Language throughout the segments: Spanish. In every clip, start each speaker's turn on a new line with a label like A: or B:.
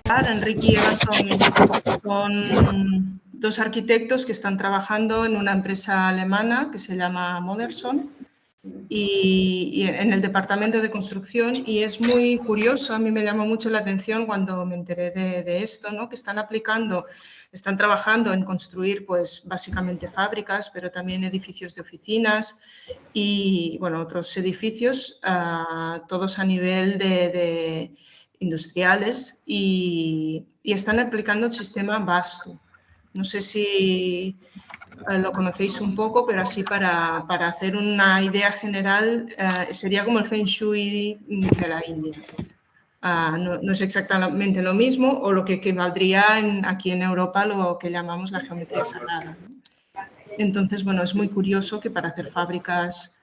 A: Enrique y Eva son dos arquitectos que están trabajando en una empresa alemana que se llama Moderson y en el departamento de construcción, y es muy curioso, a mí me llamó mucho la atención cuando me enteré de esto, ¿no? Que están trabajando en construir pues básicamente fábricas, pero también edificios de oficinas y bueno, otros edificios, todos a nivel de industriales y están aplicando el sistema Vasto. No sé si lo conocéis un poco, pero así para hacer una idea general, sería como el Feng Shui de la India. No es exactamente lo mismo o lo que equivaldría aquí en Europa lo que llamamos la geometría sagrada, ¿no? Entonces, bueno, es muy curioso que para hacer fábricas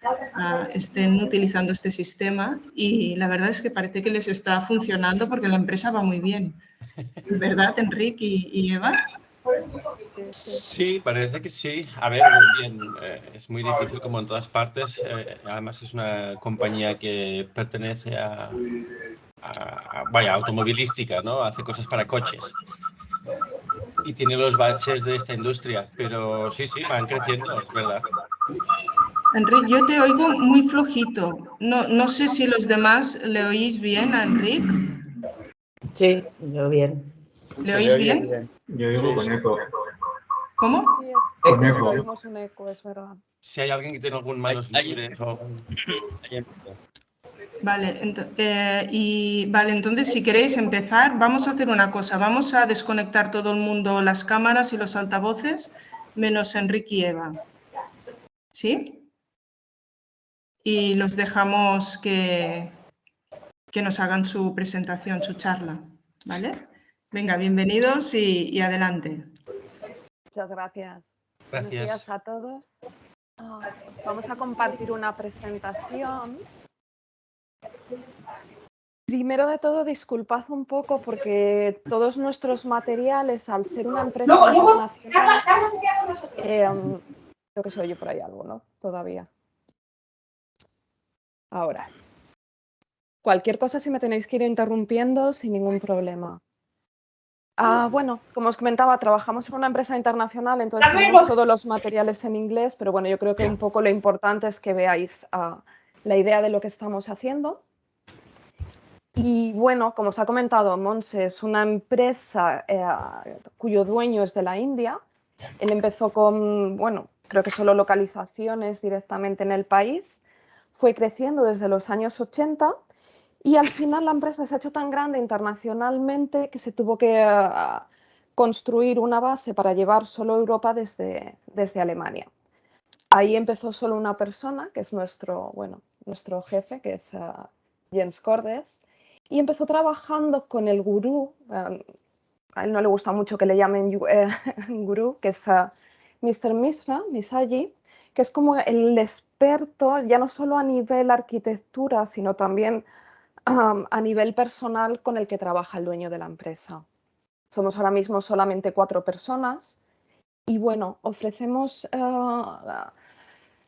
A: estén utilizando este sistema y la verdad es que parece que les está funcionando porque la empresa va muy bien. ¿Verdad, Enrique y Eva?
B: Sí, parece que sí. A ver, bien, es muy difícil como en todas partes. Además es una compañía que pertenece vaya, automovilística, ¿no? Hace cosas para coches. Y tiene los baches de esta industria, pero sí, van creciendo, es verdad.
A: Enrique, yo te oigo muy flojito. No sé si los demás le oís bien a Enrique.
C: Sí, yo bien.
A: ¿Le oís bien?
D: Yo oigo con eco.
A: ¿Cómo?
E: Sí,
D: Con
E: es que
D: eco.
E: oímos un eco, es verdad.
B: Si hay alguien que tiene algún manos libres o...
A: Vale, entonces si queréis empezar, vamos a hacer una cosa. Vamos a desconectar todo el mundo las cámaras y los altavoces, menos Enrique y Eva. ¿Sí? Y los dejamos que nos hagan su presentación, su charla. ¿Vale? Venga, bienvenidos y adelante.
E: Muchas gracias.
B: Gracias.
E: Buenos días a todos. Vamos a compartir una presentación. Primero de todo, disculpad un poco porque todos nuestros materiales, al ser una empresa internacional, creo que se oye por ahí algo, ¿no? Todavía. Ahora. Cualquier cosa, si me tenéis que ir interrumpiendo, sin ningún problema. Bueno, como os comentaba, trabajamos en una empresa internacional, entonces tenemos todos los materiales en inglés, pero bueno, yo creo que un poco lo importante es que veáis la idea de lo que estamos haciendo. Y bueno, como os ha comentado, Monse es una empresa cuyo dueño es de la India. Él empezó con, bueno, creo que solo localizaciones directamente en el país. Fue creciendo desde los años 80 y al final la empresa se ha hecho tan grande internacionalmente que se tuvo que construir una base para llevar solo Europa desde Alemania. Ahí empezó solo una persona, que es nuestro jefe, que es Jens Cordes, y empezó trabajando con el gurú. A él no le gusta mucho que le llamen gurú, que es Mr. Misaji, que es como el experto, ya no solo a nivel arquitectura, sino también a nivel personal con el que trabaja el dueño de la empresa. Somos ahora mismo solamente 4 personas y bueno, ofrecemos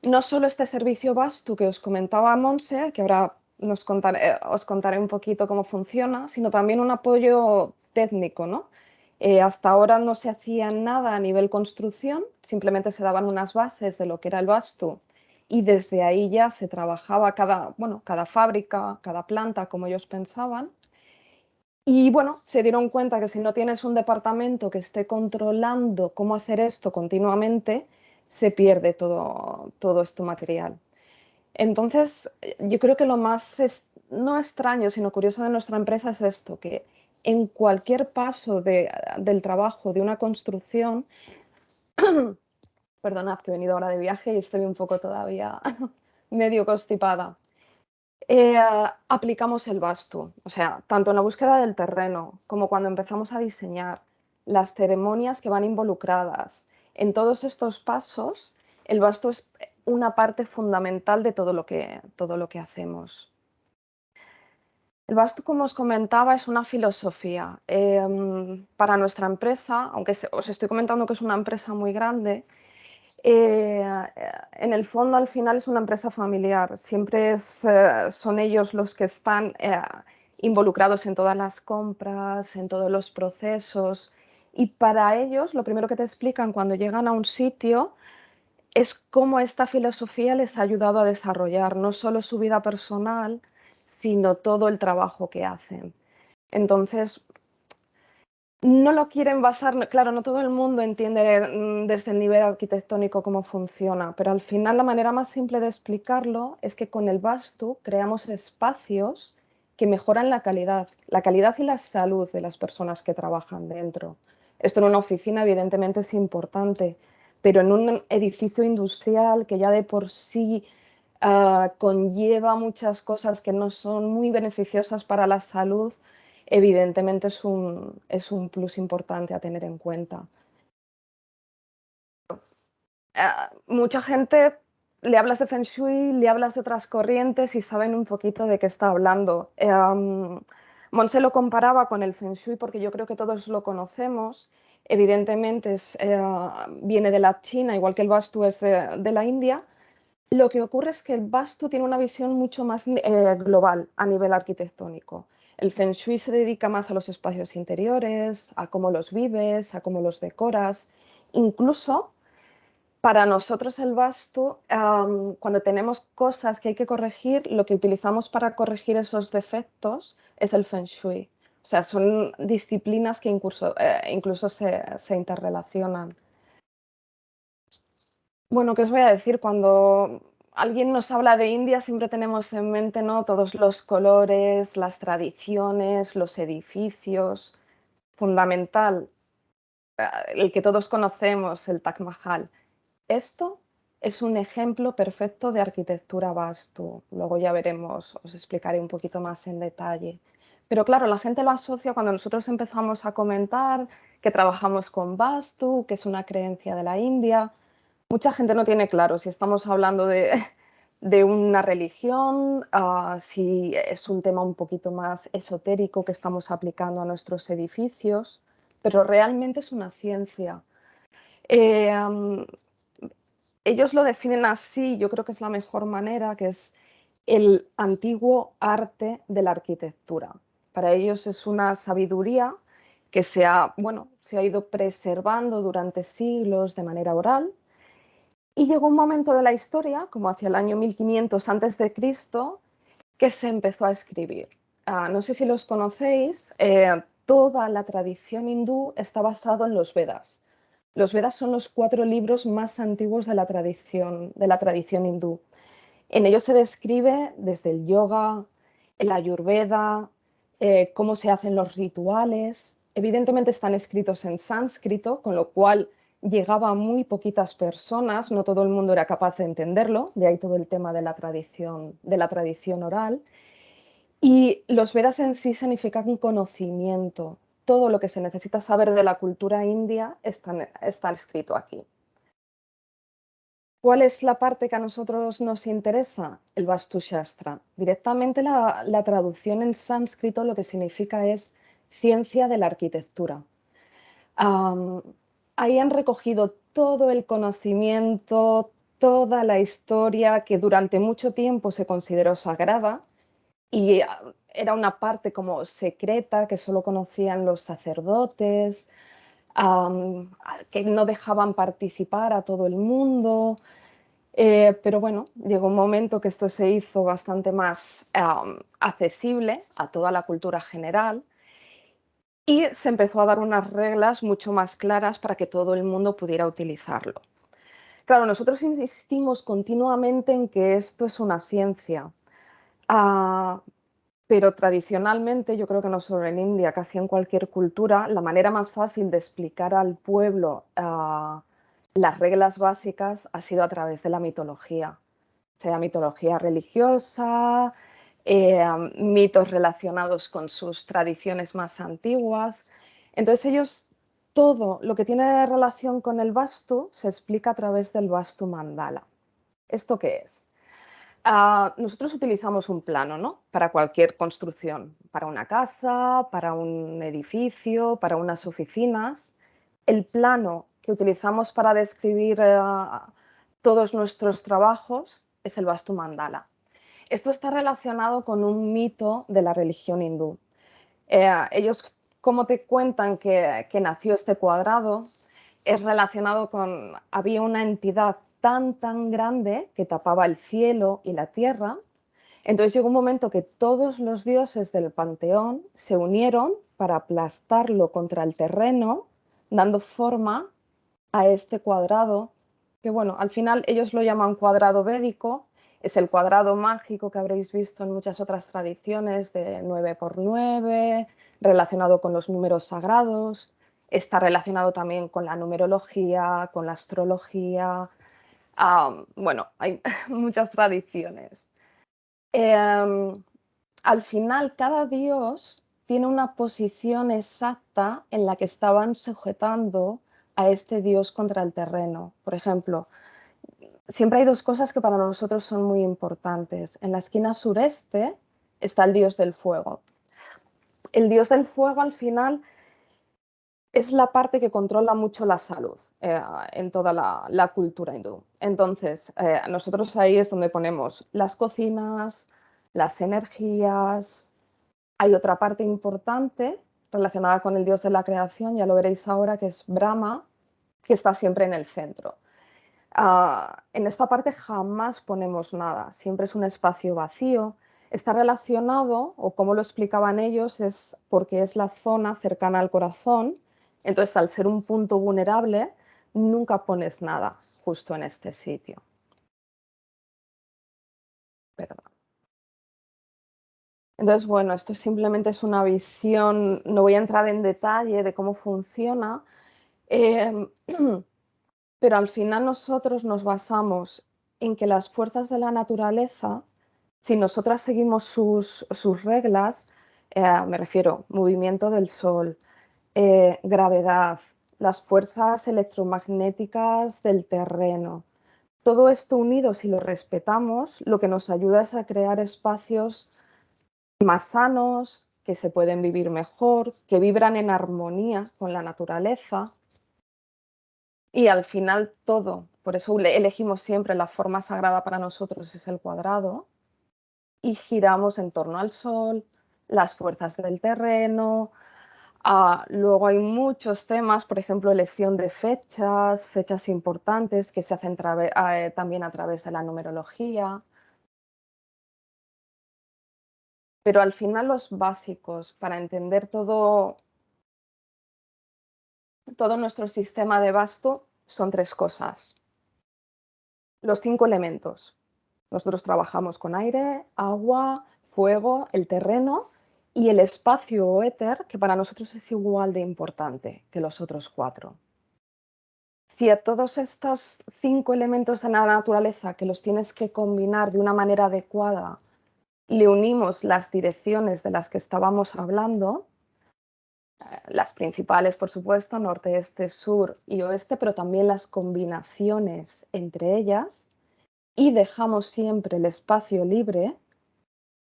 E: no solo este servicio Vastu que os comentaba Monse, que ahora os contaré un poquito cómo funciona, sino también un apoyo técnico, ¿no? Hasta ahora no se hacía nada a nivel construcción, simplemente se daban unas bases de lo que era el Vastu y desde ahí ya se trabajaba cada fábrica, cada planta, como ellos pensaban. Y bueno, se dieron cuenta que si no tienes un departamento que esté controlando cómo hacer esto continuamente, se pierde todo este material. Entonces, yo creo que lo más, no extraño, sino curioso de nuestra empresa es esto, que en cualquier paso del trabajo de una construcción, perdonad que he venido ahora de viaje y estoy un poco todavía medio constipada, aplicamos el Vastu, o sea, tanto en la búsqueda del terreno como cuando empezamos a diseñar, las ceremonias que van involucradas. En todos estos pasos, el Vastu es una parte fundamental de todo lo que hacemos. El Vastu, como os comentaba, es una filosofía. Para nuestra empresa, aunque os estoy comentando que es una empresa muy grande, en el fondo al final es una empresa familiar, siempre son ellos los que están involucrados en todas las compras, en todos los procesos. Y para ellos, lo primero que te explican cuando llegan a un sitio es cómo esta filosofía les ha ayudado a desarrollar no solo su vida personal, sino todo el trabajo que hacen. Entonces, no lo quieren basar, claro, no todo el mundo entiende desde el nivel arquitectónico cómo funciona, pero al final la manera más simple de explicarlo es que con el Vastu creamos espacios que mejoran la calidad y la salud de las personas que trabajan dentro. Esto en una oficina evidentemente es importante, pero en un edificio industrial que ya de por sí conlleva muchas cosas que no son muy beneficiosas para la salud, evidentemente es un plus importante a tener en cuenta. Mucha gente le hablas de Feng Shui, le hablas de otras corrientes y saben un poquito de qué está hablando. Montse lo comparaba con el Feng Shui porque yo creo que todos lo conocemos. Evidentemente viene de la China, igual que el Vastu es de la India. Lo que ocurre es que el Vastu tiene una visión mucho más global a nivel arquitectónico. El Feng Shui se dedica más a los espacios interiores, a cómo los vives, a cómo los decoras. Incluso para nosotros el Vastu, cuando tenemos cosas que hay que corregir, lo que utilizamos para corregir esos defectos es el Feng Shui. O sea, son disciplinas que incluso se interrelacionan. Bueno, ¿qué os voy a decir? Cuando alguien nos habla de India, siempre tenemos en mente, ¿no?, todos los colores, las tradiciones, los edificios. Fundamental, el que todos conocemos, el Taj Mahal. Esto es un ejemplo perfecto de arquitectura Vastu. Luego ya veremos, os explicaré un poquito más en detalle. Pero claro, la gente lo asocia cuando nosotros empezamos a comentar que trabajamos con Vastu, que es una creencia de la India. Mucha gente no tiene claro si estamos hablando de una religión, si es un tema un poquito más esotérico que estamos aplicando a nuestros edificios, pero realmente es una ciencia. Ellos lo definen así, yo creo que es la mejor manera, que es el antiguo arte de la arquitectura. Para ellos es una sabiduría que se ha ido preservando durante siglos de manera oral. Y llegó un momento de la historia, como hacia el año 1500 a.C., que se empezó a escribir. No sé si los conocéis, toda la tradición hindú está basada en los Vedas. Los Vedas son los 4 libros más antiguos de la tradición hindú. En ellos se describe desde el yoga, el ayurveda, cómo se hacen los rituales. Evidentemente están escritos en sánscrito, con lo cual llegaba a muy poquitas personas, no todo el mundo era capaz de entenderlo, de ahí todo el tema de la tradición oral. Y los Vedas en sí significan conocimiento. Todo lo que se necesita saber de la cultura india está escrito aquí. ¿Cuál es la parte que a nosotros nos interesa? El Vastu Shastra. Directamente la traducción en sánscrito lo que significa es ciencia de la arquitectura. Ahí han recogido todo el conocimiento, toda la historia que durante mucho tiempo se consideró sagrada y era una parte como secreta que solo conocían los sacerdotes, que no dejaban participar a todo el mundo. Pero bueno, llegó un momento que esto se hizo bastante más accesible a toda la cultura general y se empezó a dar unas reglas mucho más claras para que todo el mundo pudiera utilizarlo. Claro, nosotros insistimos continuamente en que esto es una ciencia, pero tradicionalmente, yo creo que no solo en India, casi en cualquier cultura, la manera más fácil de explicar al pueblo las reglas básicas ha sido a través de la mitología, sea mitología religiosa, mitos relacionados con sus tradiciones más antiguas. Entonces ellos, todo lo que tiene relación con el Vastu se explica a través del Vastu Mandala. ¿Esto qué es? Nosotros utilizamos un plano, ¿no?, para cualquier construcción, para una casa, para un edificio, para unas oficinas. El plano que utilizamos para describir todos nuestros trabajos es el Vastu Mandala. Esto está relacionado con un mito de la religión hindú. Ellos, como te cuentan que nació este cuadrado, es relacionado con, había una entidad tan grande que tapaba el cielo y la tierra. Entonces llegó un momento que todos los dioses del panteón se unieron para aplastarlo contra el terreno, dando forma a este cuadrado, que bueno, al final ellos lo llaman cuadrado védico, es el cuadrado mágico que habréis visto en muchas otras tradiciones de 9×9, relacionado con los números sagrados, está relacionado también con la numerología, con la astrología, bueno, hay muchas tradiciones. Al final, cada dios tiene una posición exacta en la que estaban sujetando a este dios contra el terreno. Por ejemplo, siempre hay dos cosas que para nosotros son muy importantes. En la esquina sureste está el dios del fuego. El dios del fuego, al final, es la parte que controla mucho la salud en toda la cultura hindú. Entonces, nosotros ahí es donde ponemos las cocinas, las energías. Hay otra parte importante relacionada con el dios de la creación, ya lo veréis ahora, que es Brahma, que está siempre en el centro. En esta parte jamás ponemos nada, siempre es un espacio vacío. Está relacionado, o como lo explicaban ellos, es porque es la zona cercana al corazón. Entonces, al ser un punto vulnerable, nunca pones nada justo en este sitio. Perdón. Entonces, bueno, esto simplemente es una visión, no voy a entrar en detalle de cómo funciona, pero al final nosotros nos basamos en que las fuerzas de la naturaleza, si nosotras seguimos sus reglas, me refiero movimiento del sol, gravedad, las fuerzas electromagnéticas del terreno, todo esto unido, si lo respetamos, lo que nos ayuda es a crear espacios más sanos, que se pueden vivir mejor, que vibran en armonía con la naturaleza. Y al final todo, por eso elegimos siempre la forma sagrada para nosotros es el cuadrado y giramos en torno al sol, las fuerzas del terreno. Luego hay muchos temas, por ejemplo, elección de fechas importantes que se hacen también a través de la numerología. Pero al final los básicos para entender todo nuestro sistema de Vastu son tres cosas. Los 5 elementos. Nosotros trabajamos con aire, agua, fuego, el terreno y el espacio o éter, que para nosotros es igual de importante que los otros 4. Si a todos estos 5 elementos de la naturaleza que los tienes que combinar de una manera adecuada, le unimos las direcciones de las que estábamos hablando, las principales, por supuesto, norte, este, sur y oeste, pero también las combinaciones entre ellas, y dejamos siempre el espacio libre,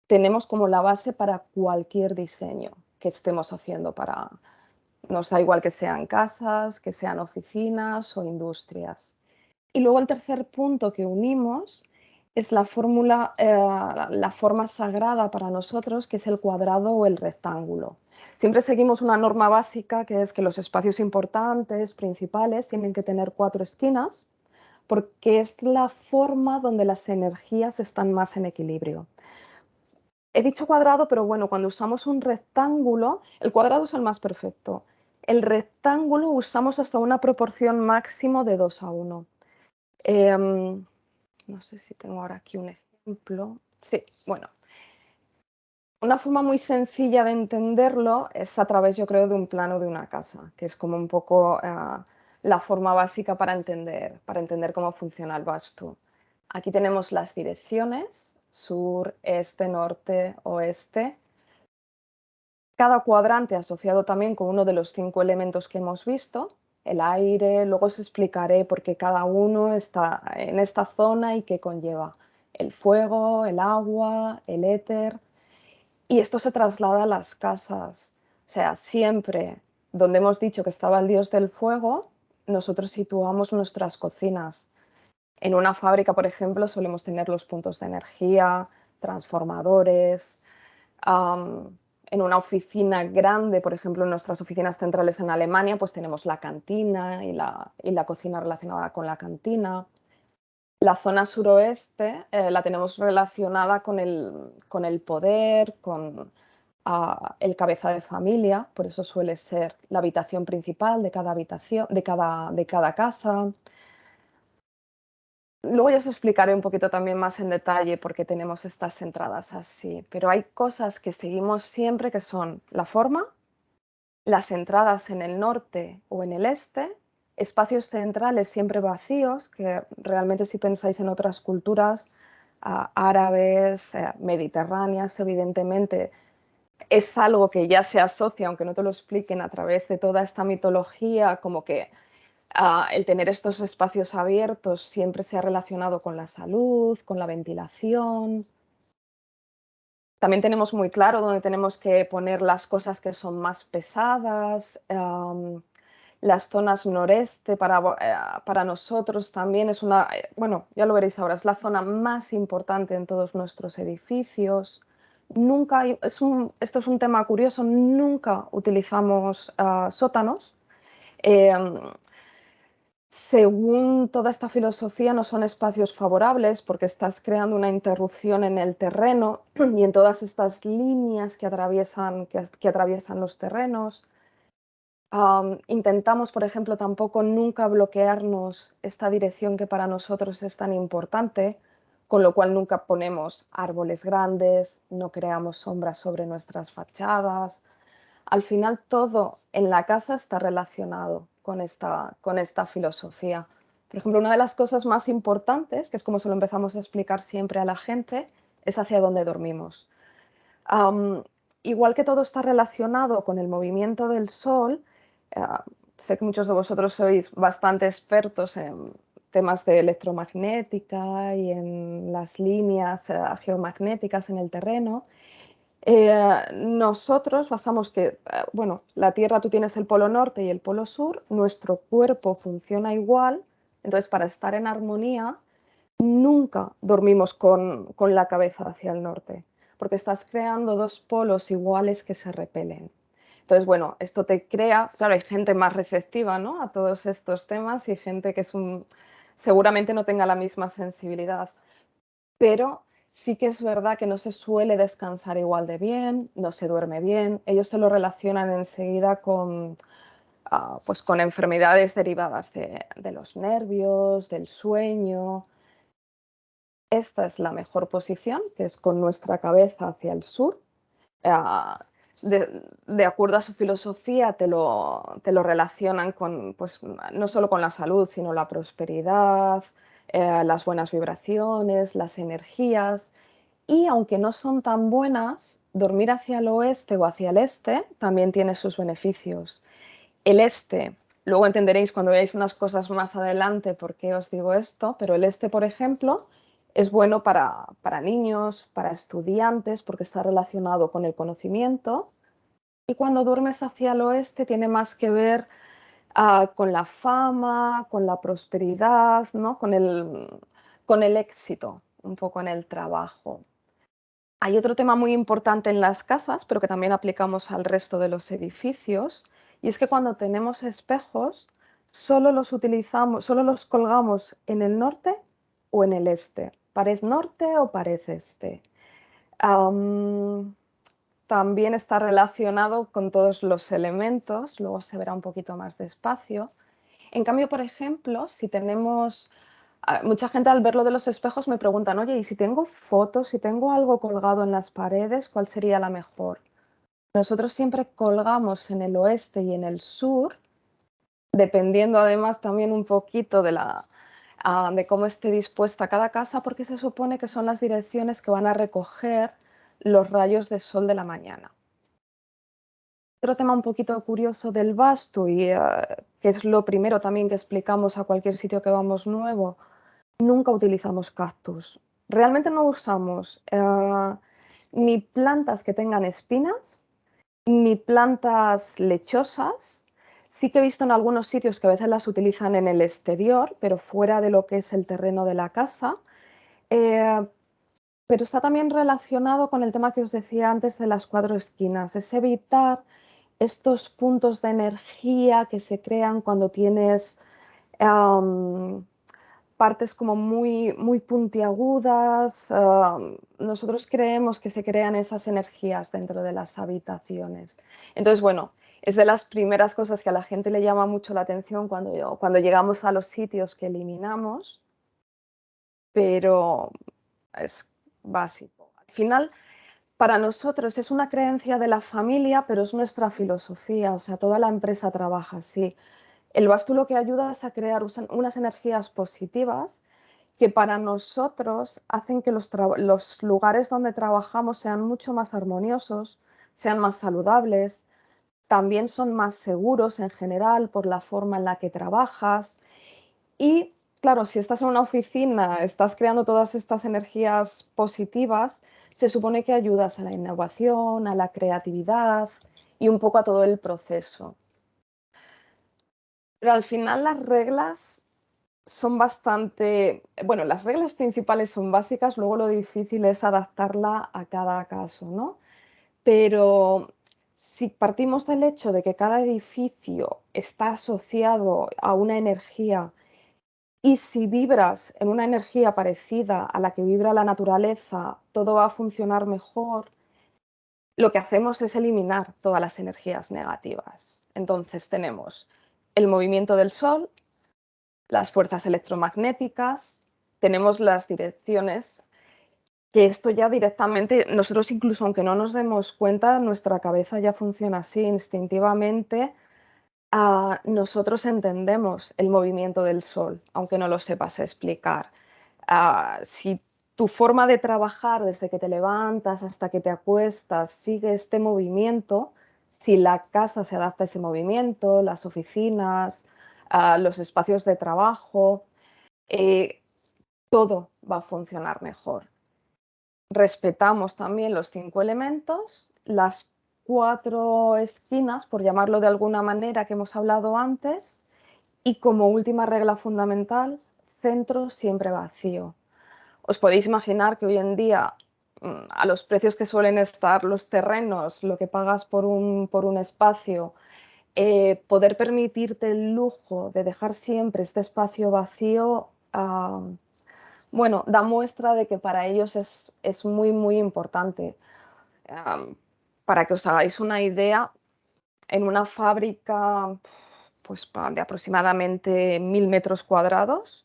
E: tenemos como la base para cualquier diseño que estemos haciendo nos da igual que sean casas, que sean oficinas o industrias. Y luego el tercer punto que unimos es la forma sagrada para nosotros, que es el cuadrado o el rectángulo. Siempre seguimos una norma básica, que es que los espacios importantes, principales, tienen que tener 4 esquinas, porque es la forma donde las energías están más en equilibrio. He dicho cuadrado, pero bueno, cuando usamos un rectángulo, el cuadrado es el más perfecto. El rectángulo usamos hasta una proporción máximo de 2:1. No sé si tengo ahora aquí un ejemplo. Sí, bueno. Una forma muy sencilla de entenderlo es a través, yo creo, de un plano de una casa, que es como un poco la forma básica para entender cómo funciona el Vastu. Aquí tenemos las direcciones, sur, este, norte, oeste. Cada cuadrante asociado también con uno de los 5 elementos que hemos visto, el aire, luego os explicaré por qué cada uno está en esta zona y qué conlleva. El fuego, el agua, el éter. Y esto se traslada a las casas. O sea, siempre donde hemos dicho que estaba el dios del fuego, nosotros situamos nuestras cocinas. En una fábrica, por ejemplo, solemos tener los puntos de energía, transformadores. En una oficina grande, por ejemplo, en nuestras oficinas centrales en Alemania, pues tenemos la cantina y la cocina relacionada con la cantina. La zona suroeste la tenemos relacionada con el poder, con el cabeza de familia, por eso suele ser la habitación principal de cada habitación, de cada casa. Luego ya os explicaré un poquito también más en detalle por qué tenemos estas entradas así, pero hay cosas que seguimos siempre que son la forma, las entradas en el norte o en el este, espacios centrales siempre vacíos, que realmente si pensáis en otras culturas árabes, mediterráneas, evidentemente es algo que ya se asocia, aunque no te lo expliquen a través de toda esta mitología, como que el tener estos espacios abiertos siempre se ha relacionado con la salud, con la ventilación. También tenemos muy claro dónde tenemos que poner las cosas que son más pesadas. Las zonas noreste para nosotros también es una, bueno, ya lo veréis ahora, es la zona más importante en todos nuestros edificios. Nunca esto es un tema curioso, nunca utilizamos sótanos. Según toda esta filosofía, no son espacios favorables porque estás creando una interrupción en el terreno y en todas estas líneas que atraviesan los terrenos. Intentamos, por ejemplo, tampoco nunca bloquearnos esta dirección que para nosotros es tan importante, con lo cual nunca ponemos árboles grandes, no creamos sombras sobre nuestras fachadas. Al final todo en la casa está relacionado con esta filosofía. Por ejemplo, una de las cosas más importantes, que es como se lo empezamos a explicar siempre a la gente, es hacia dónde dormimos. Igual que todo está relacionado con el movimiento del sol, sé que muchos de vosotros sois bastante expertos en temas de electromagnética y en las líneas geomagnéticas en el terreno. Nosotros basamos que, bueno, la Tierra tú tienes el polo norte y el polo sur, nuestro cuerpo funciona igual, entonces para estar en armonía nunca dormimos con la cabeza hacia el norte, porque estás creando dos polos iguales que se repelen. Entonces, bueno, esto te crea, claro, hay gente más receptiva, ¿no?, a todos estos temas y gente que seguramente no tenga la misma sensibilidad, pero sí que es verdad que no se suele descansar igual de bien, no se duerme bien. Ellos se lo relacionan enseguida pues con enfermedades derivadas de los nervios, del sueño. Esta es la mejor posición, que es con nuestra cabeza hacia el sur. De acuerdo a su filosofía, te lo relacionan con, pues, no solo con la salud, sino la prosperidad, las buenas vibraciones, las energías. Y aunque no son tan buenas, dormir hacia el oeste o hacia el este también tiene sus beneficios. El este, luego entenderéis cuando veáis unas cosas más adelante por qué os digo esto, pero el este, por ejemplo, es bueno para niños, para estudiantes, porque está relacionado con el conocimiento. Y cuando duermes hacia el oeste tiene más que ver con la fama, con la prosperidad, ¿no?, con el éxito, un poco en el trabajo. Hay otro tema muy importante en las casas, pero que también aplicamos al resto de los edificios, y es que cuando tenemos espejos, solo los colgamos en el norte o en el este, pared norte o pared este. También está relacionado con todos los elementos, luego se verá un poquito más despacio. En cambio, por ejemplo, si tenemos mucha gente al ver lo de los espejos me preguntan, oye, ¿y si tengo fotos, si tengo algo colgado en las paredes, cuál sería la mejor? Nosotros siempre colgamos en el oeste y en el sur, dependiendo además también un poquito de cómo esté dispuesta cada casa, porque se supone que son las direcciones que van a recoger los rayos de sol de la mañana. Otro tema un poquito curioso del vastu y que es lo primero también que explicamos a cualquier sitio que vamos nuevo, nunca utilizamos cactus. Realmente no usamos ni plantas que tengan espinas, ni plantas lechosas. Sí que he visto en algunos sitios que a veces las utilizan en el exterior, pero fuera de lo que es el terreno de la casa. pero está también relacionado con el tema que os decía antes de las 4 esquinas, es evitar estos puntos de energía que se crean cuando tienes partes como muy puntiagudas. Nosotros creemos que se crean esas energías dentro de las habitaciones. Entonces, bueno, es de las primeras cosas que a la gente le llama mucho la atención cuando llegamos a los sitios que eliminamos, pero es básico. Al final, para nosotros es una creencia de la familia, pero es nuestra filosofía, o sea, toda la empresa trabaja así. El Vastu lo que ayuda es a crear unas energías positivas que para nosotros hacen que los lugares donde trabajamos sean mucho más armoniosos, sean más saludables, también son más seguros en general por la forma en la que trabajas. Y claro, si estás en una oficina, estás creando todas estas energías positivas, se supone que ayudas a la innovación, a la creatividad y un poco a todo el proceso. Pero al final las reglas son bastante, bueno, las reglas principales son básicas, luego lo difícil es adaptarla a cada caso, ¿no? Pero si partimos del hecho de que cada edificio está asociado a una energía y si vibras en una energía parecida a la que vibra la naturaleza, todo va a funcionar mejor, lo que hacemos es eliminar todas las energías negativas. Entonces tenemos el movimiento del sol, las fuerzas electromagnéticas, tenemos las direcciones, que esto ya directamente, nosotros incluso aunque no nos demos cuenta, nuestra cabeza ya funciona así instintivamente. Nosotros entendemos el movimiento del sol, aunque no lo sepas explicar. Si tu forma de trabajar desde que te levantas hasta que te acuestas sigue este movimiento, si la casa se adapta a ese movimiento, las oficinas, los espacios de trabajo, todo va a funcionar mejor. Respetamos también los 5 elementos, las 4 esquinas, por llamarlo de alguna manera, que hemos hablado antes, y como última regla fundamental, centro siempre vacío. Os podéis imaginar que hoy en día, a los precios que suelen estar los terrenos, lo que pagas por un espacio, poder permitirte el lujo de dejar siempre este espacio vacío, bueno, da muestra de que para ellos es muy importante. Para que os hagáis una idea, en una fábrica pues, de aproximadamente 1000 metros cuadrados,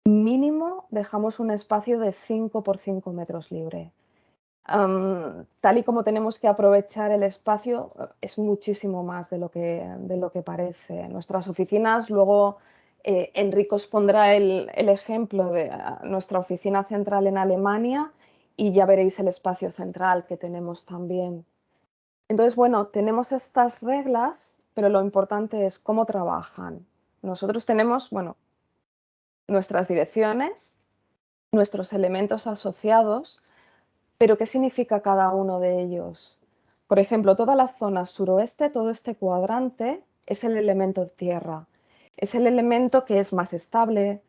E: mínimo dejamos un espacio de 5 por 5 metros libre. Tal y como tenemos que aprovechar el espacio, es muchísimo más de lo que parece. Nuestras oficinas, luego Enrico os pondrá el ejemplo de nuestra oficina central en Alemania y ya veréis el espacio central que tenemos también. Entonces, bueno, tenemos estas reglas, pero lo importante es cómo trabajan. Nosotros tenemos, bueno, nuestras direcciones, nuestros elementos asociados, pero ¿qué significa cada uno de ellos? Por ejemplo, toda la zona suroeste, todo este cuadrante, es el elemento tierra. Es el elemento que es más estable,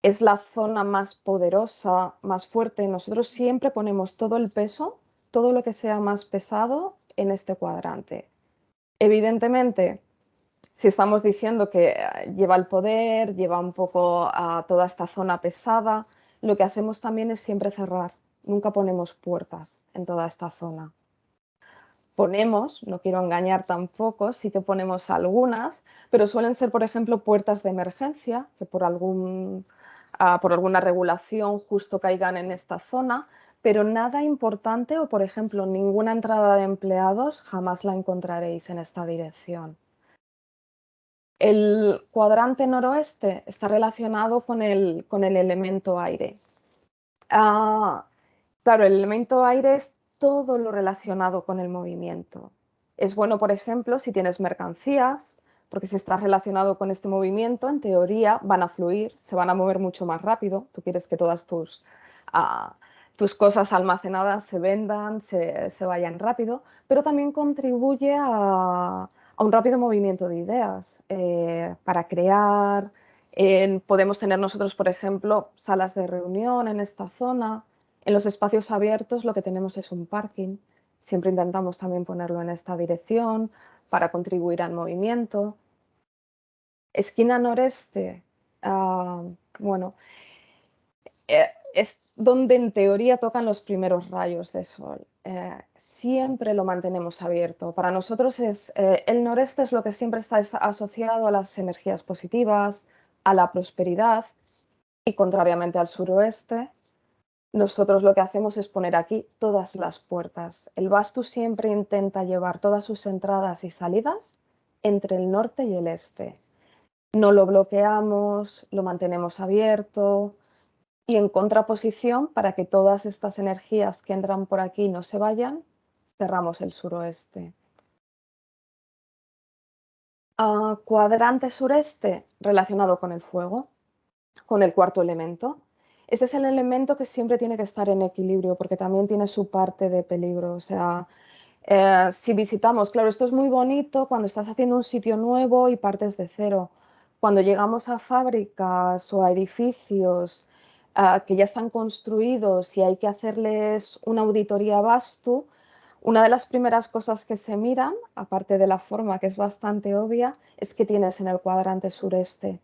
E: es la zona más poderosa, más fuerte. Nosotros siempre ponemos todo el peso, todo lo que sea más pesado en este cuadrante. Evidentemente, si estamos diciendo que lleva el poder, lleva un poco a toda esta zona pesada, lo que hacemos también es siempre cerrar. Nunca ponemos puertas en toda esta zona. Ponemos, no quiero engañar tampoco, sí que ponemos algunas, pero suelen ser, por ejemplo, puertas de emergencia, que por alguna regulación justo caigan en esta zona, pero nada importante o, por ejemplo, ninguna entrada de empleados jamás la encontraréis en esta dirección. El cuadrante noroeste está relacionado con el elemento aire. Claro, el elemento aire es todo lo relacionado con el movimiento. Es bueno, por ejemplo, si tienes mercancías, porque si estás relacionado con este movimiento, en teoría van a fluir, se van a mover mucho más rápido. Tú quieres que todas tus cosas almacenadas se vendan, se vayan rápido, pero también contribuye a un rápido movimiento de ideas para crear. Podemos tener nosotros, por ejemplo, salas de reunión en esta zona. En los espacios abiertos lo que tenemos es un parking. Siempre intentamos también ponerlo en esta dirección para contribuir al movimiento. Esquina noreste, bueno, es donde en teoría tocan los primeros rayos de sol. Siempre lo mantenemos abierto. Para nosotros el noreste es lo que siempre está asociado a las energías positivas, a la prosperidad, y contrariamente al suroeste, nosotros lo que hacemos es poner aquí todas las puertas. El Vastu siempre intenta llevar todas sus entradas y salidas entre el norte y el este. No lo bloqueamos, lo mantenemos abierto y en contraposición, para que todas estas energías que entran por aquí no se vayan, cerramos el suroeste. Cuadrante sureste relacionado con el fuego, con el cuarto elemento. Este es el elemento que siempre tiene que estar en equilibrio porque también tiene su parte de peligro. O sea, si visitamos, claro, esto es muy bonito cuando estás haciendo un sitio nuevo y partes de cero. Cuando llegamos a fábricas o a edificios que ya están construidos y hay que hacerles una auditoría Vastu, una de las primeras cosas que se miran, aparte de la forma que es bastante obvia, es qué tienes en el cuadrante sureste,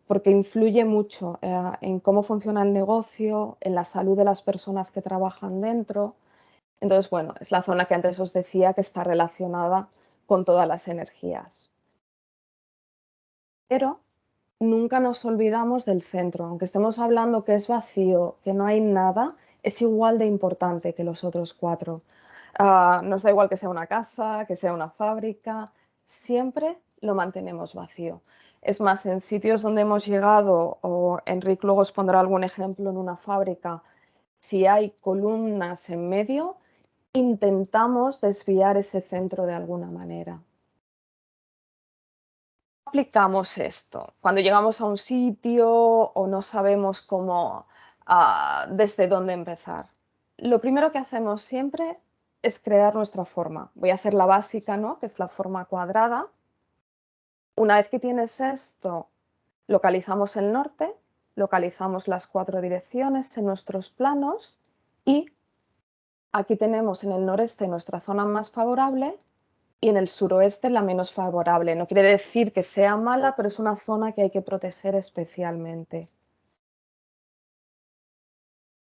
E: porque influye mucho en cómo funciona el negocio, en la salud de las personas que trabajan dentro. Entonces, bueno, es la zona que antes os decía que está relacionada con todas las energías. Pero nunca nos olvidamos del centro. Aunque estemos hablando que es vacío, que no hay nada, es igual de importante que los otros cuatro. Nos da igual que sea una casa, que sea una fábrica, siempre lo mantenemos vacío. Es más, en sitios donde hemos llegado, o Enric luego os pondrá algún ejemplo en una fábrica, si hay columnas en medio, intentamos desviar ese centro de alguna manera. Aplicamos esto cuando llegamos a un sitio o no sabemos cómo, desde dónde empezar. Lo primero que hacemos siempre es crear nuestra forma. Voy a hacer la básica, ¿no? Que es la forma cuadrada. Una vez que tienes esto, localizamos el norte, localizamos las 4 direcciones en nuestros planos y aquí tenemos en el noreste nuestra zona más favorable y en el suroeste la menos favorable. No quiere decir que sea mala, pero es una zona que hay que proteger especialmente.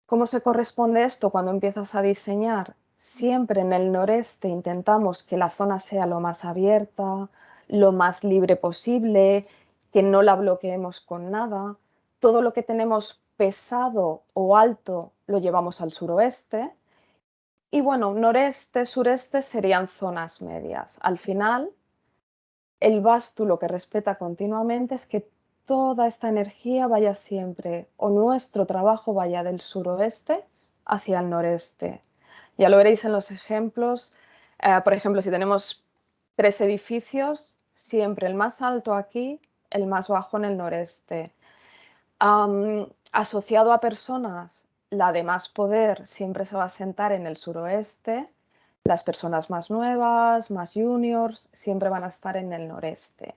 E: ¿Cómo se corresponde esto cuando empiezas a diseñar? Siempre en el noreste intentamos que la zona sea lo más abierta, lo más libre posible, que no la bloqueemos con nada. Todo lo que tenemos pesado o alto lo llevamos al suroeste. Y bueno, noreste, sureste serían zonas medias. Al final, el Vastu lo que respeta continuamente es que toda esta energía vaya siempre, o nuestro trabajo vaya del suroeste hacia el noreste. Ya lo veréis en los ejemplos. Por ejemplo, si tenemos 3 edificios, siempre el más alto aquí, el más bajo en el noreste. Asociado a personas, la de más poder siempre se va a sentar en el suroeste. Las personas más nuevas, más juniors, siempre van a estar en el noreste.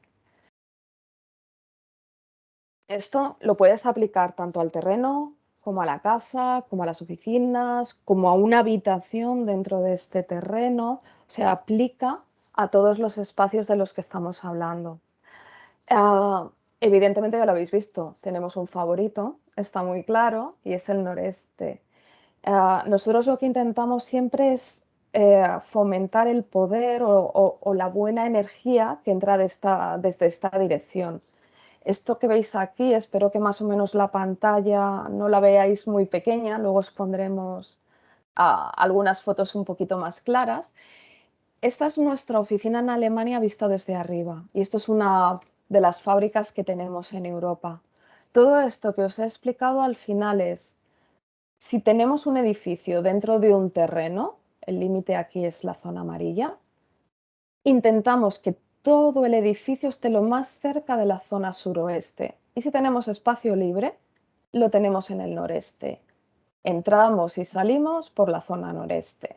E: Esto lo puedes aplicar tanto al terreno, como a la casa, como a las oficinas, como a una habitación dentro de este terreno. O sea, aplica a todos los espacios de los que estamos hablando. Evidentemente ya lo habéis visto, tenemos un favorito, está muy claro, y es el noreste. Nosotros lo que intentamos siempre es fomentar el poder o la buena energía que entra desde esta dirección. Esto que veis aquí, espero que más o menos la pantalla no la veáis muy pequeña, luego os pondremos algunas fotos un poquito más claras. Esta es nuestra oficina en Alemania vista desde arriba y esto es una de las fábricas que tenemos en Europa. Todo esto que os he explicado al final es, si tenemos un edificio dentro de un terreno, el límite aquí es la zona amarilla, intentamos que todo el edificio esté lo más cerca de la zona suroeste. Y si tenemos espacio libre, lo tenemos en el noreste. Entramos y salimos por la zona noreste.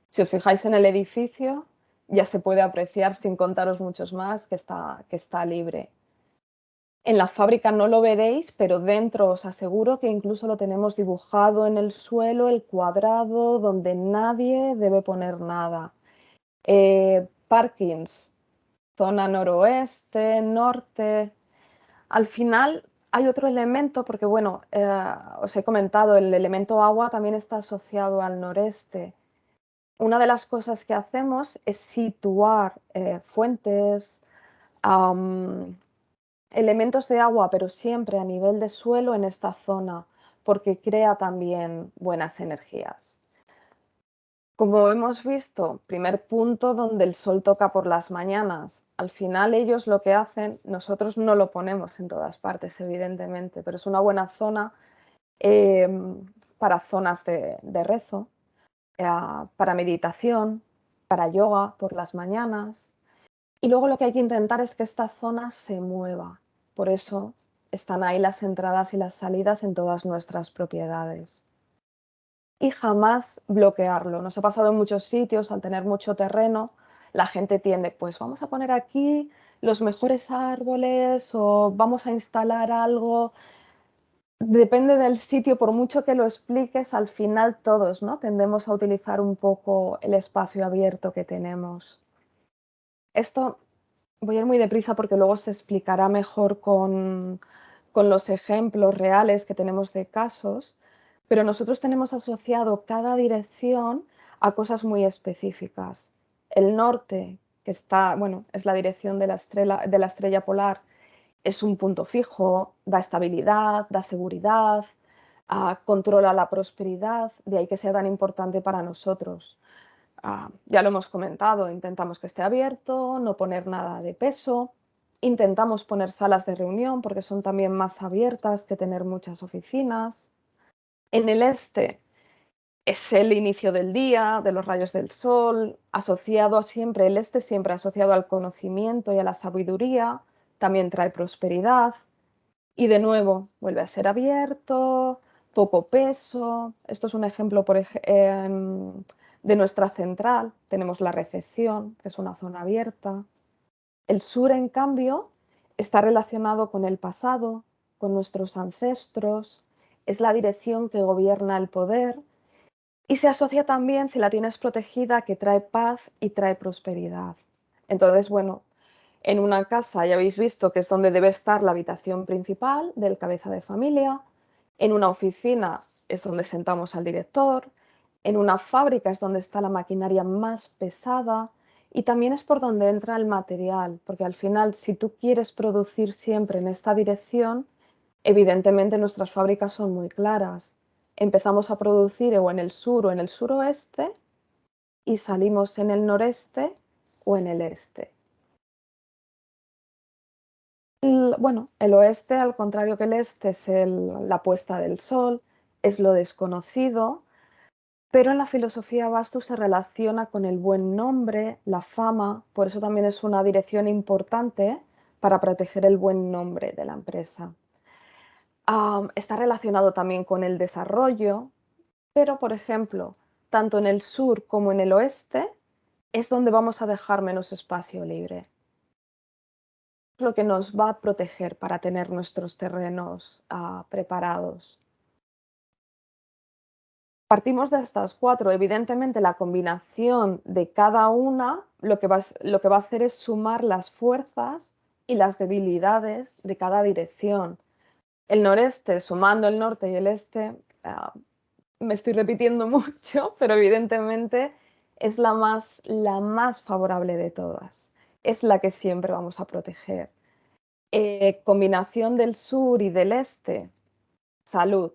E: Si os fijáis en el edificio, ya se puede apreciar, sin contaros muchos más, que está libre. En la fábrica no lo veréis, pero dentro os aseguro que incluso lo tenemos dibujado en el suelo, el cuadrado, donde nadie debe poner nada. Parkings, zona noroeste, norte. Al final hay otro elemento, porque bueno, os he comentado, el elemento agua también está asociado al noreste. Una de las cosas que hacemos es situar fuentes, elementos de agua, pero siempre a nivel de suelo en esta zona, porque crea también buenas energías. Como hemos visto, primer punto donde el sol toca por las mañanas. Al final ellos lo que hacen, nosotros no lo ponemos en todas partes, evidentemente, pero es una buena zona eh, para zonas de rezo, para meditación, para yoga por las mañanas. Y luego lo que hay que intentar es que esta zona se mueva. Por eso están ahí las entradas y las salidas en todas nuestras propiedades. Y jamás bloquearlo. Nos ha pasado en muchos sitios, al tener mucho terreno, la gente tiende, pues vamos a poner aquí los mejores árboles o vamos a instalar algo. Depende del sitio, por mucho que lo expliques, al final todos, ¿no? Tendemos a utilizar un poco el espacio abierto que tenemos. Esto voy a ir muy deprisa porque luego se explicará mejor con los ejemplos reales que tenemos de casos, pero nosotros tenemos asociado cada dirección a cosas muy específicas. El norte, que está, bueno, es la dirección de la estrella polar, es un punto fijo, da estabilidad, da seguridad, controla la prosperidad, de ahí que sea tan importante para nosotros. Ya lo hemos comentado, intentamos que esté abierto, no poner nada de peso, intentamos poner salas de reunión porque son también más abiertas que tener muchas oficinas. En el este es el inicio del día, de los rayos del sol, asociado siempre, el este siempre asociado al conocimiento y a la sabiduría, también trae prosperidad. Y de nuevo, vuelve a ser abierto, poco peso. Esto es un ejemplo de nuestra central. Tenemos la recepción, que es una zona abierta. El sur, en cambio, está relacionado con el pasado, con nuestros ancestros. Es la dirección que gobierna el poder y se asocia también, si la tienes protegida, que trae paz y trae prosperidad. Entonces, bueno, en una casa ya habéis visto que es donde debe estar la habitación principal del cabeza de familia. En una oficina es donde sentamos al director. En una fábrica es donde está la maquinaria más pesada. Y también es por donde entra el material, porque al final, si tú quieres producir siempre en esta dirección, evidentemente nuestras fábricas son muy claras. Empezamos a producir o en el sur o en el suroeste y salimos en el noreste o en el este. Bueno, el oeste, al contrario que el este, es la puesta del sol, es lo desconocido, pero en la filosofía Vastu se relaciona con el buen nombre, la fama, por eso también es una dirección importante para proteger el buen nombre de la empresa. Está relacionado también con el desarrollo, pero por ejemplo, tanto en el sur como en el oeste es donde vamos a dejar menos espacio libre. Lo que nos va a proteger para tener nuestros terrenos preparados. Partimos de estas 4. Evidentemente, la combinación de cada una lo que va a hacer es sumar las fuerzas y las debilidades de cada dirección. El noreste, sumando el norte y el este, me estoy repitiendo mucho, pero evidentemente es la más favorable de todas. Es la que siempre vamos a proteger. Combinación del sur y del este, salud,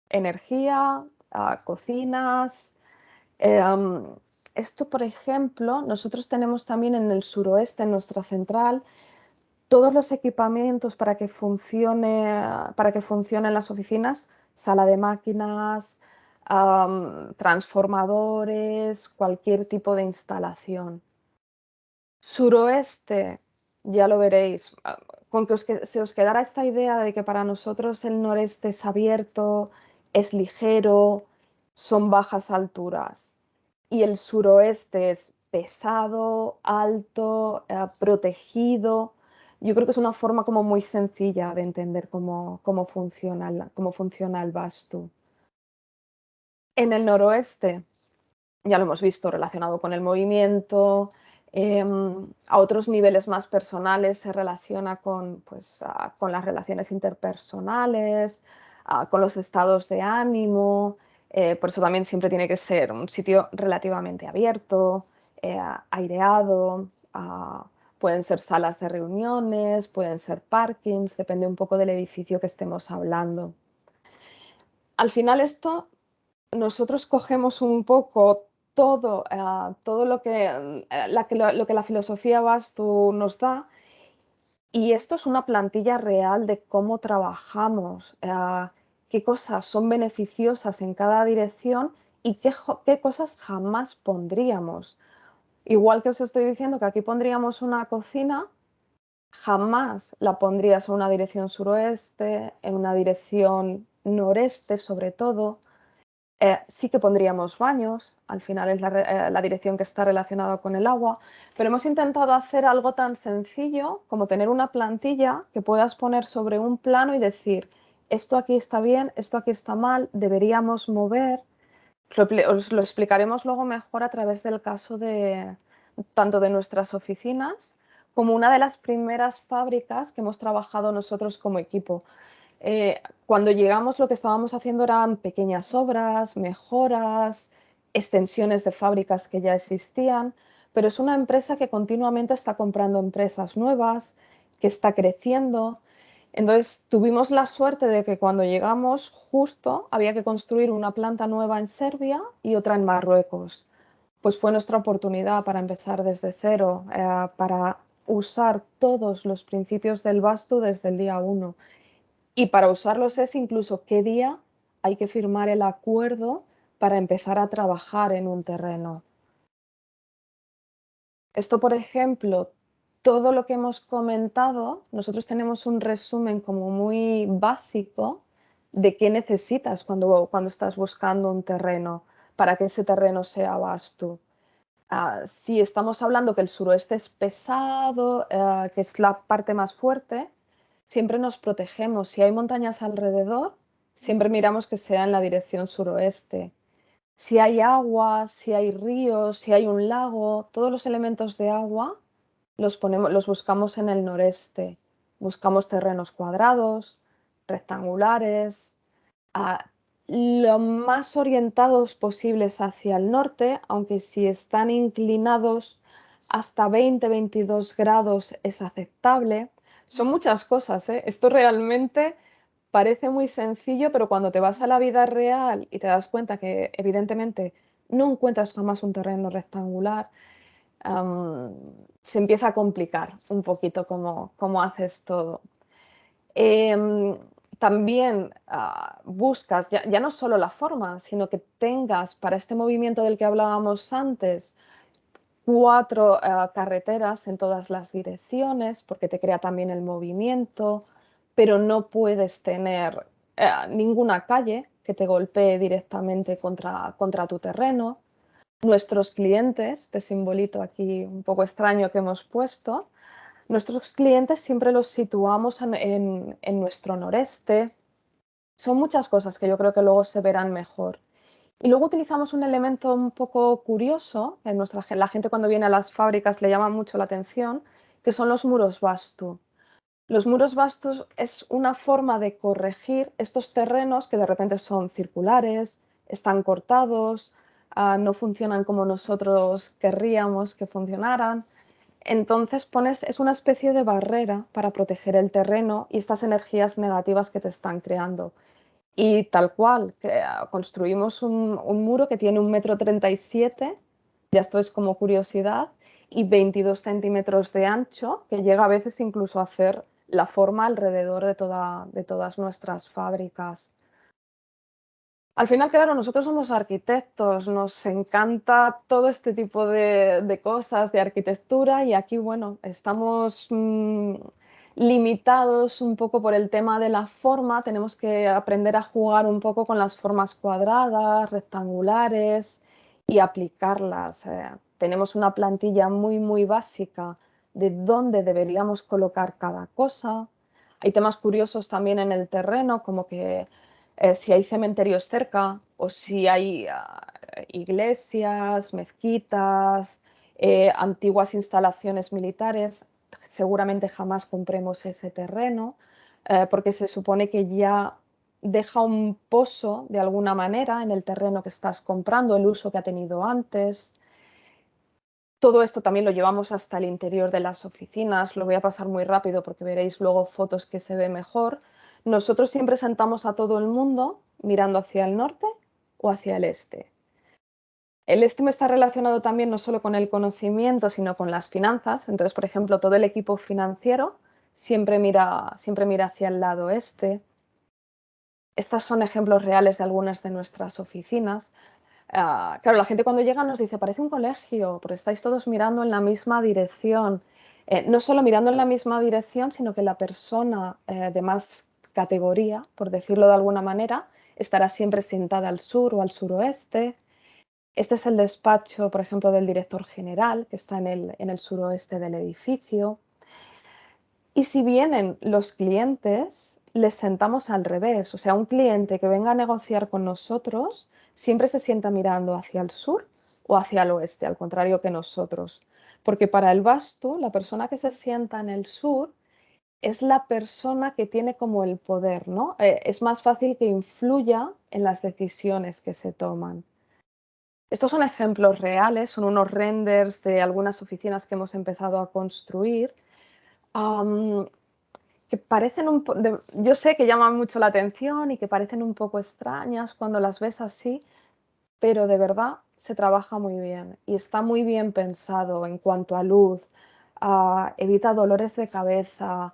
E: energía, cocinas. Esto, por ejemplo, nosotros tenemos también en el suroeste, en nuestra central, todos los equipamientos para que funcionen las oficinas, sala de máquinas, transformadores, cualquier tipo de instalación. Suroeste, ya lo veréis, con que se os quedara esta idea de que para nosotros el noreste es abierto, es ligero, son bajas alturas y el suroeste es pesado, alto, protegido. Yo creo que es una forma como muy sencilla de entender cómo funciona el Vastu. En el noroeste, ya lo hemos visto, relacionado con el movimiento, a otros niveles más personales se relaciona con, pues, con las relaciones interpersonales, con los estados de ánimo, por eso también siempre tiene que ser un sitio relativamente abierto, aireado, pueden ser salas de reuniones, pueden ser parkings, depende un poco del edificio que estemos hablando. Al final esto, nosotros cogemos un poco todo lo que, lo que la filosofía Vastu nos da, y esto es una plantilla real de cómo trabajamos, qué cosas son beneficiosas en cada dirección y qué cosas jamás pondríamos. Igual que os estoy diciendo que aquí pondríamos una cocina, jamás la pondrías en una dirección suroeste, en una dirección noreste sobre todo. Sí que pondríamos baños, al final es la dirección que está relacionada con el agua, pero hemos intentado hacer algo tan sencillo como tener una plantilla que puedas poner sobre un plano y decir, esto aquí está bien, esto aquí está mal, deberíamos mover. Os lo explicaremos luego mejor a través del caso de tanto de nuestras oficinas como una de las primeras fábricas que hemos trabajado nosotros como equipo. Cuando llegamos lo que estábamos haciendo eran pequeñas obras, mejoras, extensiones de fábricas que ya existían, pero es una empresa que continuamente está comprando empresas nuevas, que está creciendo. Entonces tuvimos la suerte de que cuando llegamos justo había que construir una planta nueva en Serbia y otra en Marruecos. Pues fue nuestra oportunidad para empezar desde cero, para usar todos los principios del Vastu desde el día 1. Y para usarlos es incluso qué día hay que firmar el acuerdo para empezar a trabajar en un terreno. Esto, por ejemplo, todo lo que hemos comentado, nosotros tenemos un resumen como muy básico de qué necesitas cuando estás buscando un terreno para que ese terreno sea vasto. Si estamos hablando que el suroeste es pesado, que es la parte más fuerte, siempre nos protegemos. Si hay montañas alrededor, siempre miramos que sea en la dirección suroeste. Si hay agua, si hay ríos, si hay un lago, todos los elementos de agua los buscamos en el noreste. Buscamos terrenos cuadrados, rectangulares, lo más orientados posibles hacia el norte, aunque si están inclinados hasta 20-22 grados es aceptable. Son muchas cosas, ¿eh? Esto realmente parece muy sencillo, pero cuando te vas a la vida real y te das cuenta que evidentemente no encuentras jamás un terreno rectangular, se empieza a complicar un poquito cómo haces todo. También buscas ya no solo la forma, sino que tengas para este movimiento del que hablábamos antes 4 carreteras en todas las direcciones, porque te crea también el movimiento, pero no puedes tener ninguna calle que te golpee directamente contra tu terreno. Nuestros clientes, este simbolito aquí un poco extraño que hemos puesto, nuestros clientes siempre los situamos en nuestro noreste. Son muchas cosas que yo creo que luego se verán mejor. Y luego utilizamos un elemento un poco curioso, la gente cuando viene a las fábricas le llama mucho la atención, que son los muros Vastu. Los muros Vastus es una forma de corregir estos terrenos que de repente son circulares, están cortados, no funcionan como nosotros querríamos que funcionaran. Entonces es una especie de barrera para proteger el terreno y estas energías negativas que te están creando. Y tal cual, construimos un muro que tiene 1,37 m, ya esto es como curiosidad, y 22 centímetros de ancho, que llega a veces incluso a hacer la forma alrededor de todas nuestras fábricas. Al final, claro, nosotros somos arquitectos, nos encanta todo este tipo de cosas, de arquitectura, y aquí, bueno, estamos limitados un poco por el tema de la forma, tenemos que aprender a jugar un poco con las formas cuadradas, rectangulares y aplicarlas. Tenemos una plantilla muy, muy básica de dónde deberíamos colocar cada cosa. Hay temas curiosos también en el terreno, como que si hay cementerios cerca o si hay iglesias, mezquitas, antiguas instalaciones militares. Seguramente jamás compremos ese terreno porque se supone que ya deja un pozo de alguna manera en el terreno que estás comprando, el uso que ha tenido antes. Todo esto también lo llevamos hasta el interior de las oficinas. Lo voy a pasar muy rápido porque veréis luego fotos que se ve mejor. Nosotros siempre sentamos a todo el mundo mirando hacia el norte o hacia el este. El este me está relacionado también no solo con el conocimiento, sino con las finanzas. Entonces, por ejemplo, todo el equipo financiero siempre mira hacia el lado este. Estos son ejemplos reales de algunas de nuestras oficinas. Claro, la gente cuando llega nos dice, parece un colegio, porque estáis todos mirando en la misma dirección. No solo mirando en la misma dirección, sino que la persona de más categoría, por decirlo de alguna manera, estará siempre sentada al sur o al suroeste. Este es el despacho, por ejemplo, del director general, que está en el suroeste del edificio. Y si vienen los clientes, les sentamos al revés. O sea, un cliente que venga a negociar con nosotros siempre se sienta mirando hacia el sur o hacia el oeste, al contrario que nosotros. Porque para el vasto, la persona que se sienta en el sur es la persona que tiene como el poder, ¿no? Es más fácil que influya en las decisiones que se toman. Estos son ejemplos reales, son unos renders de algunas oficinas que hemos empezado a construir. Que parecen yo sé que llaman mucho la atención y que parecen un poco extrañas cuando las ves así, pero de verdad se trabaja muy bien y está muy bien pensado en cuanto a luz, evita dolores de cabeza.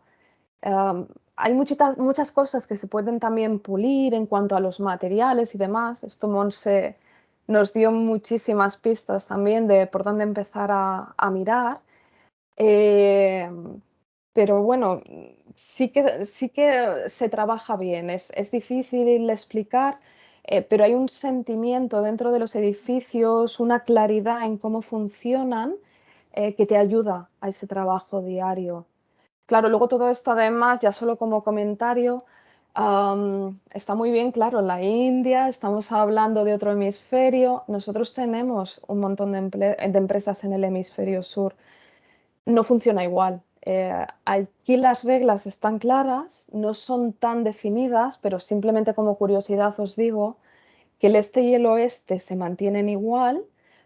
E: Hay muchas cosas que se pueden también pulir en cuanto a los materiales y demás. Esto Monse nos dio muchísimas pistas también de por dónde empezar a mirar. Eh, pero bueno, sí que se trabaja bien. Es difícil explicar, pero hay un sentimiento dentro de los edificios, una claridad en cómo funcionan, que te ayuda a ese trabajo diario. Claro, luego todo esto además, ya solo como comentario, está muy bien, claro, la India, estamos hablando de otro hemisferio. Nosotros tenemos un montón de empresas en el hemisferio sur. No funciona igual. Aquí las reglas están claras, no son tan definidas, pero simplemente como curiosidad os digo que el este y el oeste se mantienen igual,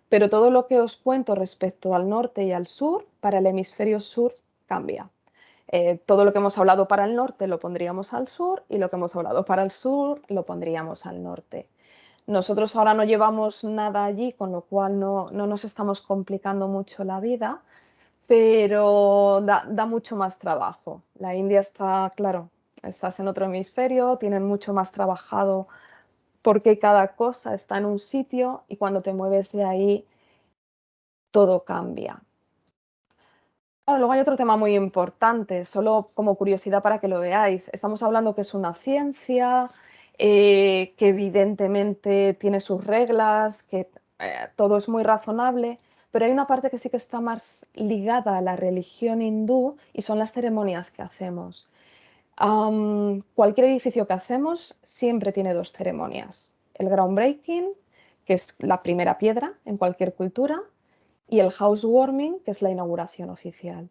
E: pero todo lo que os cuento respecto al norte y al sur, para el hemisferio sur cambia. Todo lo que hemos hablado para el norte lo pondríamos al sur y lo que hemos hablado para el sur lo pondríamos al norte. Nosotros ahora no llevamos nada allí, con lo cual no nos estamos complicando mucho la vida, pero da mucho más trabajo. La India está, claro, estás en otro hemisferio, tienen mucho más trabajado porque cada cosa está en un sitio y cuando te mueves de ahí todo cambia. Claro, luego hay otro tema muy importante, solo como curiosidad para que lo veáis. Estamos hablando que es una ciencia, que evidentemente tiene sus reglas, que todo es muy razonable, pero hay una parte que sí que está más ligada a la religión hindú y son las ceremonias que hacemos. Cualquier edificio que hacemos siempre tiene dos ceremonias. El groundbreaking, que es la primera piedra en cualquier cultura, y el housewarming, que es la inauguración oficial.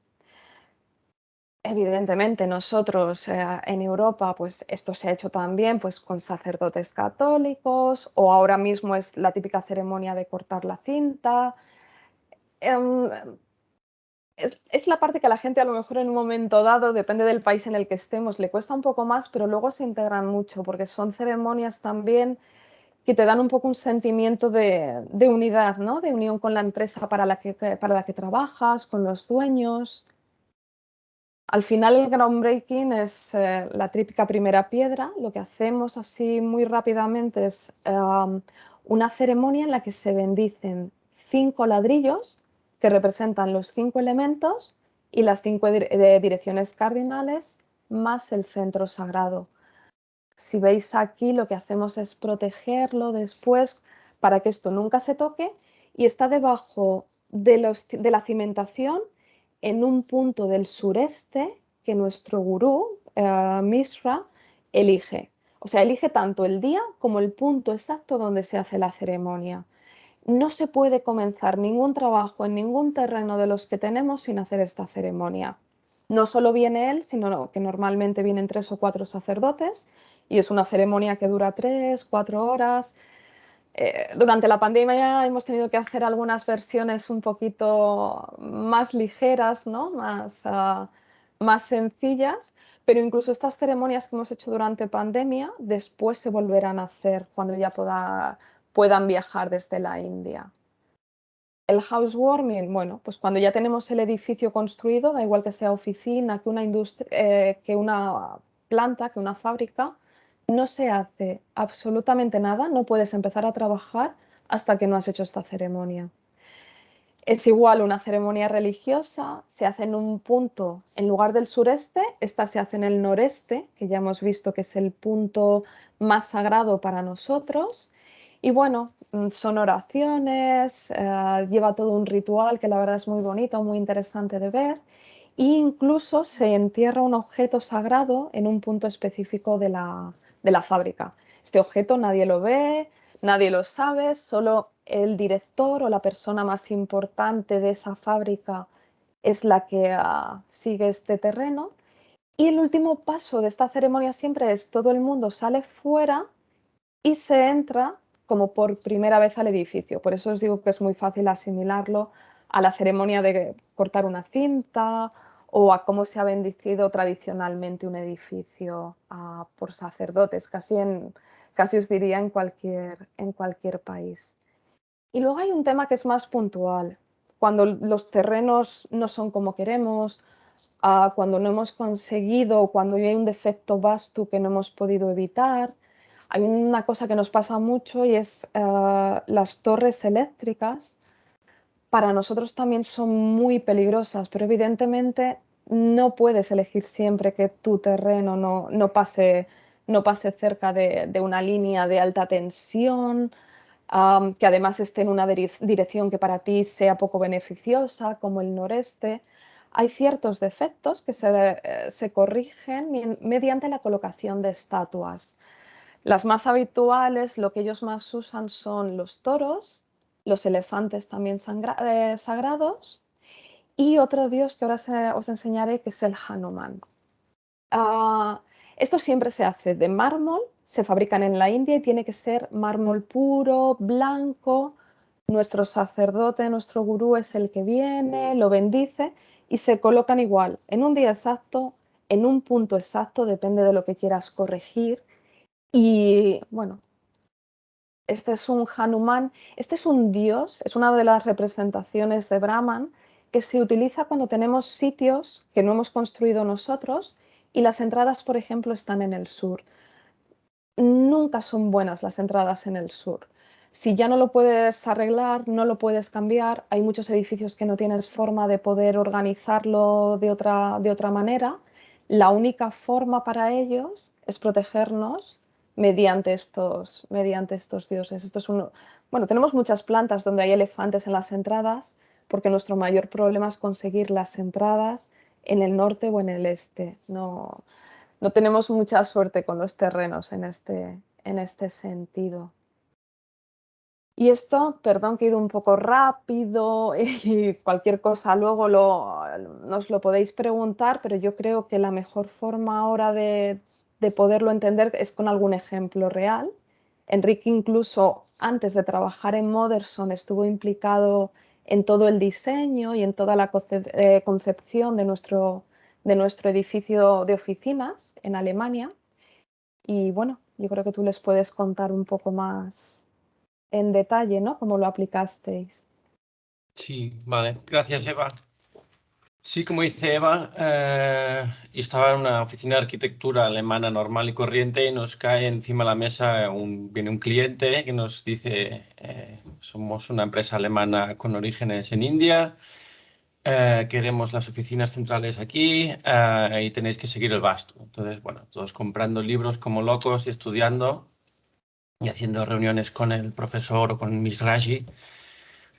E: Evidentemente, nosotros en Europa, pues esto se ha hecho también pues, con sacerdotes católicos, o ahora mismo es la típica ceremonia de cortar la cinta. Es la parte que a la gente a lo mejor en un momento dado, depende del país en el que estemos, le cuesta un poco más, pero luego se integran mucho, porque son ceremonias también que te dan un poco un sentimiento de unidad, ¿no? De unión con la empresa para la que trabajas, con los dueños. Al final el groundbreaking es la típica primera piedra. Lo que hacemos así muy rápidamente es una ceremonia en la que se bendicen 5 ladrillos que representan los 5 elementos y las 5 direcciones cardinales más el centro sagrado. Si veis aquí, lo que hacemos es protegerlo después para que esto nunca se toque y está debajo de la cimentación en un punto del sureste que nuestro gurú, Mishra, elige. O sea, elige tanto el día como el punto exacto donde se hace la ceremonia. No se puede comenzar ningún trabajo en ningún terreno de los que tenemos sin hacer esta ceremonia. No solo viene él, sino que normalmente vienen 3 o 4 sacerdotes y es una ceremonia que dura 3, 4 horas. Durante la pandemia hemos tenido que hacer algunas versiones un poquito más ligeras, ¿no? Más sencillas, pero incluso estas ceremonias que hemos hecho durante pandemia después se volverán a hacer cuando ya puedan viajar desde la India. El housewarming, bueno, pues cuando ya tenemos el edificio construido, da igual que sea oficina, que una planta, que una fábrica, no se hace absolutamente nada, no puedes empezar a trabajar hasta que no has hecho esta ceremonia. Es igual una ceremonia religiosa, se hace en un punto, en lugar del sureste, esta se hace en el noreste, que ya hemos visto que es el punto más sagrado para nosotros. Y bueno, son oraciones, lleva todo un ritual que la verdad es muy bonito, muy interesante de ver. E incluso se entierra un objeto sagrado en un punto específico de la fábrica. Este objeto nadie lo ve, nadie lo sabe, solo el director o la persona más importante de esa fábrica es la que sigue este terreno. Y el último paso de esta ceremonia siempre es todo el mundo sale fuera y se entra como por primera vez al edificio. Por eso os digo que es muy fácil asimilarlo a la ceremonia de cortar una cinta o a cómo se ha bendecido tradicionalmente un edificio por sacerdotes, casi os diría en cualquier país. Y luego hay un tema que es más puntual, cuando los terrenos no son como queremos, cuando no hemos conseguido, cuando hay un defecto vasto que no hemos podido evitar. Hay una cosa que nos pasa mucho y es las torres eléctricas. Para nosotros también son muy peligrosas, pero evidentemente no puedes elegir siempre que tu terreno no pase cerca de una línea de alta tensión, que además esté en una dirección que para ti sea poco beneficiosa, como el noreste. Hay ciertos defectos que se corrigen mediante la colocación de estatuas. Las más habituales, lo que ellos más usan son los toros, los elefantes también sagrados y otro dios que ahora os enseñaré que es el Hanuman. Esto siempre se hace de mármol, se fabrican en la India y tiene que ser mármol puro, blanco. Nuestro sacerdote, nuestro gurú es el que viene, lo bendice y se colocan igual, en un día exacto, en un punto exacto, depende de lo que quieras corregir. Y bueno, este es un Hanuman, este es un dios, es una de las representaciones de Brahman que se utiliza cuando tenemos sitios que no hemos construido nosotros y las entradas, por ejemplo, están en el sur. Nunca son buenas las entradas en el sur. Si ya no lo puedes arreglar, no lo puedes cambiar, hay muchos edificios que no tienes forma de poder organizarlo de otra manera. La única forma para ellos es protegernos mediante estos dioses. Bueno, tenemos muchas plantas donde hay elefantes en las entradas, porque nuestro mayor problema es conseguir las entradas en el norte o en el este. No tenemos mucha suerte con los terrenos en este sentido. Y esto, perdón que he ido un poco rápido y cualquier cosa luego nos lo podéis preguntar, pero yo creo que la mejor forma ahora de poderlo entender es con algún ejemplo real. Enrique incluso antes de trabajar en Modersohn estuvo implicado en todo el diseño y en toda la concepción de nuestro edificio de oficinas en Alemania. Y bueno, yo creo que tú les puedes contar un poco más en detalle, ¿no? Cómo lo aplicasteis.
B: Sí, vale. Gracias, Eva. Sí, como dice Eva, yo estaba en una oficina de arquitectura alemana normal y corriente y nos cae encima de la mesa, viene un cliente que nos dice, somos una empresa alemana con orígenes en India, queremos las oficinas centrales aquí y tenéis que seguir el vasto. Entonces, bueno, todos comprando libros como locos y estudiando y haciendo reuniones con el profesor o con Miss Raji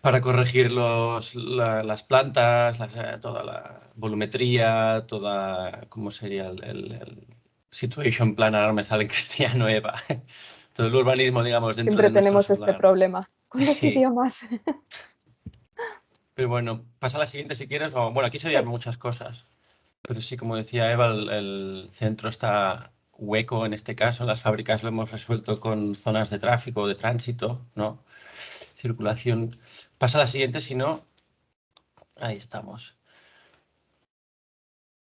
B: para corregir las plantas, toda la volumetría, ¿cómo sería el situation plan? Ahora me sale en castellano, Eva. Todo el urbanismo, digamos, dentro
E: Siempre
B: de nuestro
E: tenemos este
B: solar.
E: problema con los
B: Sí,
E: idiomas.
B: pero bueno, pasa a la siguiente si quieres. Bueno, aquí se veían
E: Sí.
B: muchas cosas, pero sí, como decía Eva, el centro está hueco en este caso. En las fábricas lo hemos resuelto con zonas de tráfico, de tránsito, ¿no? Circulación. Pasa a la siguiente, si no, ahí estamos.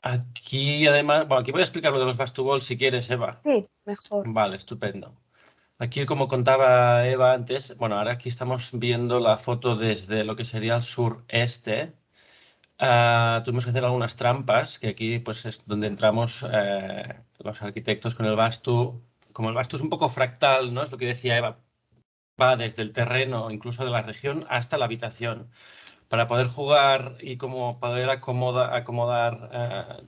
B: Aquí, además, bueno, aquí voy a explicar lo de los Bastubol si quieres, Eva.
E: Sí, mejor.
B: Vale, estupendo. Aquí, como contaba Eva antes, bueno, ahora aquí estamos viendo la foto desde lo que sería el sureste. Tuvimos que hacer algunas trampas, que aquí pues es donde entramos los arquitectos con el Bastu. Como el Bastu es un poco fractal, ¿no? Es lo que decía Eva, va desde el terreno, incluso de la región, hasta la habitación. Para poder jugar y como poder acomodar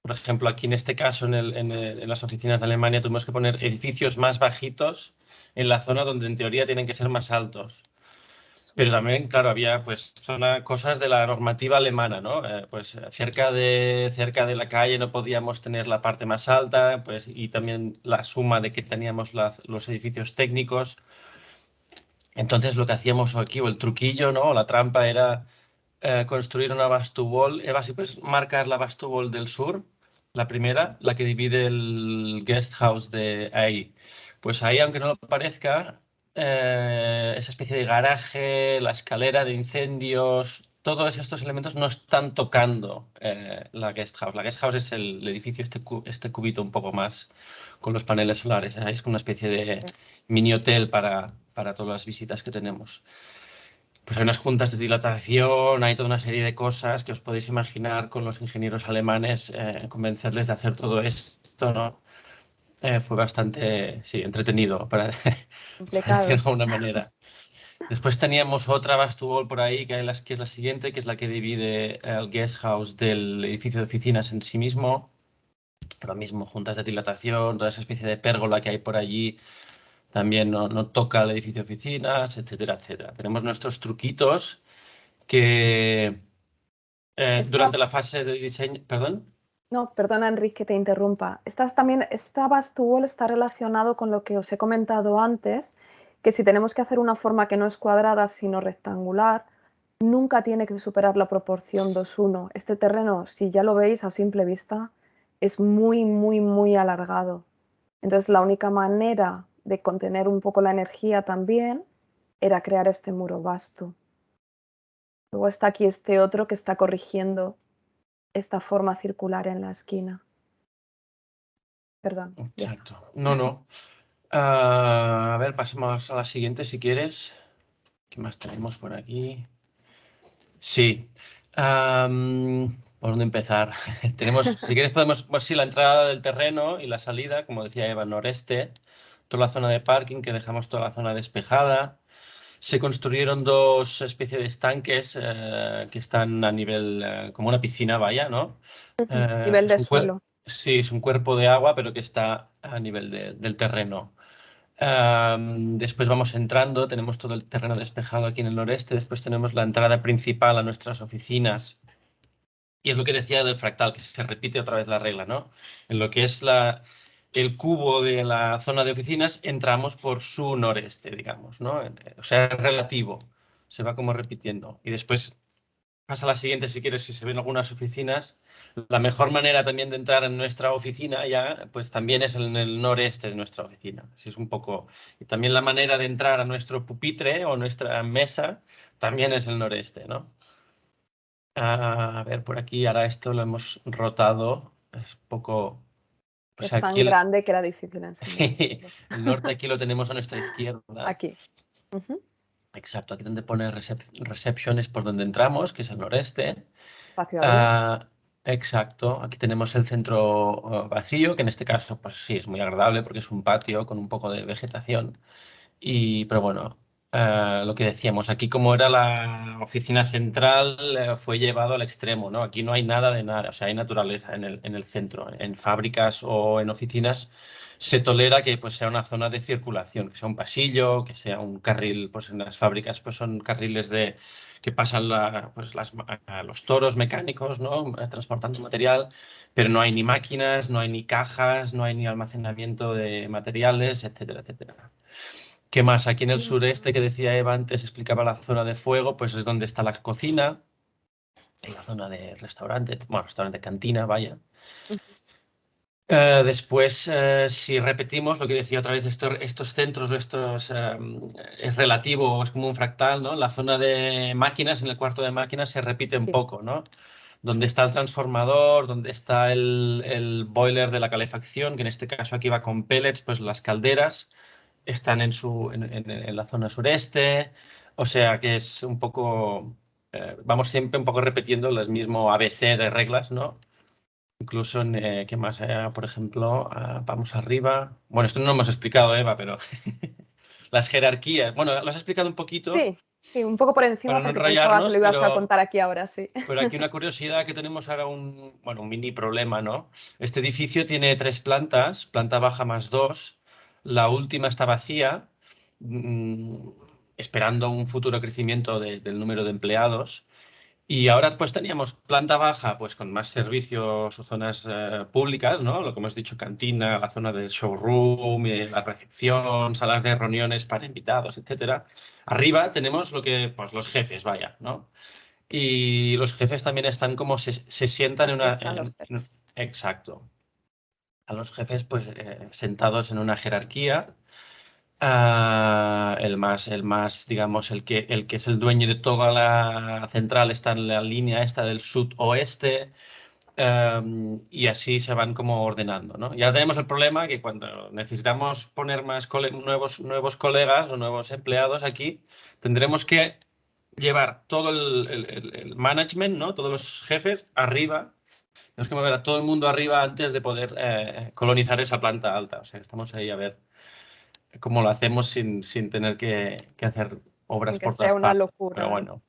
B: por ejemplo, aquí en este caso, en las oficinas de Alemania, tuvimos que poner edificios más bajitos en la zona donde en teoría tienen que ser más altos. Pero también, claro, había pues cosas de la normativa alemana, ¿no? Pues cerca de la calle no podíamos tener la parte más alta, pues, y también la suma de que teníamos los edificios técnicos. Entonces lo que hacíamos aquí, o el truquillo, ¿no? O la trampa era construir una Bastubol. Eva, si puedes marcar la Bastubol del sur, la primera, la que divide el guest house de ahí. Pues ahí, aunque no lo parezca, esa especie de garaje, la escalera de incendios, todos estos elementos no están tocando la guest house. La guest house es el edificio, este cubito un poco más con los paneles solares. Ahí es como una especie de mini hotel para todas las visitas que tenemos. Pues hay unas juntas de dilatación, hay toda una serie de cosas que os podéis imaginar con los ingenieros alemanes, convencerles de hacer todo esto, ¿no? Fue bastante, sí, entretenido, para decirlo de
E: Complicado.
B: alguna manera. Después teníamos otra Bastubol por ahí, que es la siguiente, que es la que divide el guest house del edificio de oficinas en sí mismo. Lo mismo, juntas de dilatación, toda esa especie de pérgola que hay por allí, también no toca el edificio de oficinas, etcétera, etcétera. Tenemos nuestros truquitos que
E: Esta,
B: durante la fase de diseño, perdón.
E: no, perdona, Enrique, que te interrumpa. Esta Bastubol está relacionado con lo que os he comentado antes, que si tenemos que hacer una forma que no es cuadrada, sino rectangular, nunca tiene que superar la proporción 2:1. Este terreno, si ya lo veis a simple vista, es muy, muy, muy alargado. Entonces, la única manera de contener un poco la energía también era crear este muro vasto. Luego está aquí este otro que está corrigiendo esta forma circular en la esquina. Perdón, ya está.
B: Exacto. No. A ver, pasemos a la siguiente si quieres. ¿Qué más tenemos por aquí? Sí. ¿Por dónde empezar? Tenemos, si quieres podemos, pues sí, la entrada del terreno y la salida, como decía Eva, noreste, toda la zona de parking, que dejamos toda la zona despejada. Se construyeron dos especies de estanques que están a nivel, como una piscina, vaya, ¿no?
E: Nivel de suelo.
B: Sí, es un cuerpo de agua, pero que está a nivel del terreno. Después vamos entrando, tenemos todo el terreno despejado aquí en el noreste, después tenemos la entrada principal a nuestras oficinas. Y es lo que decía del fractal, que se repite otra vez la regla, ¿no? En lo que es el cubo de la zona de oficinas, entramos por su noreste, digamos, ¿no? O sea, es relativo, se va como repitiendo. Y después pasa a la siguiente, si quieres, si se ven algunas oficinas. La mejor manera también de entrar en nuestra oficina ya, pues también es en el noreste de nuestra oficina. Así es un poco... Y también la manera de entrar a nuestro pupitre o nuestra mesa también es el noreste, ¿no? A ver, por aquí, ahora esto lo hemos rotado. Es poco... Pues
E: Es
B: aquí
E: tan grande que era difícil enseñar.
B: sí, el norte aquí lo tenemos a nuestra izquierda.
E: Aquí. Ujú.
B: Exacto, aquí donde pone reception es por donde entramos, que es el noreste.
E: Espacio abierto.
B: Exacto, aquí tenemos el centro vacío, que en este caso, pues sí, es muy agradable porque es un patio con un poco de vegetación. Pero bueno, lo que decíamos, aquí como era la oficina central, fue llevado al extremo, ¿no? Aquí no hay nada de nada, o sea, hay naturaleza en el centro. En fábricas o en oficinas se tolera que pues, sea una zona de circulación, que sea un pasillo, que sea un carril, pues en las fábricas pues son carriles que pasan los toros mecánicos, ¿no? Transportando material, pero no hay ni máquinas, no hay ni cajas, no hay ni almacenamiento de materiales, etcétera, etcétera. ¿Qué más? Aquí en el sureste que decía Eva antes, explicaba la zona de fuego, pues es donde está la cocina, en la zona de restaurante, bueno, restaurante, cantina, vaya. Después, si repetimos lo que decía otra vez, estos centros, es relativo, es como un fractal, ¿no? La zona de máquinas, en el cuarto de máquinas, se repite un
E: Sí.
B: poco, ¿no? Donde está el transformador, donde está el boiler de la calefacción, que en este caso aquí va con pellets, pues las calderas están en la zona sureste, o sea que es un poco, vamos siempre un poco repitiendo el mismo ABC de reglas, ¿no? Incluso ¿qué más? Por ejemplo, vamos arriba. Bueno, esto no lo hemos explicado, Eva, pero las jerarquías. Bueno, lo has explicado un poquito
E: Sí, sí, un poco por
B: para
E: encima
B: no
E: porque pensaba que
B: enrollarnos,
E: lo ibas a contar aquí ahora, sí.
B: pero aquí una curiosidad que tenemos ahora un mini problema, ¿no? Este edificio tiene 3 plantas, planta baja más 2. La última está vacía, mm, esperando un futuro crecimiento del número de empleados. Y ahora pues teníamos planta baja pues con más servicios o zonas públicas, ¿no? Lo que hemos dicho, cantina, la zona del showroom, la recepción, salas de reuniones para invitados, etcétera. Arriba tenemos pues los jefes, vaya, ¿no? Y los jefes también están como se sientan
E: Aquí están los jefes.
B: Exacto. A los jefes pues sentados en una jerarquía. El más, digamos, el que es el dueño de toda la central está en la línea esta del sudoeste, y así se van como ordenando, ¿no? Ya tenemos el problema que cuando necesitamos poner más nuevos colegas o nuevos empleados aquí, tendremos que llevar todo el management, ¿no? Todos los jefes arriba. Tenemos que mover a todo el mundo arriba antes de poder colonizar esa planta alta. O sea, estamos ahí a ver cómo lo hacemos sin tener que hacer obras
E: Sin que
B: por
E: sea
B: todas
E: una
B: partes. Pero
E: locura, ¿no?
B: bueno,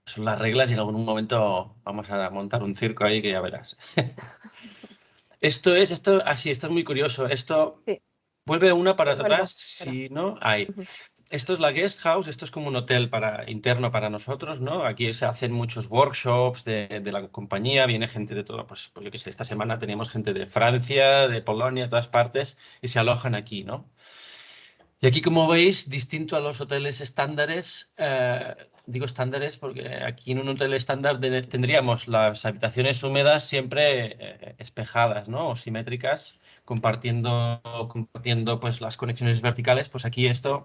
B: son las reglas y en algún momento vamos a montar un circo ahí que ya verás. Esto es muy curioso. Esto
E: Sí,
B: vuelve una para
E: vuelvo,
B: atrás,
E: espera.
B: si no, ahí. Esto es la guest house, esto es como un hotel interno para nosotros, ¿no? Aquí se hacen muchos workshops de la compañía, viene gente de todo, pues yo qué sé, esta semana teníamos gente de Francia, de Polonia, de todas partes, y se alojan aquí, ¿no? Y aquí, como veis, distinto a los hoteles estándares, digo estándares porque aquí en un hotel estándar tendríamos las habitaciones húmedas siempre espejadas, ¿no? O simétricas, compartiendo pues, las conexiones verticales. Pues aquí esto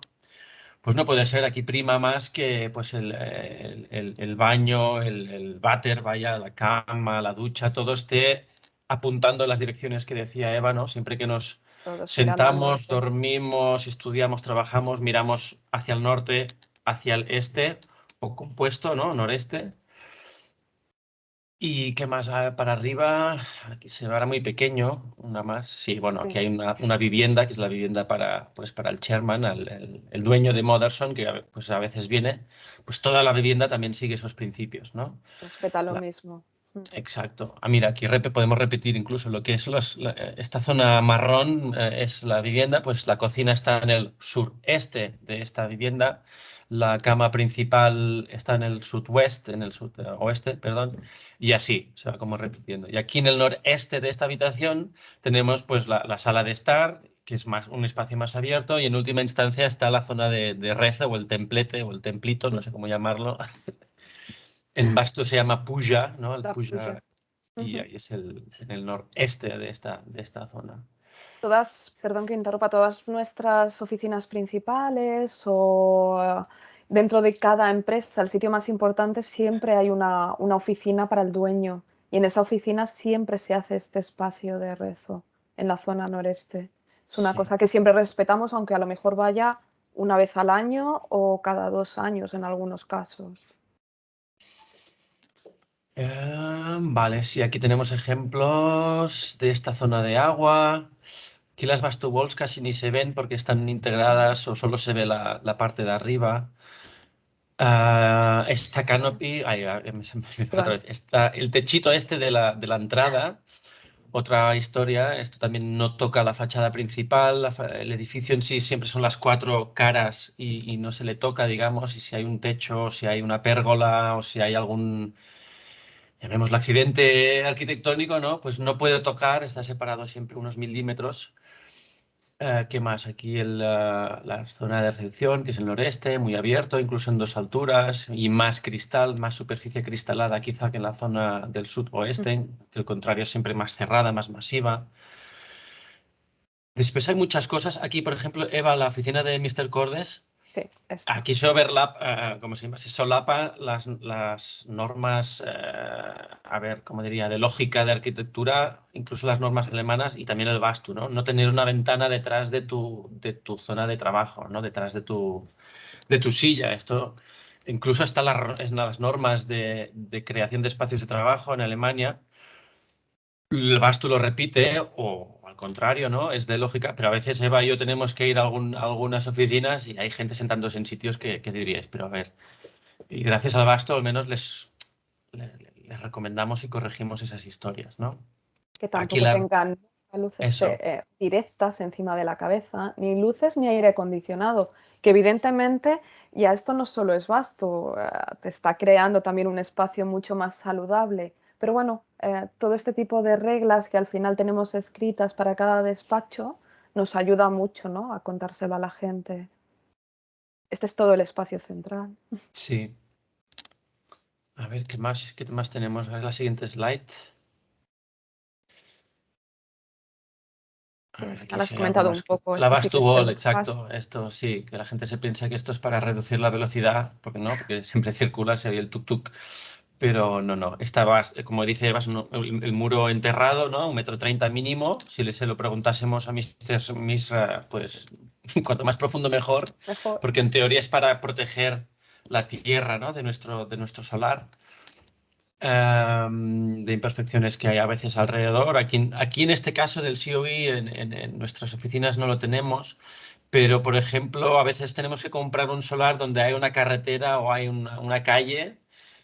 B: pues no puede ser. Aquí prima más que pues, el baño, el váter, vaya, la cama, la ducha, todo esté apuntando en las direcciones que decía Eva, ¿no? Siempre que nos
E: Todos mirando al
B: sentamos,
E: norte.
B: dormimos, estudiamos, trabajamos, miramos hacia el norte, hacia el este o compuesto, ¿no? Noreste. ¿Y qué más? Para arriba, aquí se ve ahora muy pequeño, una más. Sí, bueno, aquí
E: Sí,
B: hay una vivienda, que es la vivienda para el chairman, el dueño de Motherson, que pues a veces viene. Pues toda la vivienda también sigue esos principios, ¿no?
E: respeta lo
B: La-
E: mismo.
B: Exacto. Mira, aquí podemos repetir incluso lo que es esta zona marrón, es la vivienda, pues la cocina está en el sureste de esta vivienda, la cama principal está en el sudoeste, en el sudoeste, perdón, y así se va como repitiendo. Y aquí en el noreste de esta habitación tenemos pues la sala de estar, que es un espacio más abierto, y en última instancia está la zona de rezo o el templete o el templito, no sé cómo llamarlo. En vasco se llama puja, ¿no? El
E: La
B: puja,
E: puya.
B: y ahí es en el noreste de esta zona.
E: Todas, perdón que interrumpa, todas nuestras oficinas principales o dentro de cada empresa, el sitio más importante, siempre hay una oficina para el dueño. Y en esa oficina siempre se hace este espacio de rezo en la zona noreste. Es una
B: Sí.
E: cosa que siempre respetamos, aunque a lo mejor vaya una vez al año o cada 2 años en algunos casos.
B: Vale, sí, aquí tenemos ejemplos de esta zona de agua, Aquí las Vasto Walls casi ni se ven porque están integradas o solo se ve la parte de arriba. Esta canopy, otra vez, el techito este de la entrada, otra historia, esto también no toca la fachada principal, el edificio en sí siempre son las 4 caras y no se le toca, digamos, y si hay un techo, si hay una pérgola o si hay algún, llamémoslo accidente arquitectónico, ¿no? Pues no puede tocar, está separado siempre unos milímetros. ¿Qué más? Aquí la zona de recepción, que es el noreste, muy abierto, incluso en 2 alturas, y más cristal, más superficie cristalada quizá que en la zona del sudoeste, que el contrario siempre más cerrada, más masiva. Después hay muchas cosas. Aquí, por ejemplo, Eva, la oficina de Mr. Cordes,
E: Sí, esta.
B: aquí se overlap, ¿cómo se llama? Se solapan las normas, a ver, ¿cómo diría?, de lógica de arquitectura, incluso las normas alemanas y también el Vastu, ¿no? No tener una ventana detrás de tu zona de trabajo, ¿no? Detrás de tu silla. Esto incluso está en las normas de creación de espacios de trabajo en Alemania. El Vastu lo repite, o al contrario, ¿no? Es de lógica, pero a veces Eva y yo tenemos que ir a algunas oficinas y hay gente sentándose en sitios que diríais, pero a ver, y gracias al Vastu al menos les recomendamos y corregimos esas historias, ¿no?
E: Que
B: Aquí
E: tampoco tengan luces
B: Eso.
E: directas encima de la cabeza, ni luces ni aire acondicionado, que evidentemente ya esto no solo es vasto, te está creando también un espacio mucho más saludable. Pero bueno, todo este tipo de reglas que al final tenemos escritas para cada despacho nos ayuda mucho, ¿no?, a contárselo a la gente. Este es todo el espacio central.
B: Sí. A ver, ¿qué más tenemos? A ver la siguiente slide. A ver, aquí
E: Ya lo has
B: sí hay
E: comentado un
B: algunas
E: poco.
B: La
E: Esto sí que es
B: Bastubol,
E: el
B: exacto. Esto sí, que la gente se piensa que esto es para reducir la velocidad, porque no, porque siempre circula, se oye el tuk-tuk. Pero no. Como dice Eva, el muro enterrado, ¿no? 1,30 m mínimo. Si se lo preguntásemos a Misra, pues cuanto más profundo mejor,
E: mejor.
B: porque en teoría es para proteger la tierra, ¿no? de nuestro solar. De imperfecciones que hay a veces alrededor. Aquí en este caso del COE, en nuestras oficinas no lo tenemos, pero por ejemplo, a veces tenemos que comprar un solar donde hay una carretera o hay una calle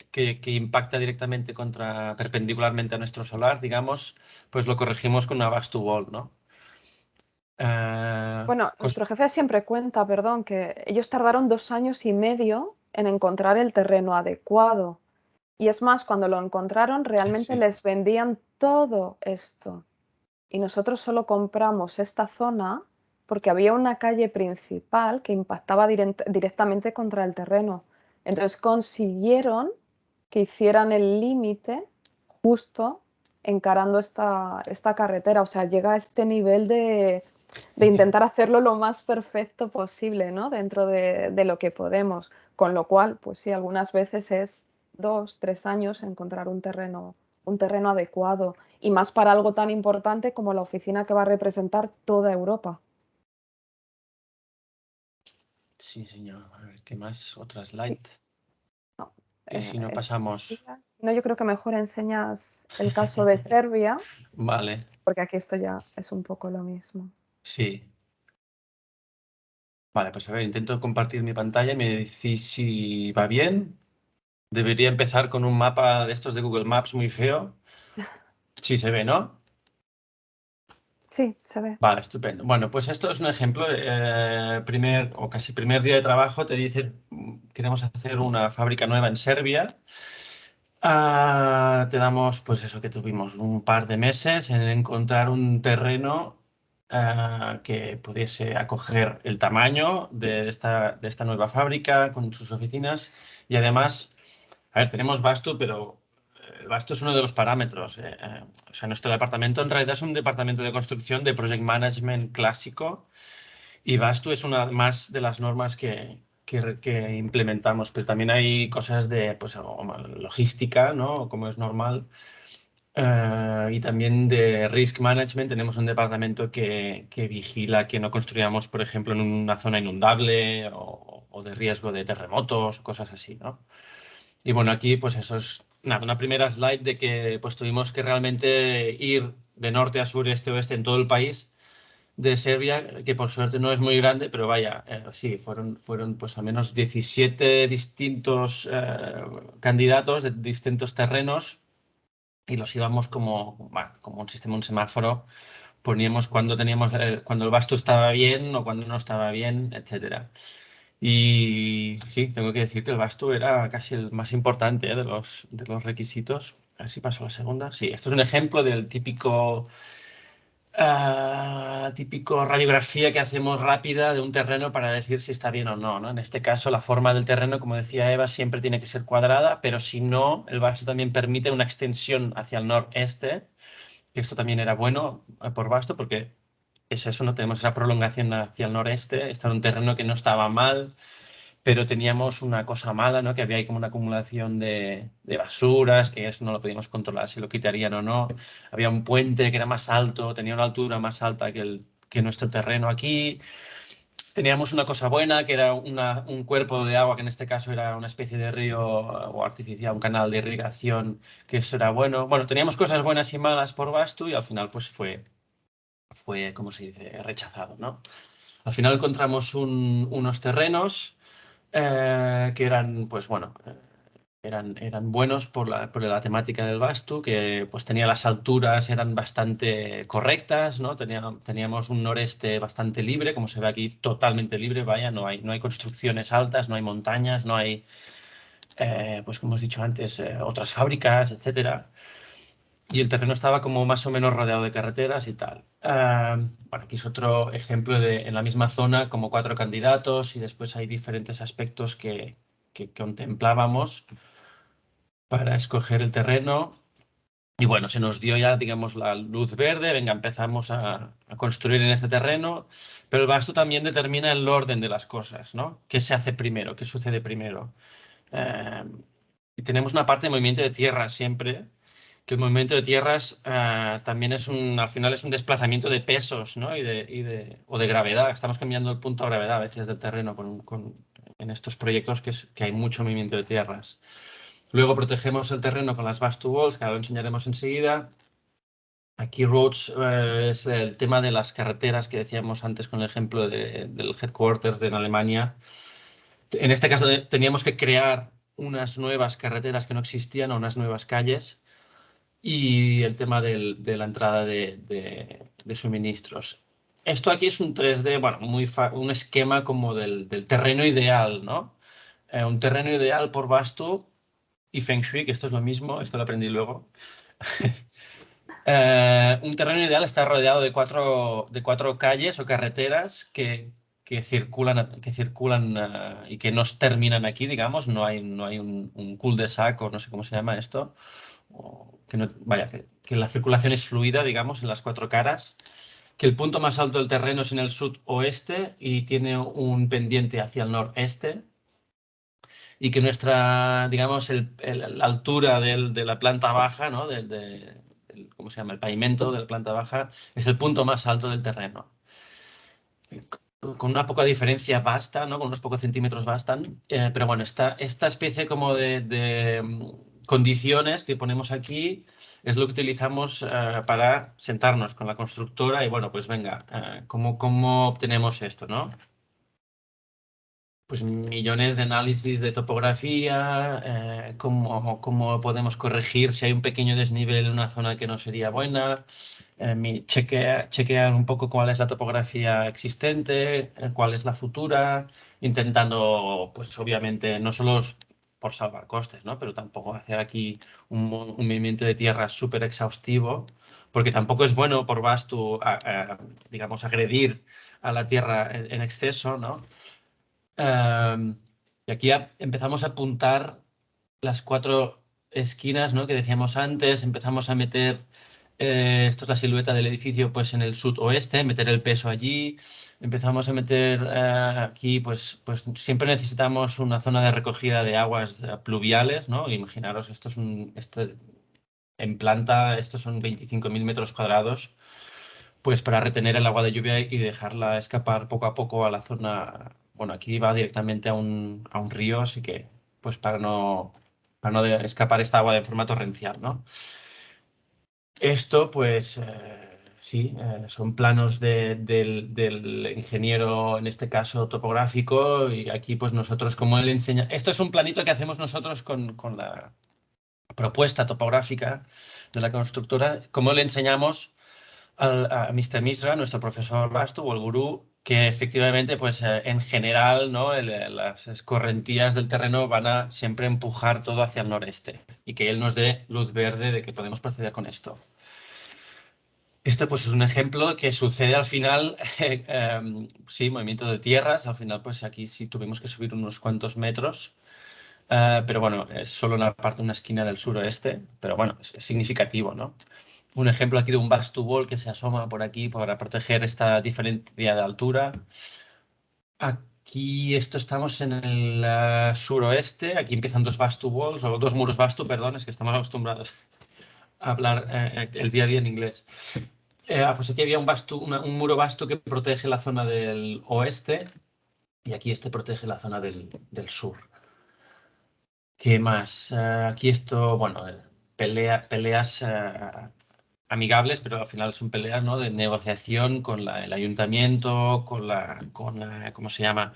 B: que impacta directamente perpendicularmente a nuestro solar, digamos, pues lo corregimos con una Bastubol, ¿no?
E: Bueno, nuestro jefe siempre cuenta, perdón, que ellos tardaron 2 años y medio en encontrar el terreno adecuado. Y es más, cuando lo encontraron, realmente
B: Sí.
E: les vendían todo esto. Y nosotros solo compramos esta zona porque había una calle principal que impactaba directamente contra el terreno. Entonces consiguieron que hicieran el límite justo encarando esta carretera. O sea, llega a este nivel de intentar hacerlo lo más perfecto posible, ¿no? Dentro de lo que podemos. Con lo cual, pues sí, algunas veces es 2, 3 años encontrar un terreno adecuado, y más para algo tan importante como la oficina que va a representar toda Europa.
B: Sí, señor. A ver, ¿qué más? Otra slide.
E: No,
B: Y si no pasamos...
E: no, yo creo que mejor enseñas el caso de Serbia,
B: Vale,
E: porque aquí esto ya es un poco lo mismo.
B: sí. Vale, pues a ver, intento compartir mi pantalla y me decís si va bien. Debería empezar con un mapa de estos de Google Maps muy feo. Sí, se ve, ¿no?
E: Sí, se ve.
B: Vale, estupendo. Bueno, pues esto es un ejemplo. Casi primer día de trabajo te dice, queremos hacer una fábrica nueva en Serbia. Te damos, pues eso que tuvimos, un par de meses en encontrar un terreno que pudiese acoger el tamaño de esta nueva fábrica con sus oficinas y además, a ver, tenemos Vastu, pero el Vastu es uno de los parámetros. O sea, nuestro departamento en realidad es un departamento de construcción de project management clásico y Vastu es una más de las normas que implementamos, pero también hay cosas de pues, logística, ¿no? Como es normal. Y también de risk management, tenemos un departamento que vigila que no construyamos, por ejemplo, en una zona inundable o de riesgo de terremotos o cosas así, ¿no? Y bueno, aquí pues eso es nada, una primera slide de que pues tuvimos que realmente ir de norte a sur, este a oeste en todo el país de Serbia, que por suerte no es muy grande, pero vaya, sí, fueron pues al menos 17 distintos candidatos de distintos terrenos y los íbamos como, bueno, como un sistema, un semáforo, poníamos cuando teníamos, cuando el vasto estaba bien o cuando no estaba bien, etcétera. Y sí, tengo que decir que el vasto era casi el más importante de los requisitos. A ver si paso a la segunda. Sí, esto es un ejemplo del típico radiografía que hacemos rápida de un terreno para decir si está bien o no, ¿no? En este caso, la forma del terreno, como decía Eva, siempre tiene que ser cuadrada, pero si no, el vasto también permite una extensión hacia el noreste, que esto también era bueno por vasto, porque es eso, no tenemos esa prolongación hacia el noreste, está en un terreno que no estaba mal, pero teníamos una cosa mala, ¿no? Que había ahí como una acumulación de basuras, que eso no lo podíamos controlar si lo quitarían o no. Había un puente que era más alto, tenía una altura más alta que nuestro terreno aquí. Teníamos una cosa buena, que era un cuerpo de agua, que en este caso era una especie de río o artificial, un canal de irrigación, que eso era bueno. Bueno, teníamos cosas buenas y malas por Vastu y al final pues fue como se dice, rechazado, ¿no? Al final encontramos unos terrenos que eran, pues bueno, eran buenos por la temática del Vastu, que pues tenía las alturas, eran bastante correctas, ¿no? Teníamos un noreste bastante libre, como se ve aquí, totalmente libre, vaya, no hay construcciones altas, no hay montañas, no hay, pues como hemos dicho antes, otras fábricas, etcétera. Y el terreno estaba como más o menos rodeado de carreteras y tal. Bueno, aquí es otro ejemplo en la misma zona, como 4 candidatos y después hay diferentes aspectos que contemplábamos para escoger el terreno. Y bueno, se nos dio ya, digamos, la luz verde, venga, empezamos a construir en este terreno, pero el Vastu también determina el orden de las cosas, ¿no? ¿Qué se hace primero? ¿Qué sucede primero? Y tenemos una parte de movimiento de tierra siempre, que el movimiento de tierras también al final es un desplazamiento de pesos, ¿no? O de gravedad. Estamos cambiando el punto de gravedad a veces del terreno en estos proyectos que hay mucho movimiento de tierras. Luego protegemos el terreno con las Vastu Walls, que ahora lo enseñaremos enseguida. Aquí roads es el tema de las carreteras que decíamos antes con el ejemplo del headquarters en Alemania. En este caso teníamos que crear unas nuevas carreteras que no existían o unas nuevas calles y el tema de la entrada de suministros. Esto aquí es un 3D, bueno, un esquema como del terreno ideal, ¿no? Un terreno ideal por Vastu y Feng Shui, que esto es lo mismo, esto lo aprendí luego. Un terreno ideal está rodeado de cuatro calles o carreteras que circulan y que no terminan aquí, digamos. No hay un cul-de-sac o no sé cómo se llama esto. Vaya, que la circulación es fluida, digamos, en las 4 caras. Que el punto más alto del terreno es en el sudoeste y tiene un pendiente hacia el noreste. Y que digamos, la altura de la planta baja, ¿no? ¿Cómo se llama? El pavimento de la planta baja es el punto más alto del terreno. Con una poca diferencia basta, ¿no? Con unos pocos centímetros bastan. Pero bueno, esta especie como de condiciones que ponemos aquí es lo que utilizamos para sentarnos con la constructora y bueno, pues venga, ¿cómo obtenemos esto, no? Pues millones de análisis de topografía, cómo podemos corregir si hay un pequeño desnivel en una zona que no sería buena, chequear un poco cuál es la topografía existente, cuál es la futura, intentando, pues obviamente, no solo por salvar costes, ¿no? Pero tampoco hacer aquí un movimiento de tierra súper exhaustivo, porque tampoco es bueno por Vastu, digamos, agredir a la tierra en exceso, ¿no? Y aquí empezamos a apuntar las 4 esquinas, ¿no? Que decíamos antes, empezamos a meter, esto es la silueta del edificio, pues en el sudoeste, meter el peso allí, empezamos a meter aquí, pues siempre necesitamos una zona de recogida de aguas pluviales, ¿no? Imaginaros, en planta, estos son 25.000 metros cuadrados, pues para retener el agua de lluvia y dejarla escapar poco a poco a la zona. Bueno, aquí va directamente a un río, así que pues para no escapar esta agua de forma torrencial, ¿no? Esto pues sí, son planos del ingeniero, en este caso topográfico, y aquí pues nosotros como él enseña... Esto es un planito que hacemos nosotros con la propuesta topográfica de la constructora, como le enseñamos a Mr. Misra, nuestro profesor Bastu o el gurú, que efectivamente, pues en general, ¿no? Las escorrentías del terreno van a siempre empujar todo hacia el noreste y que él nos dé luz verde de que podemos proceder con esto. Este pues es un ejemplo que sucede al final, sí, movimiento de tierras, al final pues aquí sí tuvimos que subir unos cuantos metros. Pero bueno, es solo una parte, una esquina del suroeste, pero bueno, es significativo, ¿no? Un ejemplo aquí de un Bastubol que se asoma por aquí para proteger esta diferencia de altura. Aquí estamos en el suroeste, aquí empiezan dos Bastubols, o dos muros Bastu, perdón, es que estamos acostumbrados a hablar el día a día en inglés. Pues aquí había un muro Bastu que protege la zona del oeste y aquí este protege la zona del sur. ¿Qué más? Aquí esto, bueno, peleas amigables, pero al final son peleas, ¿no? De negociación con el ayuntamiento, ¿cómo se llama?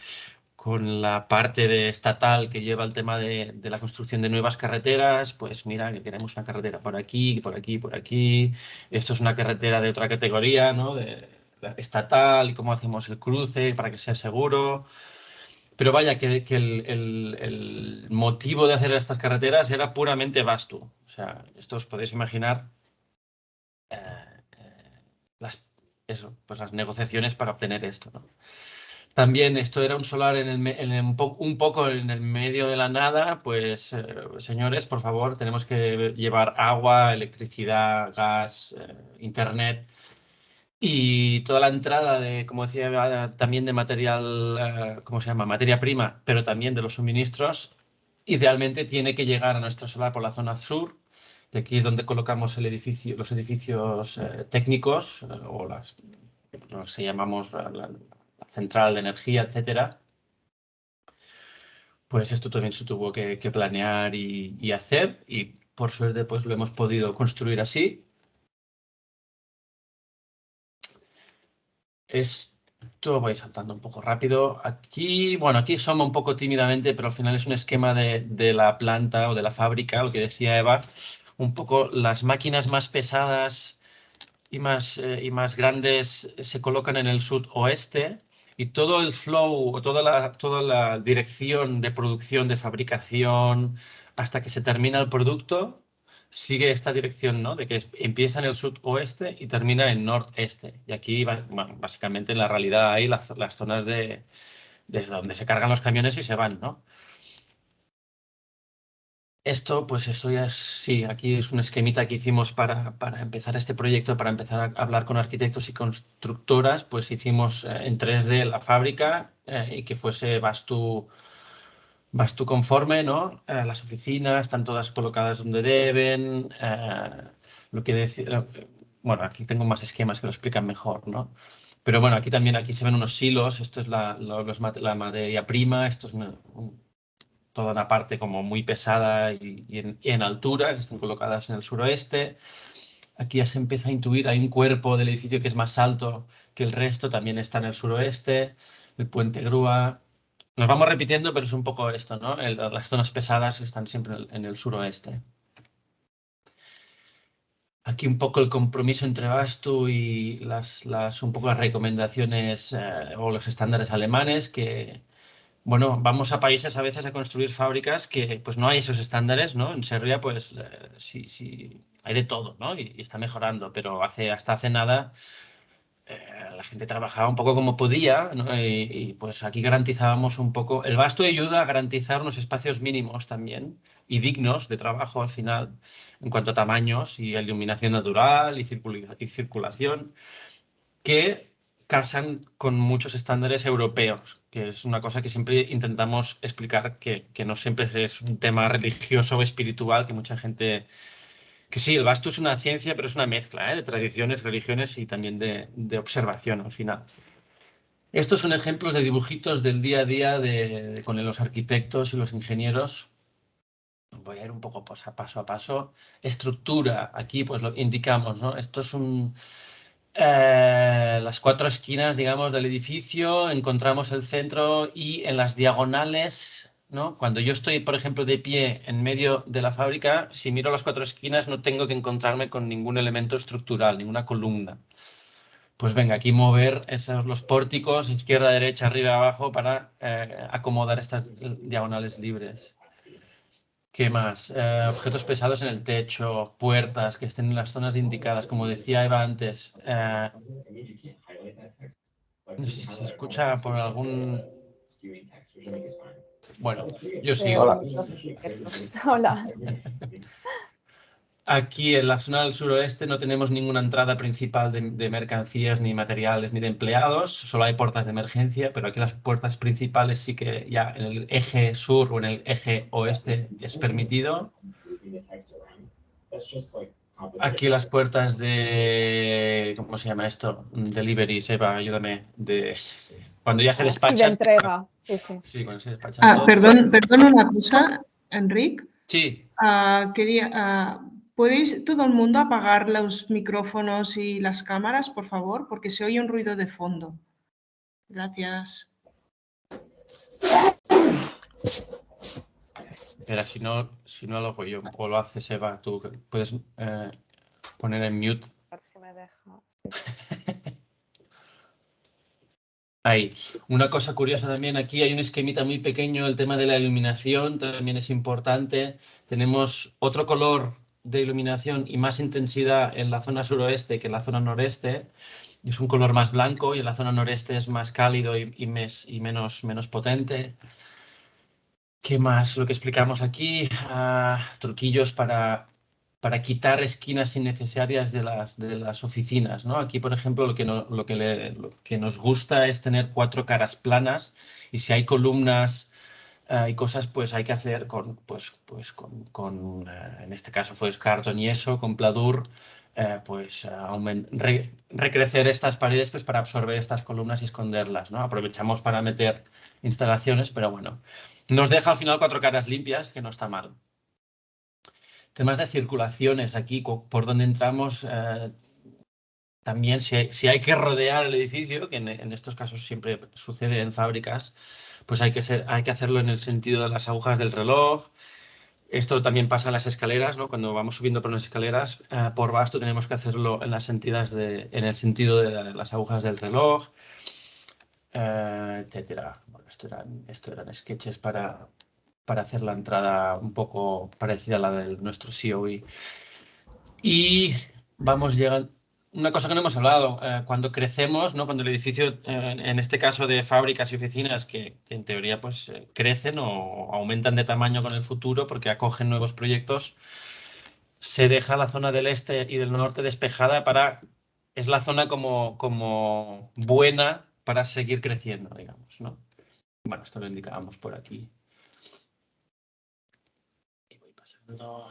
B: Con la parte estatal que lleva el tema de la construcción de nuevas carreteras. Pues mira, que queremos una carretera por aquí, por aquí, por aquí. Esto es una carretera de otra categoría, ¿no? Estatal, y cómo hacemos el cruce para que sea seguro. Pero vaya, que el motivo de hacer estas carreteras era puramente Bastu. O sea, esto os podéis imaginar pues las negociaciones para obtener esto, ¿no? También esto era un solar un poco en el medio de la nada. Pues, señores, por favor, tenemos que llevar agua, electricidad, gas, internet. Y toda la entrada como decía, también de material, ¿cómo se llama? Materia prima, pero también de los suministros, idealmente tiene que llegar a nuestro solar por la zona sur. De aquí es donde colocamos los edificios técnicos, o los que llamamos la central de energía, etcétera. Pues esto también se tuvo que planear y hacer, y por suerte pues lo hemos podido construir así. Esto voy saltando un poco rápido. Aquí, bueno, aquí asoma un poco tímidamente, pero al final es un esquema de la planta o de la fábrica, lo que decía Eva. Un poco las máquinas más pesadas y más grandes se colocan en el sudoeste, y todo el flow, o toda la dirección de producción, de fabricación, hasta que se termina el producto, sigue esta dirección, ¿no? De que empieza en el sudoeste y termina en noreste. Y aquí, bueno, básicamente en la realidad hay las zonas desde donde se cargan los camiones y se van, ¿no? Esto, pues eso ya sí, aquí es un esquemita que hicimos para empezar este proyecto, para empezar a hablar con arquitectos y constructoras. Pues hicimos en 3D la fábrica, y que fuese Bastu conforme, ¿no? Las oficinas están todas colocadas donde deben. Lo que decía, bueno, aquí tengo más esquemas que lo explican mejor, ¿no? Pero bueno, aquí se ven unos silos. Esto es la materia prima. Esto es toda una parte como muy pesada y en altura, que están colocadas en el suroeste. Aquí ya se empieza a intuir, hay un cuerpo del edificio que es más alto que el resto, también está en el suroeste, el puente grúa. Nos vamos repitiendo, pero es un poco esto, ¿no? Las zonas pesadas están siempre en el suroeste. Aquí un poco el compromiso entre Bastu y un poco las recomendaciones o los estándares alemanes, que bueno, vamos a países a veces a construir fábricas que pues no hay esos estándares, ¿no? En Serbia pues sí hay de todo, ¿no? Y está mejorando, pero hasta hace nada la gente trabajaba un poco como podía, ¿no? Pues aquí garantizábamos un poco. El Bastu ayuda a garantizar unos espacios mínimos también y dignos de trabajo al final, en cuanto a tamaños y iluminación natural y circulación, que casan con muchos estándares europeos, que es una cosa que siempre intentamos explicar, que no siempre es un tema religioso o espiritual, que mucha gente... Que sí, el Vastu es una ciencia, pero es una mezcla, de tradiciones, religiones y también de observación al final. Estos son ejemplos de dibujitos del día a día con los arquitectos y los ingenieros. Voy a ir un poco paso a paso. Estructura, aquí pues lo indicamos, ¿no? Esto es las 4 esquinas, digamos, del edificio, encontramos el centro y en las diagonales, ¿no? Cuando yo estoy, por ejemplo, de pie en medio de la fábrica, si miro las 4 esquinas no tengo que encontrarme con ningún elemento estructural, ninguna columna. Pues venga, aquí mover esos, los pórticos, izquierda, derecha, arriba, abajo, para acomodar estas diagonales libres. ¿Qué más? Objetos pesados en el techo, puertas que estén en las zonas indicadas, como decía Eva antes. No sé si se escucha por algún... Bueno, yo sigo.
C: Hola.
E: Hola.
B: Aquí en la zona del suroeste no tenemos ninguna entrada principal de mercancías, ni materiales, ni de empleados. Solo hay puertas de emergencia, pero aquí las puertas principales sí que ya en el eje sur o en el eje oeste es permitido. Aquí las puertas de... ¿Cómo se llama esto? Delivery, Seba, ayúdame. Cuando ya se
E: Sí, de
B: despacha.
E: entrega. Sí, sí.
B: Sí, cuando se despacha
A: Ah,
B: todo.
A: perdón una cosa, Enric.
B: Sí.
A: ¿Podéis todo el mundo apagar los micrófonos y las cámaras, por favor? Porque se oye un ruido de fondo. Gracias.
B: Pero si no lo hago yo o lo hace Seba, tú puedes poner en mute.
E: A ver si me deja.
B: Ahí. Una cosa curiosa también, aquí hay un esquemita muy pequeño, el tema de la iluminación también es importante. Tenemos otro color de iluminación y más intensidad en la zona suroeste que en la zona noreste. Es un color más blanco y en la zona noreste es más cálido y menos potente. ¿Qué más? Lo que explicamos aquí, truquillos para quitar esquinas innecesarias de las oficinas, ¿no? Aquí, por ejemplo, lo que nos gusta es tener 4 caras planas y si hay columnas y cosas, pues hay que hacer en este caso fue cartón y eso, con pladur, recrecer estas paredes pues, para absorber estas columnas y esconderlas, ¿no? Aprovechamos para meter instalaciones, pero bueno. Nos deja al final 4 caras limpias, que no está mal. Temas de circulaciones aquí, por donde entramos, también si hay que rodear el edificio, que en estos casos siempre sucede en fábricas, pues hay que hacerlo en el sentido de las agujas del reloj. Esto también pasa en las escaleras, ¿no? Cuando vamos subiendo por las escaleras, por basto tenemos que hacerlo en en el sentido de las agujas del reloj, etcétera. Bueno, esto eran sketches para hacer la entrada un poco parecida a la de nuestro COE. Y vamos llegando. Una cosa que no hemos hablado, cuando crecemos, ¿no? Cuando el edificio, en este caso de fábricas y oficinas, que en teoría pues, crecen o aumentan de tamaño con el futuro porque acogen nuevos proyectos, se deja la zona del este y del norte despejada es la zona como buena para seguir creciendo, digamos, ¿no? Bueno, esto lo indicábamos por aquí. Y voy pasando.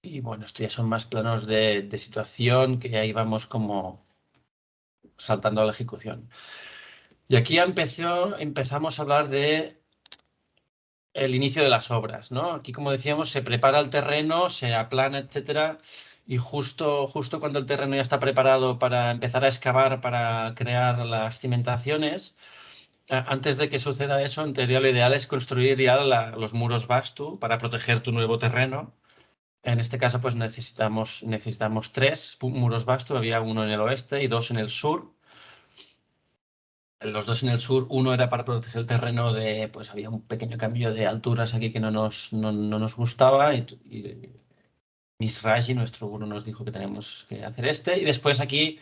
B: Y bueno, estos ya son más planos de situación, que ahí vamos como saltando a la ejecución. Y aquí empezamos a hablar de el inicio de las obras, ¿no? Aquí, como decíamos, se prepara el terreno, se aplana, etcétera, y justo cuando el terreno ya está preparado para empezar a excavar, para crear las cimentaciones, antes de que suceda eso, en teoría lo ideal es construir ya los muros Vastu para proteger tu nuevo terreno. En este caso, pues necesitamos 3 muros Vastu. Había uno en el oeste y 2 en el sur. Los 2 en el sur, uno era para proteger el terreno pues había un pequeño cambio de alturas aquí que no nos gustaba y Miss Raji, nuestro gurú, nos dijo que tenemos que hacer este. Y después aquí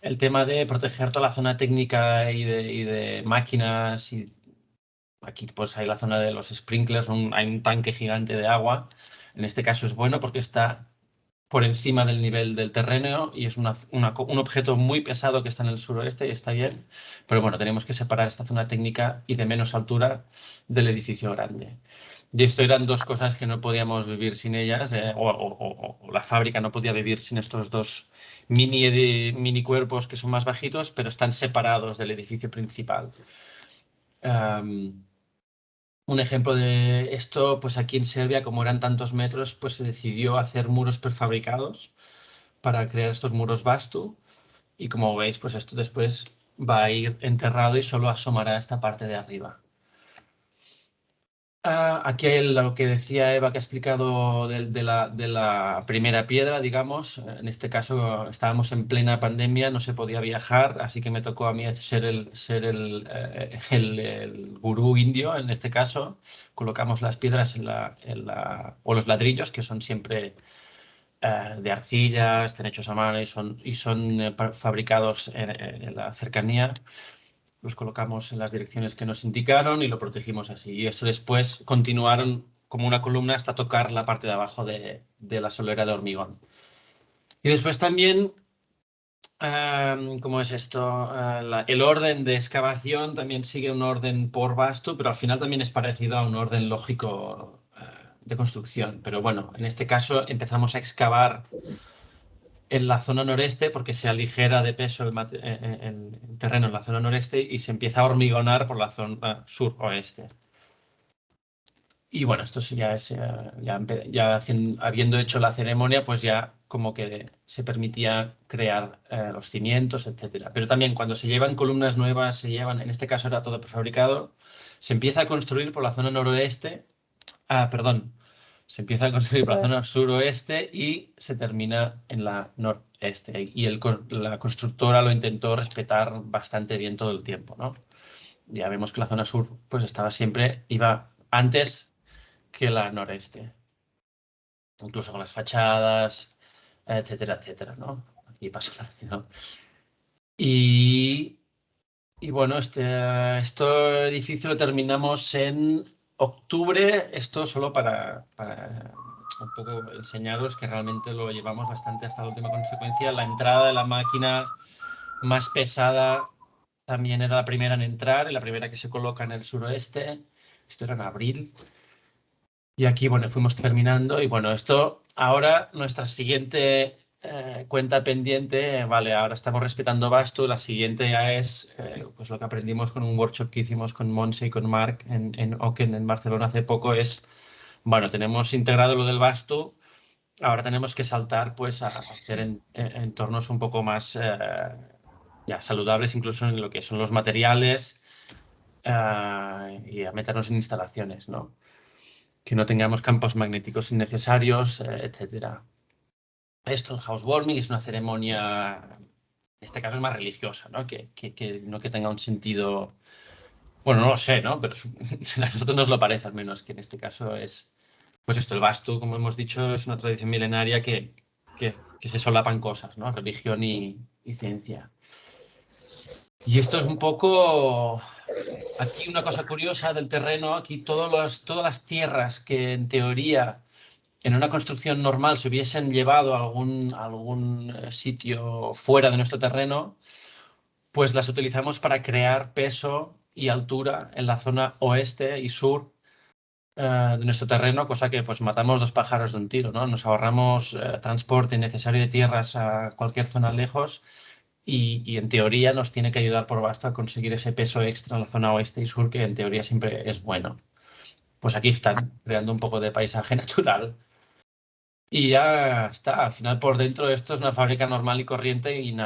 B: el tema de proteger toda la zona técnica y de máquinas. Y aquí pues hay la zona de los sprinklers, hay un tanque gigante de agua. En este caso es bueno porque está por encima del nivel del terreno y es un objeto muy pesado que está en el suroeste y está bien, pero bueno, tenemos que separar esta zona técnica y de menos altura del edificio grande. Y esto eran 2 cosas que no podíamos vivir sin ellas, o la fábrica no podía vivir sin estos 2 mini cuerpos que son más bajitos, pero están separados del edificio principal. Un ejemplo de esto, pues aquí en Serbia, como eran tantos metros, pues se decidió hacer muros prefabricados para crear estos muros Vastu. Y como veis, pues esto después va a ir enterrado y solo asomará esta parte de arriba. Aquí hay lo que decía Eva, que ha explicado de la primera piedra, digamos. En este caso estábamos en plena pandemia, no se podía viajar, así que me tocó a mí ser el gurú indio en este caso. Colocamos las piedras o los ladrillos, que son siempre de arcilla, están hechos a mano y son fabricados en la cercanía. Los colocamos en las direcciones que nos indicaron y lo protegimos así. Y eso después continuaron como una columna hasta tocar la parte de abajo de la solera de hormigón. Y después también, ¿cómo es esto? El orden de excavación también sigue un orden por vasto, pero al final también es parecido a un orden lógico de construcción. Pero bueno, en este caso empezamos a excavar en la zona noreste porque se aligera de peso el terreno en la zona noreste y se empieza a hormigonar por la zona sur-oeste. Y bueno, esto ya es, habiendo hecho la ceremonia, pues ya como que se permitía crear los cimientos, etcétera. Pero también cuando se llevan columnas nuevas, en este caso era todo prefabricado, se empieza a construir por la zona noroeste, se empieza a construir por la zona suroeste y se termina en la noreste. Y la constructora lo intentó respetar bastante bien todo el tiempo, ¿no? Ya vemos que la zona sur pues iba antes que la noreste, incluso con las fachadas, etcétera, etcétera, ¿no? Aquí paso rápido. Y bueno, este edificio lo terminamos en octubre. Esto solo para un poco enseñaros que realmente lo llevamos bastante hasta la última consecuencia. La entrada de la máquina más pesada también era la primera en entrar y la primera que se coloca en el suroeste. Esto era en abril. Y aquí, bueno, fuimos terminando. Y bueno, esto ahora nuestra siguiente cuenta pendiente, vale, ahora estamos respetando Vasto. La siguiente ya es pues lo que aprendimos con un workshop que hicimos con Montse y con Marc en Oken, en Barcelona hace poco, es, bueno, tenemos integrado lo del Vasto, ahora tenemos que saltar pues a hacer entornos un poco más ya saludables, incluso en lo que son los materiales y a meternos en instalaciones, ¿no? Que no tengamos campos magnéticos innecesarios, etcétera. Esto, el housewarming, es una ceremonia, en este caso es más religiosa, ¿no? Que no que tenga un sentido, bueno, no lo sé, ¿no? Pero a nosotros nos lo parece al menos, que en este caso es, pues esto, el Vastu, como hemos dicho, es una tradición milenaria que se solapan cosas, ¿no? Religión y ciencia. Y esto es un poco, aquí una cosa curiosa del terreno, aquí todas las tierras que en teoría en una construcción normal se hubiesen llevado a algún sitio fuera de nuestro terreno, pues las utilizamos para crear peso y altura en la zona oeste y sur de nuestro terreno, cosa que pues matamos dos pájaros de un tiro, ¿no? Nos ahorramos transporte innecesario de tierras a cualquier zona lejos y en teoría nos tiene que ayudar por Vasto a conseguir ese peso extra en la zona oeste y sur, que en teoría siempre es bueno. Pues aquí están, creando un poco de paisaje natural. Y ya está, al final por dentro esto es una fábrica normal y corriente y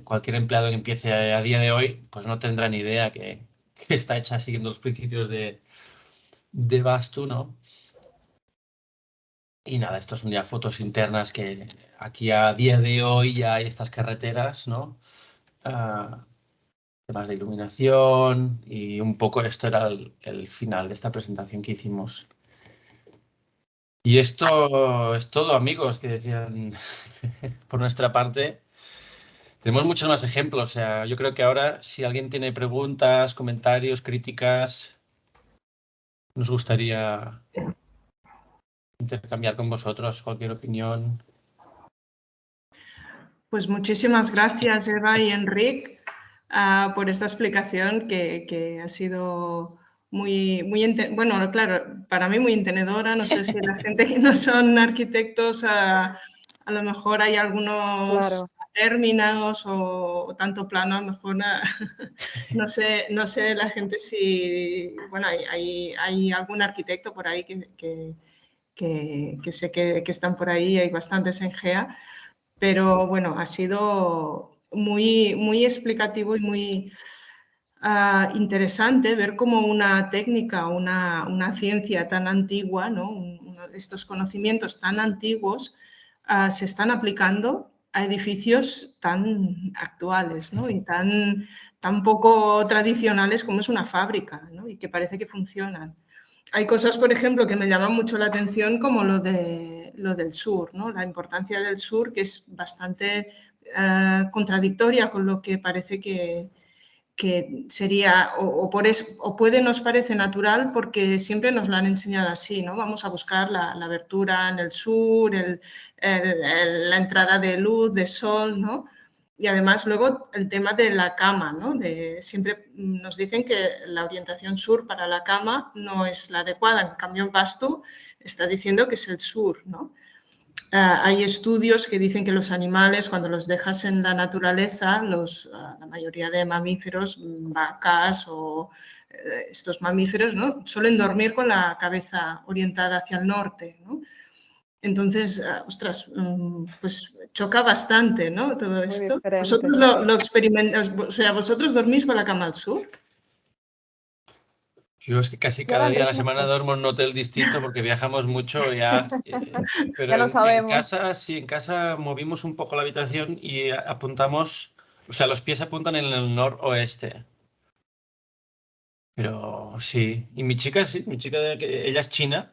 B: cualquier empleado que empiece a día de hoy, pues no tendrá ni idea que está hecha siguiendo los principios de Vastu, ¿no? Y nada, estos son ya fotos internas que aquí a día de hoy ya hay estas carreteras, ¿no? Temas de iluminación y un poco esto era el final de esta presentación que hicimos. Y esto es todo, amigos, que decían por nuestra parte. Tenemos muchos más ejemplos. O sea, yo creo que ahora, si alguien tiene preguntas, comentarios, críticas, nos gustaría intercambiar con vosotros cualquier opinión.
A: Pues muchísimas gracias, Eva y Enric, por esta explicación que ha sido muy, bueno, claro, para mí muy entendedora. No sé si la gente que no son arquitectos, a lo mejor hay algunos términos o tanto plano, a lo mejor no sé la gente si, bueno, hay algún arquitecto por ahí que sé que están por ahí, hay bastantes en GEA. Pero bueno, ha sido muy explicativo y muy interesante ver cómo una técnica, una ciencia tan antigua, ¿no? Estos conocimientos tan antiguos se están aplicando a edificios tan actuales, ¿no? Y tan poco tradicionales como es una fábrica, ¿no? Y que parece que funcionan. Hay cosas, por ejemplo, que me llaman mucho la atención, como lo del sur, ¿no? La importancia del sur, que es bastante contradictoria con lo que parece que sería, o puede nos parece natural porque siempre nos lo han enseñado así, ¿no? Vamos a buscar la abertura en el sur, la entrada de luz, de sol, ¿no? Y además luego el tema de la cama, ¿no? Siempre nos dicen que la orientación sur para la cama no es la adecuada, en cambio Vastu está diciendo que es el sur, ¿no? Hay estudios que dicen que los animales, cuando los dejas en la naturaleza, la mayoría de mamíferos, vacas o estos mamíferos, ¿no? Suelen dormir con la cabeza orientada hacia el norte, ¿no? Entonces, ostras, pues choca bastante, ¿no? Todo esto. ¿Vosotros lo experimentáis? O sea, ¿vosotros dormís con la cama al sur?
B: Yo es que casi cada día de la semana duermo en un hotel distinto porque viajamos mucho ya. Pero
E: ya no sabemos.
B: En casa movimos un poco la habitación y apuntamos, o sea, los pies apuntan en el noroeste. Pero sí, y mi chica, ella es china.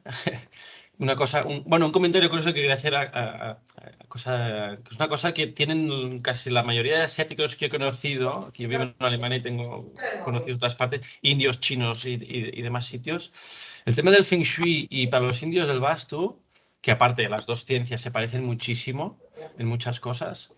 B: Un comentario curioso que quería hacer, que es una cosa que tienen casi la mayoría de asiáticos que he conocido, que yo vivo en Alemania y tengo conocido en otras partes, indios, chinos y demás sitios. El tema del Feng Shui y para los indios del Vastu, que aparte de las dos ciencias se parecen muchísimo en muchas cosas,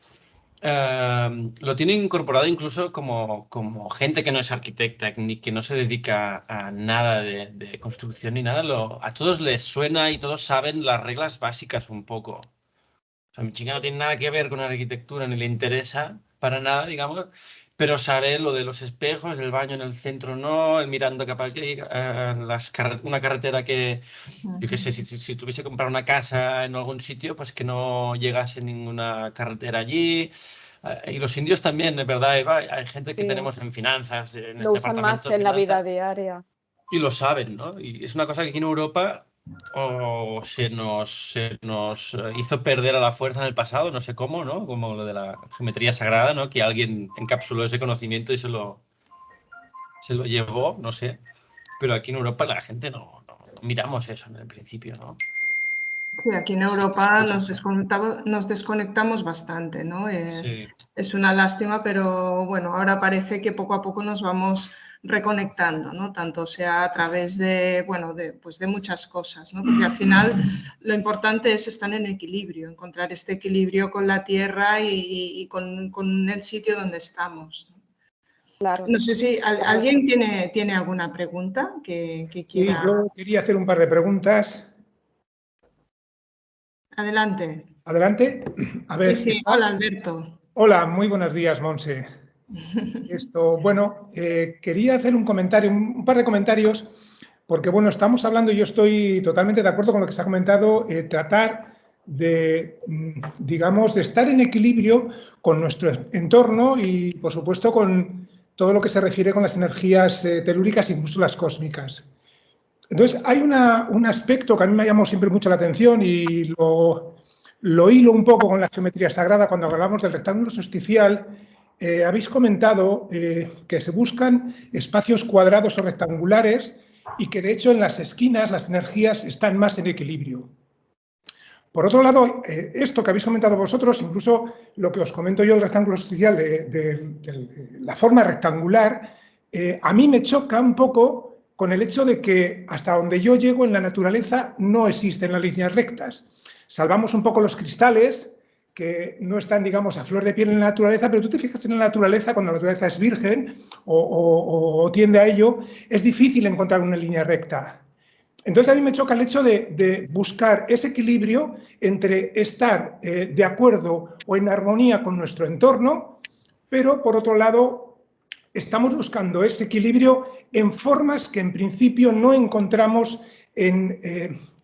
B: lo tienen incorporado incluso como gente que no es arquitecta ni que no se dedica a nada de construcción ni nada, a todos les suena y todos saben las reglas básicas un poco. O sea, mi chica no tiene nada que ver con la arquitectura ni le interesa para nada, digamos, pero sabe lo de los espejos, el baño en el centro no, el mirando capaz que una carretera que, yo qué sé, si tuviese que comprar una casa en algún sitio, pues que no llegase ninguna carretera allí. Y los indios también, es verdad, Eva, hay gente que tenemos en finanzas, en el
E: lo usan más
B: departamento de
E: en la vida
B: finanzas,
E: diaria.
B: y lo saben, ¿no? Y es una cosa que aquí en Europa se nos hizo perder a la fuerza en el pasado, no sé cómo, ¿no? Como lo de la geometría sagrada, ¿no? Que alguien encapsuló ese conocimiento y se lo llevó, no sé. Pero aquí en Europa la gente no miramos eso en el principio, ¿no?
A: Sí, aquí en Europa nos desconectamos bastante, ¿no?
B: Sí.
A: Es una lástima, pero bueno, ahora parece que poco a poco nos vamos reconectando, ¿no? Tanto sea a través de muchas cosas, ¿no? Porque al final lo importante es estar en equilibrio, encontrar este equilibrio con la tierra y con el sitio donde estamos.
E: Claro.
A: No sé si alguien tiene alguna pregunta que quiera.
D: Sí, yo quería hacer un par de preguntas.
A: Adelante.
D: Adelante. A ver,
A: Sí. Hola, Alberto.
D: Hola, muy buenos días, Monse. Quería hacer un comentario, un par de comentarios, porque bueno, estamos hablando, y yo estoy totalmente de acuerdo con lo que se ha comentado, tratar de, digamos, de estar en equilibrio con nuestro entorno y, por supuesto, con todo lo que se refiere con las energías telúricas, incluso las cósmicas. Entonces, hay un aspecto que a mí me ha llamado siempre mucho la atención y lo hilo un poco con la geometría sagrada cuando hablamos del rectángulo solsticial. Habéis comentado que se buscan espacios cuadrados o rectangulares y que, de hecho, en las esquinas las energías están más en equilibrio. Por otro lado, esto que habéis comentado vosotros, incluso lo que os comento yo del rectángulo solsticial, de la forma rectangular, a mí me choca un poco con el hecho de que hasta donde yo llego en la naturaleza no existen las líneas rectas. Salvamos un poco los cristales, que no están, digamos, a flor de piel en la naturaleza, pero tú te fijas en la naturaleza, cuando la naturaleza es virgen o tiende a ello, es difícil encontrar una línea recta. Entonces a mí me choca el hecho de buscar ese equilibrio entre estar de acuerdo o en armonía con nuestro entorno, pero por otro lado estamos buscando ese equilibrio en formas que en principio no encontramos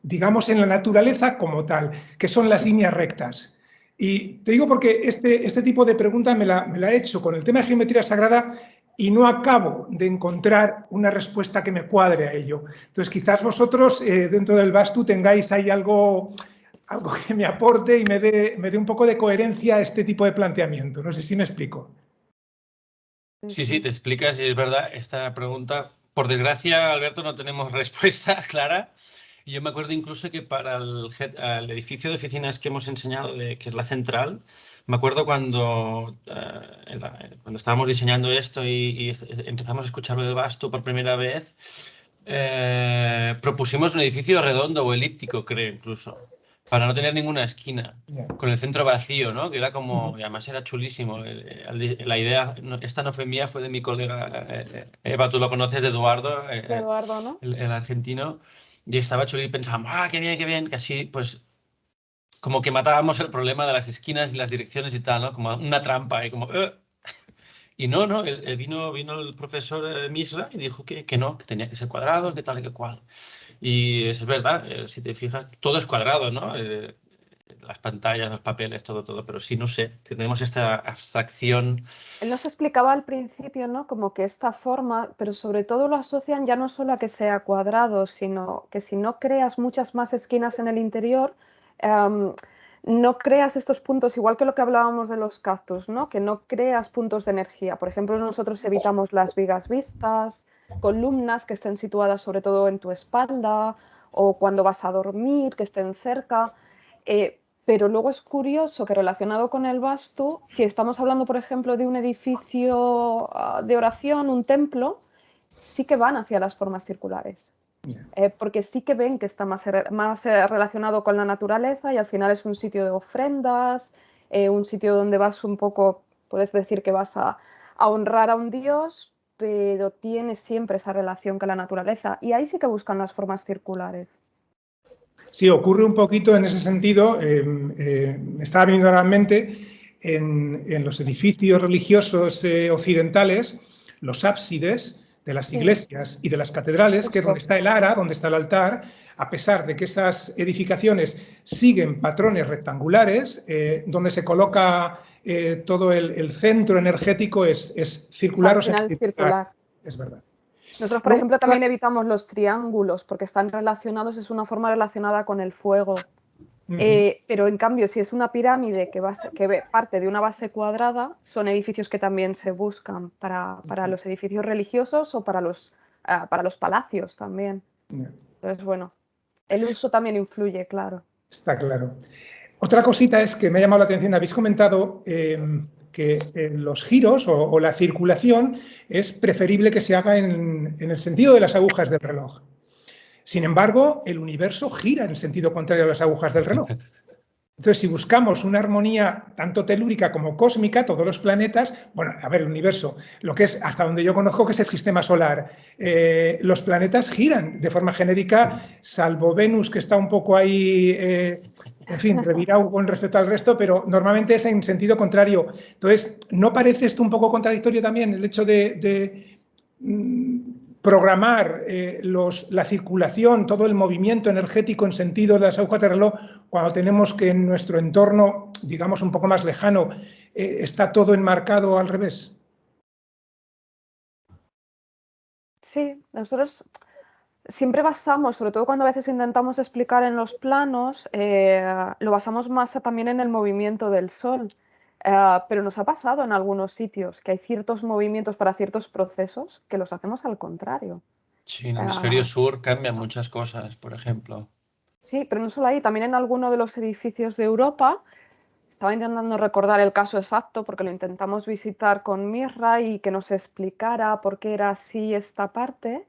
D: digamos, en la naturaleza como tal, que son las líneas rectas. Y te digo porque este tipo de pregunta me la he hecho con el tema de geometría sagrada y no acabo de encontrar una respuesta que me cuadre a ello. Entonces, quizás vosotros dentro del Vastu tengáis ahí algo que me aporte y me dé un poco de coherencia a este tipo de planteamiento. No sé si me explico.
B: Sí, te explicas y es verdad, esta pregunta, por desgracia, Alberto, no tenemos respuesta clara. Y yo me acuerdo incluso que para el edificio de oficinas que hemos enseñado, que es la central, me acuerdo cuando estábamos diseñando esto y empezamos a escucharlo del Vastu por primera vez, propusimos un edificio redondo o elíptico, creo, incluso, para no tener ninguna esquina, con el centro vacío, ¿no? Que era como, y además era chulísimo. La idea, esta no fue mía, fue de mi colega Eva, tú lo conoces, de Eduardo,
E: Eduardo, ¿no?
B: el argentino, y estaba chulo y pensábamos, qué bien, que así, pues, como que matábamos el problema de las esquinas y las direcciones y tal, ¿no? Como una trampa, y como... Y no, vino el profesor Misra y dijo que no, que tenía que ser cuadrado, que tal y que cual. Y es verdad, si te fijas, todo es cuadrado, ¿no? Las pantallas, los papeles, todo, pero sí, no sé, tenemos esta abstracción.
E: Él nos explicaba al principio, ¿no? Como que esta forma, pero sobre todo lo asocian ya no solo a que sea cuadrado, sino que si no creas muchas más esquinas en el interior, no creas estos puntos, igual que lo que hablábamos de los cactus, ¿no? Que no creas puntos de energía. Por ejemplo, nosotros evitamos las vigas vistas, columnas que estén situadas sobre todo en tu espalda o cuando vas a dormir, que estén cerca. Pero luego es curioso que relacionado con el Vastu, si estamos hablando, por ejemplo, de un edificio de oración, un templo, sí que van hacia las formas circulares. Porque sí que ven que está más relacionado con la naturaleza y al final es un sitio de ofrendas, un sitio donde vas un poco, puedes decir que vas a honrar a un dios, pero tiene siempre esa relación con la naturaleza. Y ahí sí que buscan las formas circulares.
D: Sí, ocurre un poquito en ese sentido. Me estaba viniendo a la mente en los edificios religiosos occidentales, los ábsides de las iglesias y de las catedrales, que es donde está el ara, donde está el altar, a pesar de que esas edificaciones siguen patrones rectangulares, donde se coloca todo el centro energético es circular o semicircular. Es verdad.
E: Nosotros, por ejemplo, también evitamos los triángulos porque están relacionados, es una forma relacionada con el fuego. Pero en cambio, si es una pirámide que parte de una base cuadrada, son edificios que también se buscan para los edificios religiosos o para los palacios también. Entonces, bueno, el uso también influye, claro.
D: Está claro. Otra cosita es que me ha llamado la atención, habéis comentado que los giros o la circulación es preferible que se haga en el sentido de las agujas del reloj. Sin embargo, el universo gira en el sentido contrario a las agujas del reloj. Entonces, si buscamos una armonía tanto telúrica como cósmica, todos los planetas, bueno, a ver, el universo, lo que es, hasta donde yo conozco, que es el sistema solar, los planetas giran de forma genérica, salvo Venus, que está un poco ahí, en fin, revirado con respecto al resto, pero normalmente es en sentido contrario. Entonces, ¿no parece esto un poco contradictorio también el hecho de programar la circulación, todo el movimiento energético en sentido de las agujas de reloj, cuando tenemos que en nuestro entorno, digamos, un poco más lejano, está todo enmarcado al revés?
E: Sí, nosotros siempre basamos, sobre todo cuando a veces intentamos explicar en los planos, lo basamos más también en el movimiento del Sol. Pero nos ha pasado en algunos sitios que hay ciertos movimientos para ciertos procesos que los hacemos al contrario.
B: Sí, en el hemisferio sur cambian muchas cosas, por ejemplo.
E: Sí, pero no solo ahí, también en alguno de los edificios de Europa. Estaba intentando recordar el caso exacto porque lo intentamos visitar con Mirra y que nos explicara por qué era así esta parte.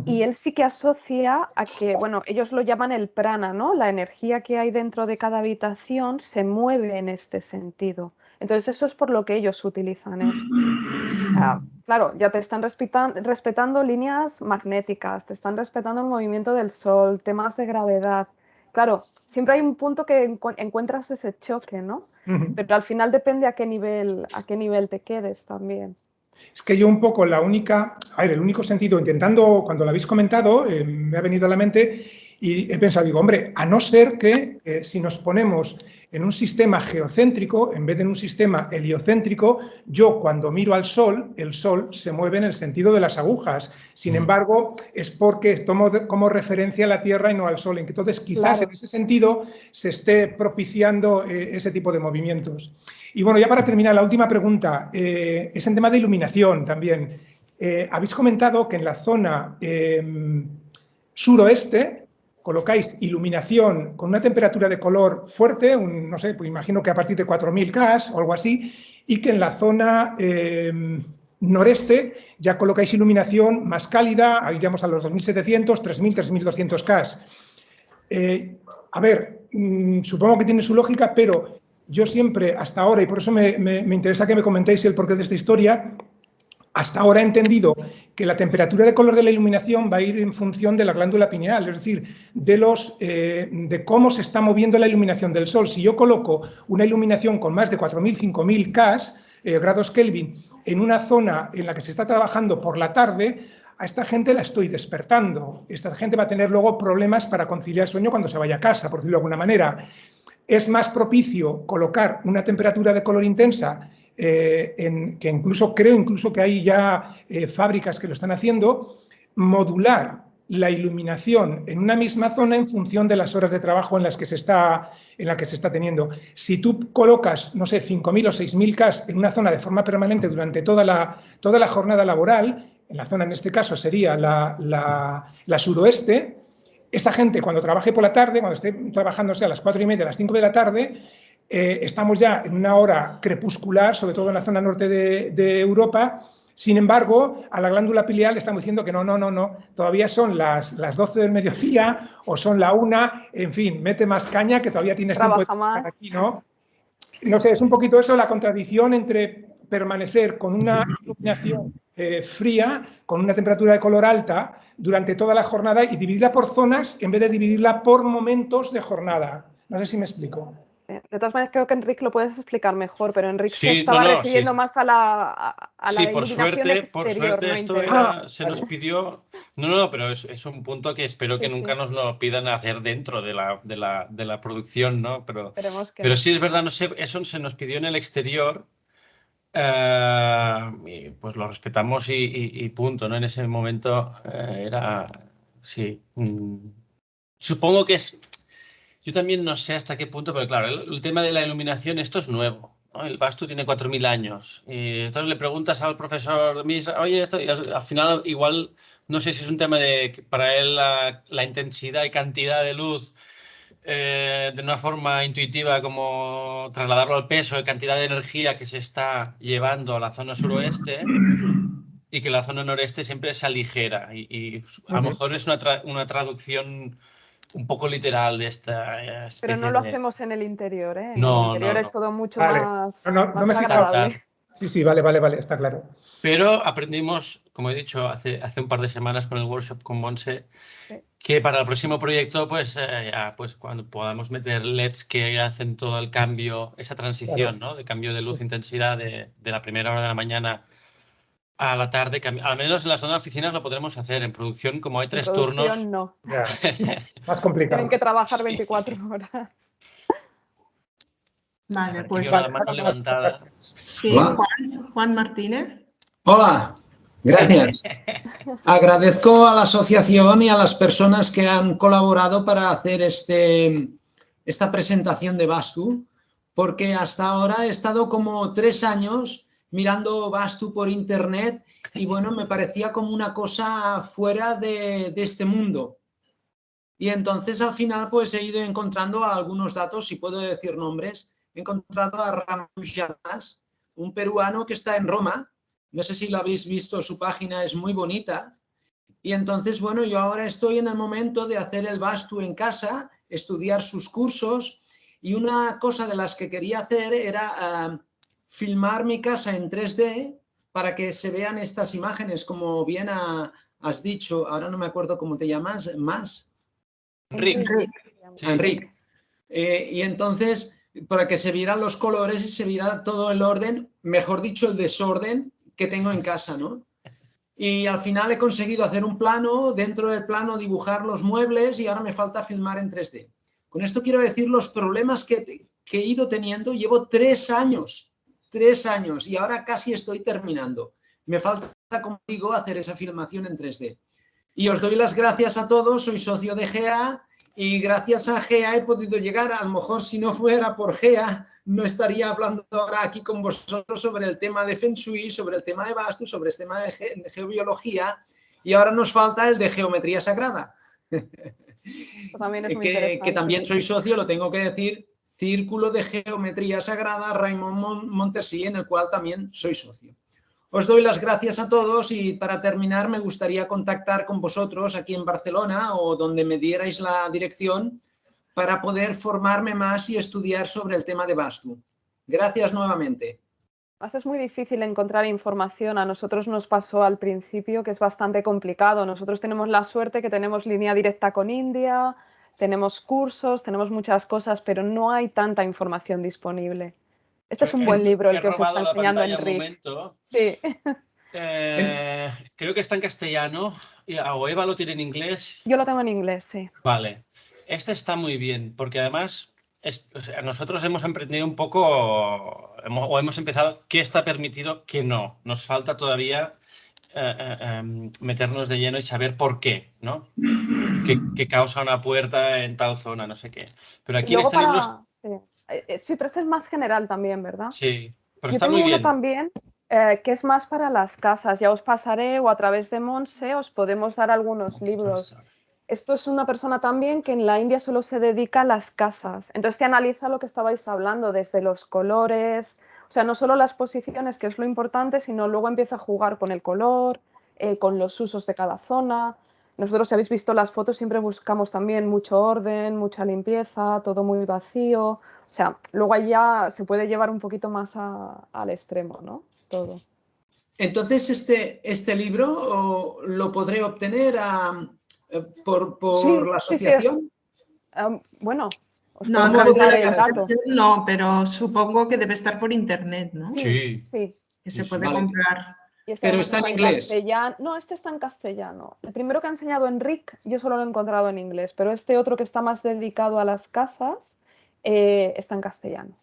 E: Y él sí que asocia a que, bueno, ellos lo llaman el prana, ¿no? La energía que hay dentro de cada habitación se mueve en este sentido. Entonces eso es por lo que ellos utilizan esto. Claro, ya te están respetando líneas magnéticas, te están respetando el movimiento del Sol, temas de gravedad. Claro, siempre hay un punto que encuentras ese choque, ¿no? Pero al final depende a qué nivel te quedes también.
D: Es que yo un poco el único sentido, intentando, cuando lo habéis comentado, me ha venido a la mente, Y he pensado, digo, hombre, a no ser que si nos ponemos en un sistema geocéntrico, en vez de en un sistema heliocéntrico, yo cuando miro al Sol, el Sol se mueve en el sentido de las agujas. Sin embargo, es porque tomo como referencia a la Tierra y no al Sol. Entonces, quizás en ese sentido se esté propiciando ese tipo de movimientos. Y bueno, ya para terminar, la última pregunta es en tema de iluminación también. Habéis comentado que en la zona suroeste colocáis iluminación con una temperatura de color fuerte, no sé, pues imagino que a partir de 4000 K o algo así, y que en la zona noreste ya colocáis iluminación más cálida, iríamos a los 2700, 3000, 3200 K. A ver, supongo que tiene su lógica, pero yo siempre, hasta ahora, y por eso me interesa que me comentéis el porqué de esta historia, hasta ahora he entendido que la temperatura de color de la iluminación va a ir en función de la glándula pineal, es decir, de cómo se está moviendo la iluminación del Sol. Si yo coloco una iluminación con más de 4000, 5000 K, grados Kelvin, en una zona en la que se está trabajando por la tarde, a esta gente la estoy despertando. Esta gente va a tener luego problemas para conciliar sueño cuando se vaya a casa, por decirlo de alguna manera. Es más propicio colocar una temperatura de color intensa, que creo que hay ya fábricas que lo están haciendo, modular la iluminación en una misma zona en función de las horas de trabajo en las que se está teniendo. Si tú colocas, no sé, 5000 o 6000 K en una zona de forma permanente durante toda la jornada laboral, en la zona en este caso sería la suroeste, esa gente cuando trabaje por la tarde, cuando esté trabajándose a las 4:30, a las 5 de la tarde, estamos ya en una hora crepuscular, sobre todo en la zona norte de Europa. Sin embargo, a la glándula pineal estamos diciendo que no, todavía son las 12 del mediodía o son la 1, en fin, mete más caña que todavía tienes tiempo de estar aquí, ¿no? No sé, es un poquito eso, la contradicción entre permanecer con una iluminación fría, con una temperatura de color alta durante toda la jornada y dividirla por zonas en vez de dividirla por momentos de jornada. No sé si me explico.
E: De todas maneras, creo que Enric lo puedes explicar mejor, pero Enric se estaba refiriendo más a la iluminación exterior.
B: Por suerte esto se nos pidió... No, pero es un punto que espero que nunca nos lo pidan hacer dentro de la producción, ¿no? Pero sí es verdad, no sé, eso se nos pidió en el exterior, y pues lo respetamos y punto, ¿no? En ese momento era... Sí. Supongo que es... Yo también no sé hasta qué punto, pero claro, el tema de la iluminación, esto es nuevo, ¿no? El Bastu tiene 4000 años. Y entonces le preguntas al profesor Misa, oye, esto, y al final igual, no sé si es un tema de que para él la intensidad y cantidad de luz de una forma intuitiva, como trasladarlo al peso de cantidad de energía que se está llevando a la zona suroeste y que la zona noreste siempre se aligera. Y a lo mejor es una traducción un poco literal de esta especie.
E: Pero no lo hacemos en el interior, ¿eh?
B: No,
E: en el interior
B: no.
E: Es todo mucho
D: vale.
E: más
D: agradable. Sí, vale, está claro.
B: Pero aprendimos, como he dicho, hace un par de semanas con el workshop con Monse, que para el próximo proyecto, pues cuando podamos meter LEDs que hacen todo el cambio, esa transición, ¿no? De cambio de luz, intensidad de la primera hora de la mañana a la tarde, al menos en la zona de oficinas lo podremos hacer. En producción, como hay 3 turnos...
E: no.
D: Más complicado.
E: Tienen que trabajar 24 horas.
A: Vale, pues...
B: La mano levantada.
A: Sí, Juan Martínez.
F: Hola, gracias. Agradezco a la asociación y a las personas que han colaborado para hacer esta presentación de Bastu, porque hasta ahora he estado como 3 años mirando Bastu por internet y bueno, me parecía como una cosa fuera de este mundo. Y entonces al final pues he ido encontrando algunos datos, si puedo decir nombres. He encontrado a Ramón Llamas, un peruano que está en Roma. No sé si lo habéis visto, su página es muy bonita. Y entonces, bueno, yo ahora estoy en el momento de hacer el Bastu en casa, estudiar sus cursos. Y una cosa de las que quería hacer era filmar mi casa en 3D para que se vean estas imágenes, como bien has dicho. Ahora no me acuerdo cómo te llamas, ¿más? Enric. Y entonces, para que se vieran los colores y se viera todo el orden, mejor dicho, el desorden que tengo en casa, ¿no? y al final he conseguido hacer un plano, dentro del plano dibujar los muebles y ahora me falta filmar en 3D. Con esto quiero decir los problemas que he ido teniendo. Llevo 3 años y ahora casi estoy terminando. Me falta, como digo, hacer esa filmación en 3D. Y os doy las gracias a todos, soy socio de GEA y gracias a GEA he podido llegar. A lo mejor si no fuera por GEA no estaría hablando ahora aquí con vosotros sobre el tema de Feng Shui, sobre el tema de Vastu, sobre el tema de geobiología, y ahora nos falta el de geometría sagrada.
E: También es muy interesante.
F: Que también soy socio, lo tengo que decir, Círculo de Geometría Sagrada Raymond Montersí, en el cual también soy socio. Os doy las gracias a todos y para terminar me gustaría contactar con vosotros aquí en Barcelona o donde me dierais la dirección para poder formarme más y estudiar sobre el tema de Vastu. Gracias nuevamente.
E: Es muy difícil encontrar información. A nosotros nos pasó al principio que es bastante complicado. Nosotros tenemos la suerte que tenemos línea directa con India, tenemos cursos, tenemos muchas cosas, pero no hay tanta información disponible. Este es un buen libro el que os está enseñando Enric. Sí.
B: Creo que está en castellano. O Eva lo tiene en inglés.
E: Yo lo tengo en inglés, sí.
B: Vale. Este está muy bien, porque además nosotros hemos emprendido un poco, hemos empezado qué está permitido, qué no. Nos falta todavía meternos de lleno y saber por qué, ¿no? ¿Qué causa una puerta en tal zona, no sé qué. Pero aquí en este libro...
E: Sí, pero este es más general también, ¿verdad?
B: Sí, pero
E: yo
B: está
E: tengo
B: muy bien.
E: Uno también que es más para las casas. Ya os pasaré o a través de Monse os podemos dar algunos libros. Esto es una persona también que en la India solo se dedica a las casas. Entonces te analiza lo que estabais hablando, desde los colores, o sea, no solo las posiciones, que es lo importante, sino luego empieza a jugar con el color, con los usos de cada zona. Nosotros, si habéis visto las fotos, siempre buscamos también mucho orden, mucha limpieza, todo muy vacío. O sea, luego allá se puede llevar un poquito más al extremo, ¿no? Todo.
F: Entonces, este libro lo podré obtener por
E: sí,
F: la asociación.
E: Sí, bueno,
A: no, a través de la asociación no, pero supongo que debe estar por internet, ¿no?
E: Sí.
A: Que se puede comprar.
E: Y
F: pero está en inglés.
E: Castellano. No, este está en castellano. El primero que ha enseñado Enric, yo solo lo he encontrado en inglés, pero este otro que está más dedicado a las casas está en castellano.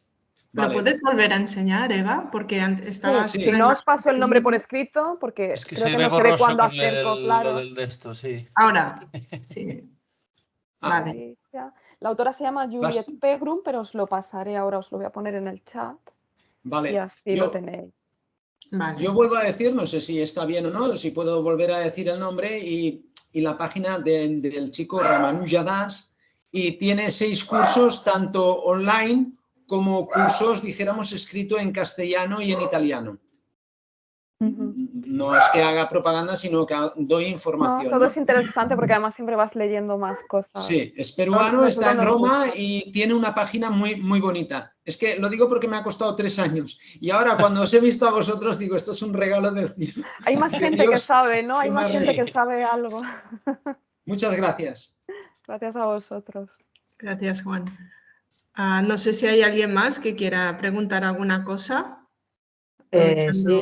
A: ¿Lo puedes volver a enseñar, Eva? Porque estabas...
E: Sí. Si no os paso el nombre por escrito, porque
B: es que
E: creo
B: se
E: que
B: ve
E: no se ve
B: borroso
E: cuando
B: con
E: acerco,
B: lo del de esto, sí.
A: Ahora, sí. Vale.
E: La autora se llama Juliet Pegram, pero os lo pasaré ahora, os lo voy a poner en el chat.
F: Vale.
E: Y así lo tenéis.
A: Vale.
F: Yo vuelvo a decir, no sé si está bien o no, si puedo volver a decir el nombre y la página del chico Ramanuja Das, y tiene 6 cursos, tanto online como cursos, dijéramos, escrito en castellano y en italiano. No es que haga propaganda, sino que doy información.
E: No, todo es interesante porque además siempre vas leyendo más cosas.
F: Sí, es peruano, está en Roma y tiene una página muy, muy bonita. Es que lo digo porque me ha costado 3 años. Y ahora cuando os he visto a vosotros digo, esto es un regalo del cielo.
E: Hay más gente que sabe, ¿no? Hay más gente que sabe algo.
F: Muchas gracias.
E: Gracias a vosotros.
A: Gracias, Juan. No sé si hay alguien más que quiera preguntar alguna cosa.
C: Sí.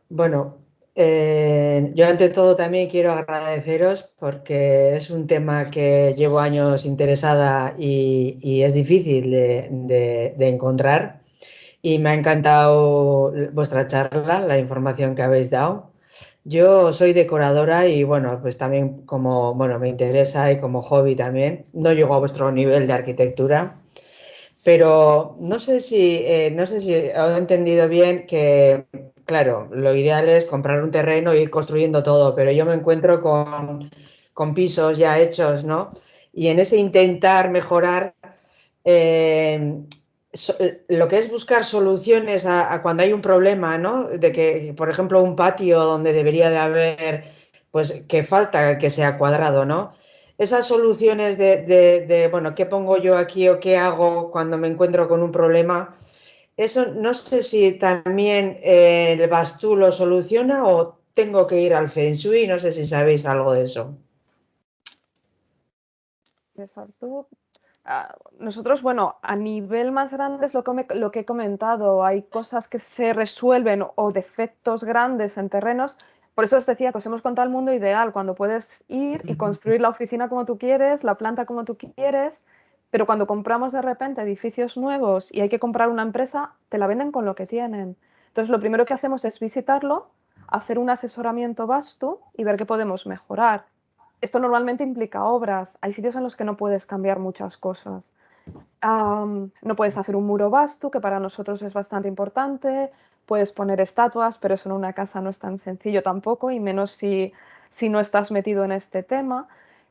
C: Bueno, yo ante todo también quiero agradeceros porque es un tema que llevo años interesada y es difícil de encontrar, y me ha encantado vuestra charla, la información que habéis dado. Yo soy decoradora y bueno, pues también como, bueno, me interesa y como hobby también. No llego a vuestro nivel de arquitectura, pero no sé si he entendido bien que, claro, lo ideal es comprar un terreno e ir construyendo todo, pero yo me encuentro con pisos ya hechos, ¿no? Y en ese intentar mejorar, lo que es buscar soluciones a cuando hay un problema, ¿no? De que, por ejemplo, un patio donde debería de haber, pues, que falta que sea cuadrado, ¿no? Esas soluciones bueno, ¿qué pongo yo aquí o qué hago cuando me encuentro con un problema? Eso no sé si también el Vastu lo soluciona o tengo que ir al Feng Shui, no sé si sabéis algo de eso.
E: Nosotros, bueno, a nivel más grande es lo que he comentado. Hay cosas que se resuelven o defectos grandes en terrenos, Por eso os decía que os hemos contado el mundo ideal, cuando puedes ir y construir la oficina como tú quieres, la planta como tú quieres, pero cuando compramos de repente edificios nuevos y hay que comprar una empresa, te la venden con lo que tienen. Entonces, lo primero que hacemos es visitarlo, hacer un asesoramiento vasto y ver qué podemos mejorar. Esto normalmente implica obras. Hay sitios en los que no puedes cambiar muchas cosas. No puedes hacer un muro vasto, que para nosotros es bastante importante. Puedes poner estatuas, pero eso en una casa no es tan sencillo tampoco, y menos si no estás metido en este tema.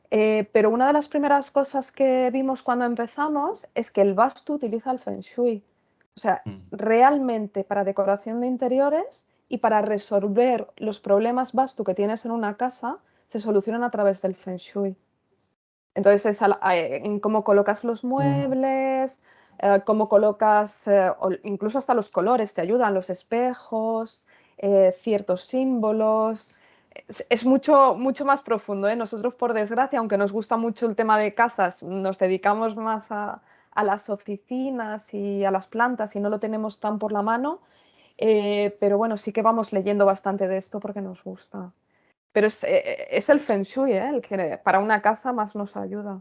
E: Pero una de las primeras cosas que vimos cuando empezamos es que el Vastu utiliza el Feng Shui. O sea, realmente para decoración de interiores y para resolver los problemas Vastu que tienes en una casa, se solucionan a través del Feng Shui. Entonces, es en cómo colocas los muebles, cómo colocas, incluso hasta los colores te ayudan, los espejos, ciertos símbolos. Es mucho, mucho más profundo, ¿eh? Nosotros, por desgracia, aunque nos gusta mucho el tema de casas, nos dedicamos más a las oficinas y a las plantas y no lo tenemos tan por la mano. Pero bueno, sí que vamos leyendo bastante de esto porque nos gusta. Pero es el Feng Shui, el que para una casa más nos ayuda.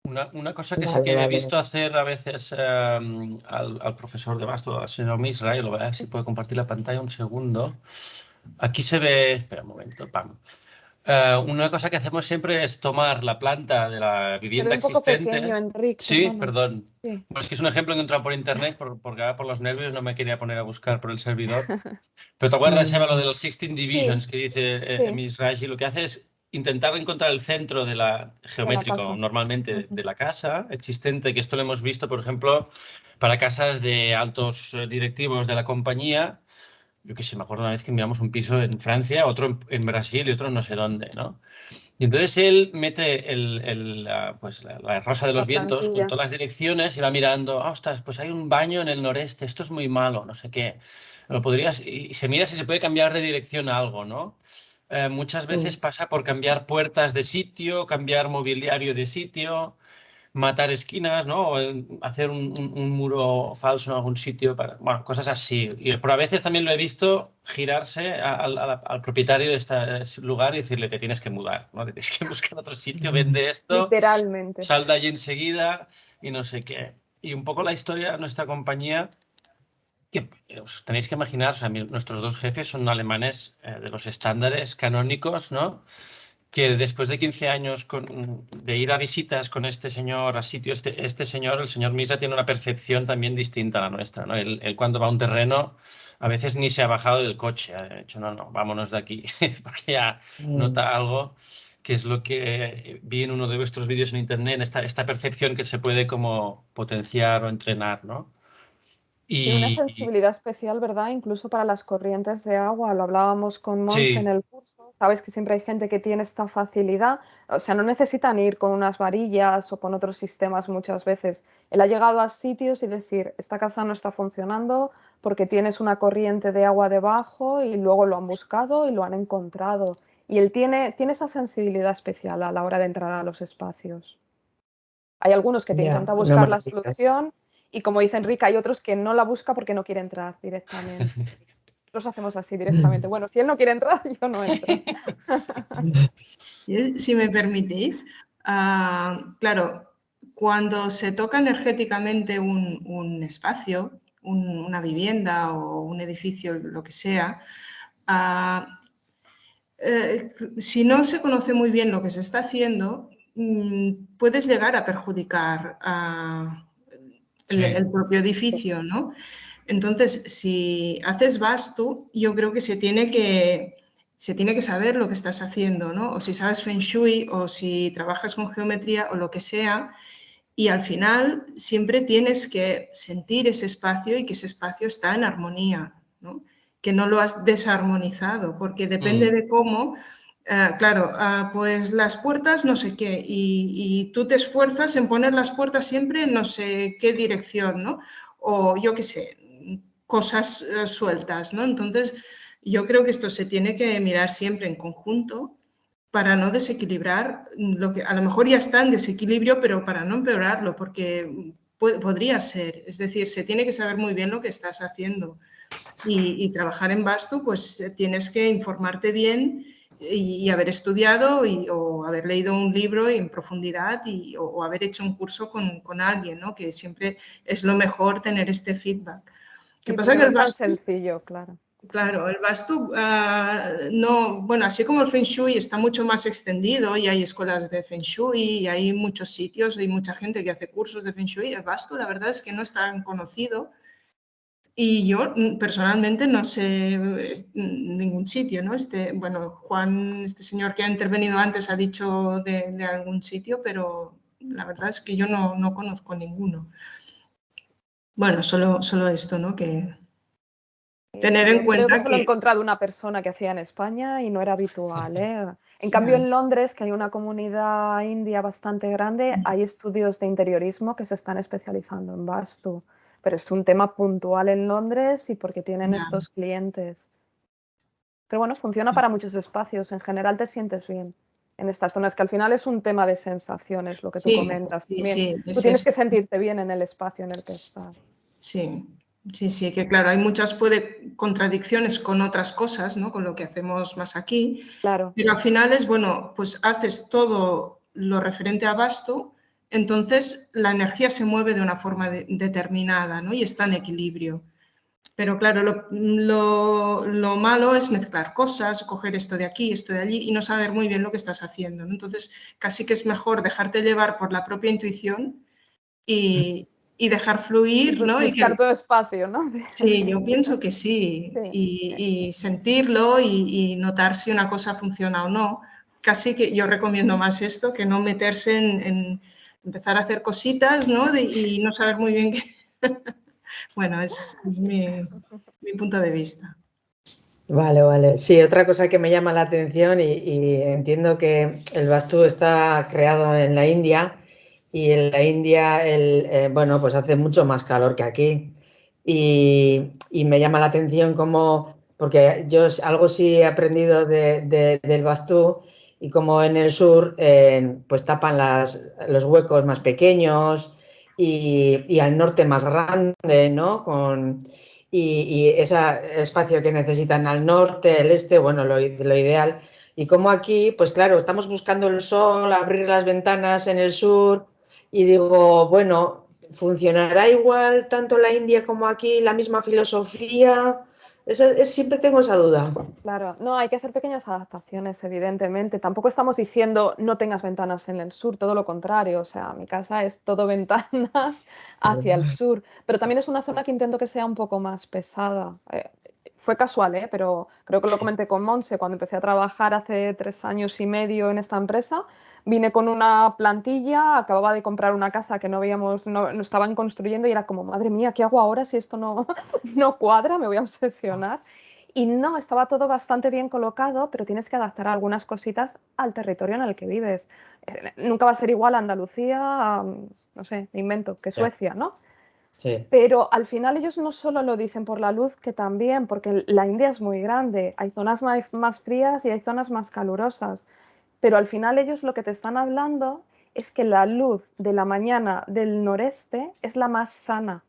B: Una cosa que sí que he visto hacer a veces al profesor de Vastu, al señor Misra, y lo voy a ver si puedo compartir la pantalla un segundo. Aquí se ve, espera un momento, pam. Una cosa que hacemos siempre es tomar la planta de la vivienda
E: Se ve un poco
B: existente.
E: pequeño, Enrique.
B: Sí,
E: Perdona.
B: perdón.
E: Sí.
B: Pues es que es un ejemplo que he encontrado por internet, porque ahora por los nervios no me quería poner a buscar por el servidor. Pero te acuerdas, Eva, lo de los 16 Divisions que dice Misraj, y lo que hace es intentar encontrar el centro de la geométrico, normalmente de la casa existente, que esto lo hemos visto, por ejemplo, para casas de altos directivos de la compañía. Yo qué sé, me acuerdo una vez que miramos un piso en Francia, otro en Brasil y otro no sé dónde, ¿no? Y entonces él mete pues la rosa de los vientos con todas las direcciones y va mirando, ostras, pues hay un baño en el noreste, esto es muy malo, no sé qué. Lo podrías, y se mira si se puede cambiar de dirección a algo, ¿no? Muchas veces pasa por cambiar puertas de sitio, cambiar mobiliario de sitio, matar esquinas, ¿no? O hacer un muro falso en algún sitio, bueno, cosas así. Pero a veces también lo he visto girarse al propietario de este lugar y decirle, te tienes que mudar, ¿no? Te tienes que buscar otro sitio, vende esto,
E: literalmente.
B: sal de allí enseguida y no sé qué. Y un poco la historia de nuestra compañía, que os tenéis que imaginar, o sea, nuestros dos jefes son alemanes de los estándares canónicos, ¿no? Que después de 15 años de ir a visitas con este señor a sitios, este señor, el señor Misa, tiene una percepción también distinta a la nuestra, ¿no? Él cuando va a un terreno a veces ni se ha bajado del coche, ha dicho, no, vámonos de aquí, porque ya nota algo, que es lo que vi en uno de vuestros vídeos en internet, esta percepción que se puede como potenciar o entrenar, ¿no?
E: Tiene una sensibilidad especial, ¿verdad? Incluso para las corrientes de agua. Lo hablábamos con Monse en el curso. Sabes que siempre hay gente que tiene esta facilidad. O sea, no necesitan ir con unas varillas o con otros sistemas muchas veces. Él ha llegado a sitios y decir, esta casa no está funcionando porque tienes una corriente de agua debajo, y luego lo han buscado y lo han encontrado. Y él tiene esa sensibilidad especial a la hora de entrar a los espacios. Hay algunos que te intentan buscar la solución. Y como dice Enrique, hay otros que no la busca porque no quiere entrar directamente. Nosotros hacemos así directamente. Bueno, si él no quiere entrar, yo no entro.
A: Si me permitís, claro, cuando se toca energéticamente un espacio, una vivienda o un edificio, lo que sea, si no se conoce muy bien lo que se está haciendo, puedes llegar a perjudicar el propio edificio, ¿no? Entonces, si haces Vastu, yo creo que se tiene que saber lo que estás haciendo, ¿no? O si sabes Feng Shui, o si trabajas con geometría, o lo que sea, y al final siempre tienes que sentir ese espacio y que ese espacio está en armonía, ¿no? Que no lo has desarmonizado, porque depende de cómo. Claro, pues las puertas no sé qué, y tú te esfuerzas en poner las puertas siempre en no sé qué dirección, ¿no? O yo qué sé, cosas sueltas, ¿no? Entonces, yo creo que esto se tiene que mirar siempre en conjunto para no desequilibrar lo que a lo mejor ya está en desequilibrio, pero para no empeorarlo, porque podría ser. Es decir, se tiene que saber muy bien lo que estás haciendo Y trabajar en Vastu, pues tienes que informarte bien y haber estudiado o haber leído un libro en profundidad o haber hecho un curso con alguien, ¿no? Que siempre es lo mejor tener este feedback.
E: ¿Qué
A: pasa?
E: Que
A: no
E: es tan sencillo, claro.
A: Claro, el Vastu, no, bueno, así como el Feng Shui está mucho más extendido y hay escuelas de Feng Shui y hay muchos sitios y mucha gente que hace cursos de Feng Shui, el Vastu la verdad es que no es tan conocido y yo personalmente no sé ningún sitio, ¿no? Bueno, Juan, este señor que ha intervenido antes ha dicho de algún sitio, pero la verdad es que yo no conozco ninguno. Bueno, solo esto, ¿no? Que tener en cuenta
E: creo que solo he encontrado una persona que hacía en España y no era habitual, ¿eh? En cambio, en Londres, que hay una comunidad india bastante grande, hay estudios de interiorismo que se están especializando en Vastu, pero es un tema puntual en Londres y porque tienen estos clientes. Pero bueno, funciona para muchos espacios. En general te sientes bien en estas zonas, que al final es un tema de sensaciones, lo que tú comentas.
A: Sí,
E: tú tienes que sentirte bien en el espacio en el que estás.
A: Sí, que claro, hay muchas contradicciones con otras cosas, ¿no? Con lo que hacemos más aquí.
E: Claro.
A: Pero al final es, bueno, pues haces todo lo referente a Vastu, entonces la energía se mueve de una forma determinada, ¿no? Y está en equilibrio. Pero claro, lo malo es mezclar cosas, coger esto de aquí, esto de allí y no saber muy bien lo que estás haciendo, ¿no? Entonces, casi que es mejor dejarte llevar por la propia intuición y dejar fluir, ¿no?
E: Buscar todo espacio, ¿no?
A: Sí, yo pienso que sí. Y sentirlo y notar si una cosa funciona o no. Casi que yo recomiendo más esto que no meterse en empezar a hacer cositas, ¿no? Y no saber muy bien qué. Bueno, es mi punto de vista.
C: Vale. Sí, otra cosa que me llama la atención y entiendo que el Vastu está creado en la India y en la India, bueno, pues hace mucho más calor que aquí. Y me llama la atención porque yo algo sí he aprendido del Vastu y como en el sur, pues tapan los huecos más pequeños y al norte más grande, ¿no? Y ese espacio que necesitan al norte, el este, bueno, lo ideal. Y como aquí, pues claro, estamos buscando el sol, abrir las ventanas en el sur y digo, bueno, ¿funcionará igual tanto la India como aquí, la misma filosofía? Siempre tengo esa duda.
E: Claro, no, hay que hacer pequeñas adaptaciones, evidentemente. Tampoco estamos diciendo no tengas ventanas en el sur, todo lo contrario. O sea, mi casa es todo ventanas hacia el sur, pero también es una zona que intento que sea un poco más pesada. Fue casual, pero creo que lo comenté con Monse cuando empecé a trabajar hace 3 años y medio en esta empresa. Vine con una plantilla, acababa de comprar una casa que no estaban construyendo y era como, madre mía, ¿qué hago ahora si esto no cuadra? Me voy a obsesionar. Y no, estaba todo bastante bien colocado, pero tienes que adaptar algunas cositas al territorio en el que vives. Nunca va a ser igual a Andalucía, no sé, me invento, que Suecia, ¿no?
C: Sí.
E: Pero al final ellos no solo lo dicen por la luz, que también, porque la India es muy grande, hay zonas más frías y hay zonas más calurosas, pero al final ellos lo que te están hablando es que la luz de la mañana del noreste es la más sana,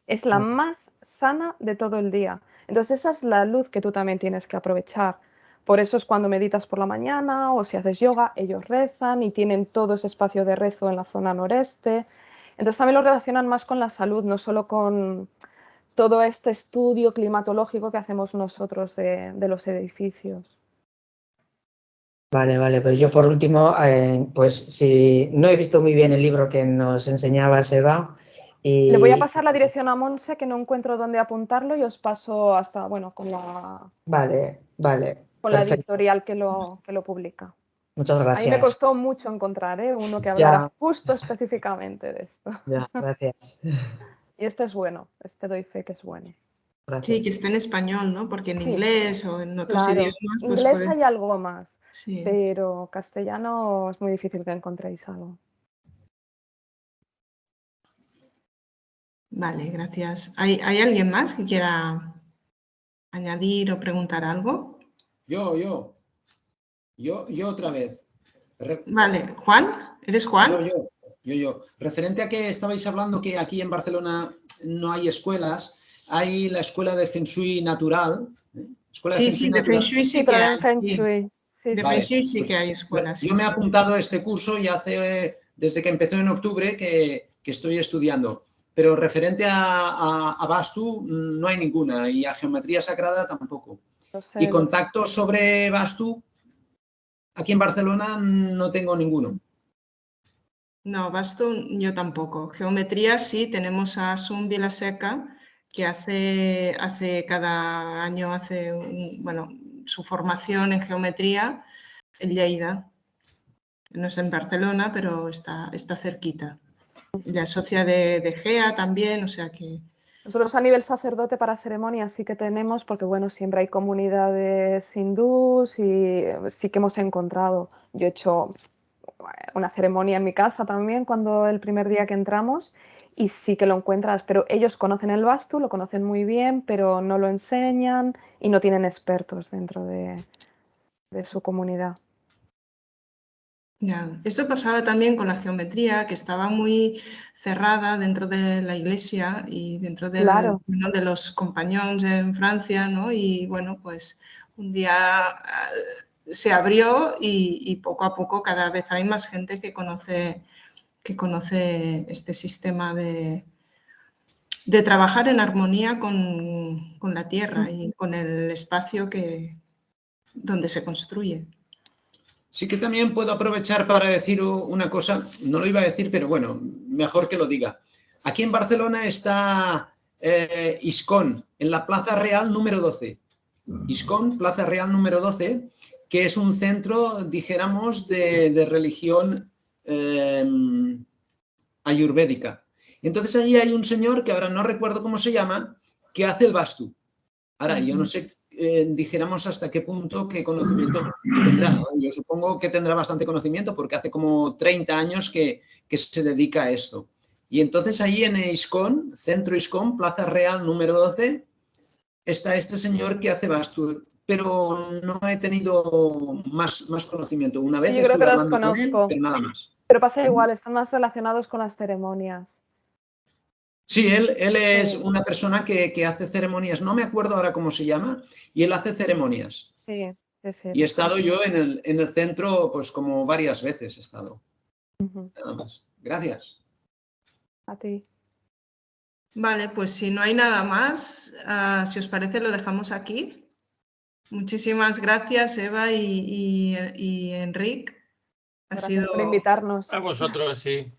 E: es la más sana de todo el día. Entonces esa es la luz que tú también tienes que aprovechar. Por eso es cuando meditas por la mañana o si haces yoga, ellos rezan y tienen todo ese espacio de rezo en la zona noreste. Entonces también lo relacionan más con la salud, no solo con todo este estudio climatológico que hacemos nosotros de los edificios.
C: Vale, pero yo por último, pues si no he visto muy bien el libro que nos enseñaba Eva.
E: Le voy a pasar la dirección a Monse, que no encuentro dónde apuntarlo, y os paso hasta, bueno, con la editorial que lo publica.
C: Muchas gracias.
E: A mí me costó mucho encontrar uno que hablara justo específicamente de esto.
C: Ya, gracias.
E: Y este es bueno, este doy fe que es bueno.
C: Gracias.
A: Sí, que está en español, ¿no? Porque en inglés o en otros
E: claro,
A: idiomas... Pues
E: inglés hay algo más,
A: sí.
E: pero castellano es muy difícil que encontréis algo.
A: Vale, gracias. ¿Hay alguien más que quiera añadir o preguntar algo?
F: Yo otra vez.
A: Vale, Juan, ¿eres Juan?
F: Yo. Referente a que estabais hablando que aquí en Barcelona no hay escuelas, hay la escuela de Feng Shui natural. Escuela
A: Sí, sí, de Feng Shui sí que
E: pero
A: hay.
E: en Feng
A: Sí.
E: Shui. Sí,
A: De
E: sí.
A: Feng Shui sí
F: pues,
A: que hay escuelas.
F: yo me he apuntado a este curso y desde que empezó en octubre que estoy estudiando. Pero referente a Vastu no hay ninguna y a geometría sagrada tampoco.
E: Lo sé,
F: Y contactos sobre Vastu aquí en Barcelona no tengo ninguno.
A: No, Vastu yo tampoco. Geometría sí, tenemos a Asun Vilaseca, que hace cada año su formación en geometría en Lleida. No es en Barcelona, pero está cerquita. La socia de GEA también, o sea que...
E: Nosotros a nivel sacerdote para ceremonias sí que tenemos, porque bueno, siempre hay comunidades hindús y sí que hemos encontrado. Yo he hecho una ceremonia en mi casa también cuando el primer día que entramos y sí que lo encuentras, pero ellos conocen el Vastu, lo conocen muy bien, pero no lo enseñan y no tienen expertos dentro de su comunidad.
A: Ya. Esto pasaba también con la geometría, que estaba muy cerrada dentro de la iglesia y dentro
E: Claro.
A: de los compañones en Francia, ¿no? Y bueno, pues un día se abrió y poco a poco cada vez hay más gente que conoce este sistema de trabajar en armonía con la tierra y con el espacio donde se construye.
F: Sí que también puedo aprovechar para decir una cosa, no lo iba a decir, pero bueno, mejor que lo diga. Aquí en Barcelona está ISKCON, en la Plaza Real número 12. ISKCON, Plaza Real número 12, que es un centro, dijéramos, de religión ayurvédica. Entonces allí hay un señor, que ahora no recuerdo cómo se llama, que hace el Vastu. Ahora, yo no sé, dijéramos hasta qué punto, qué conocimiento tendrá. Yo supongo que tendrá bastante conocimiento porque hace como 30 años que se dedica a esto. Y entonces ahí en ISKCON, Centro ISKCON, Plaza Real número 12, está este señor que hace Vastu, pero no he tenido más conocimiento. Una vez
E: Yo creo que
F: estuve
E: los
F: hablando con él,
E: conozco,
F: pero nada más.
E: pero pasa igual, están más relacionados con las ceremonias.
F: Sí, él es una persona que hace ceremonias, no me acuerdo ahora cómo se llama, y él hace ceremonias.
E: Sí, sí.
F: Y he estado yo en el centro, pues como varias veces he estado. Nada más. Gracias.
E: A ti.
A: Vale, pues si no hay nada más, si os parece lo dejamos aquí. Muchísimas gracias, Eva y Enric.
E: Gracias por invitarnos.
B: A vosotros, sí.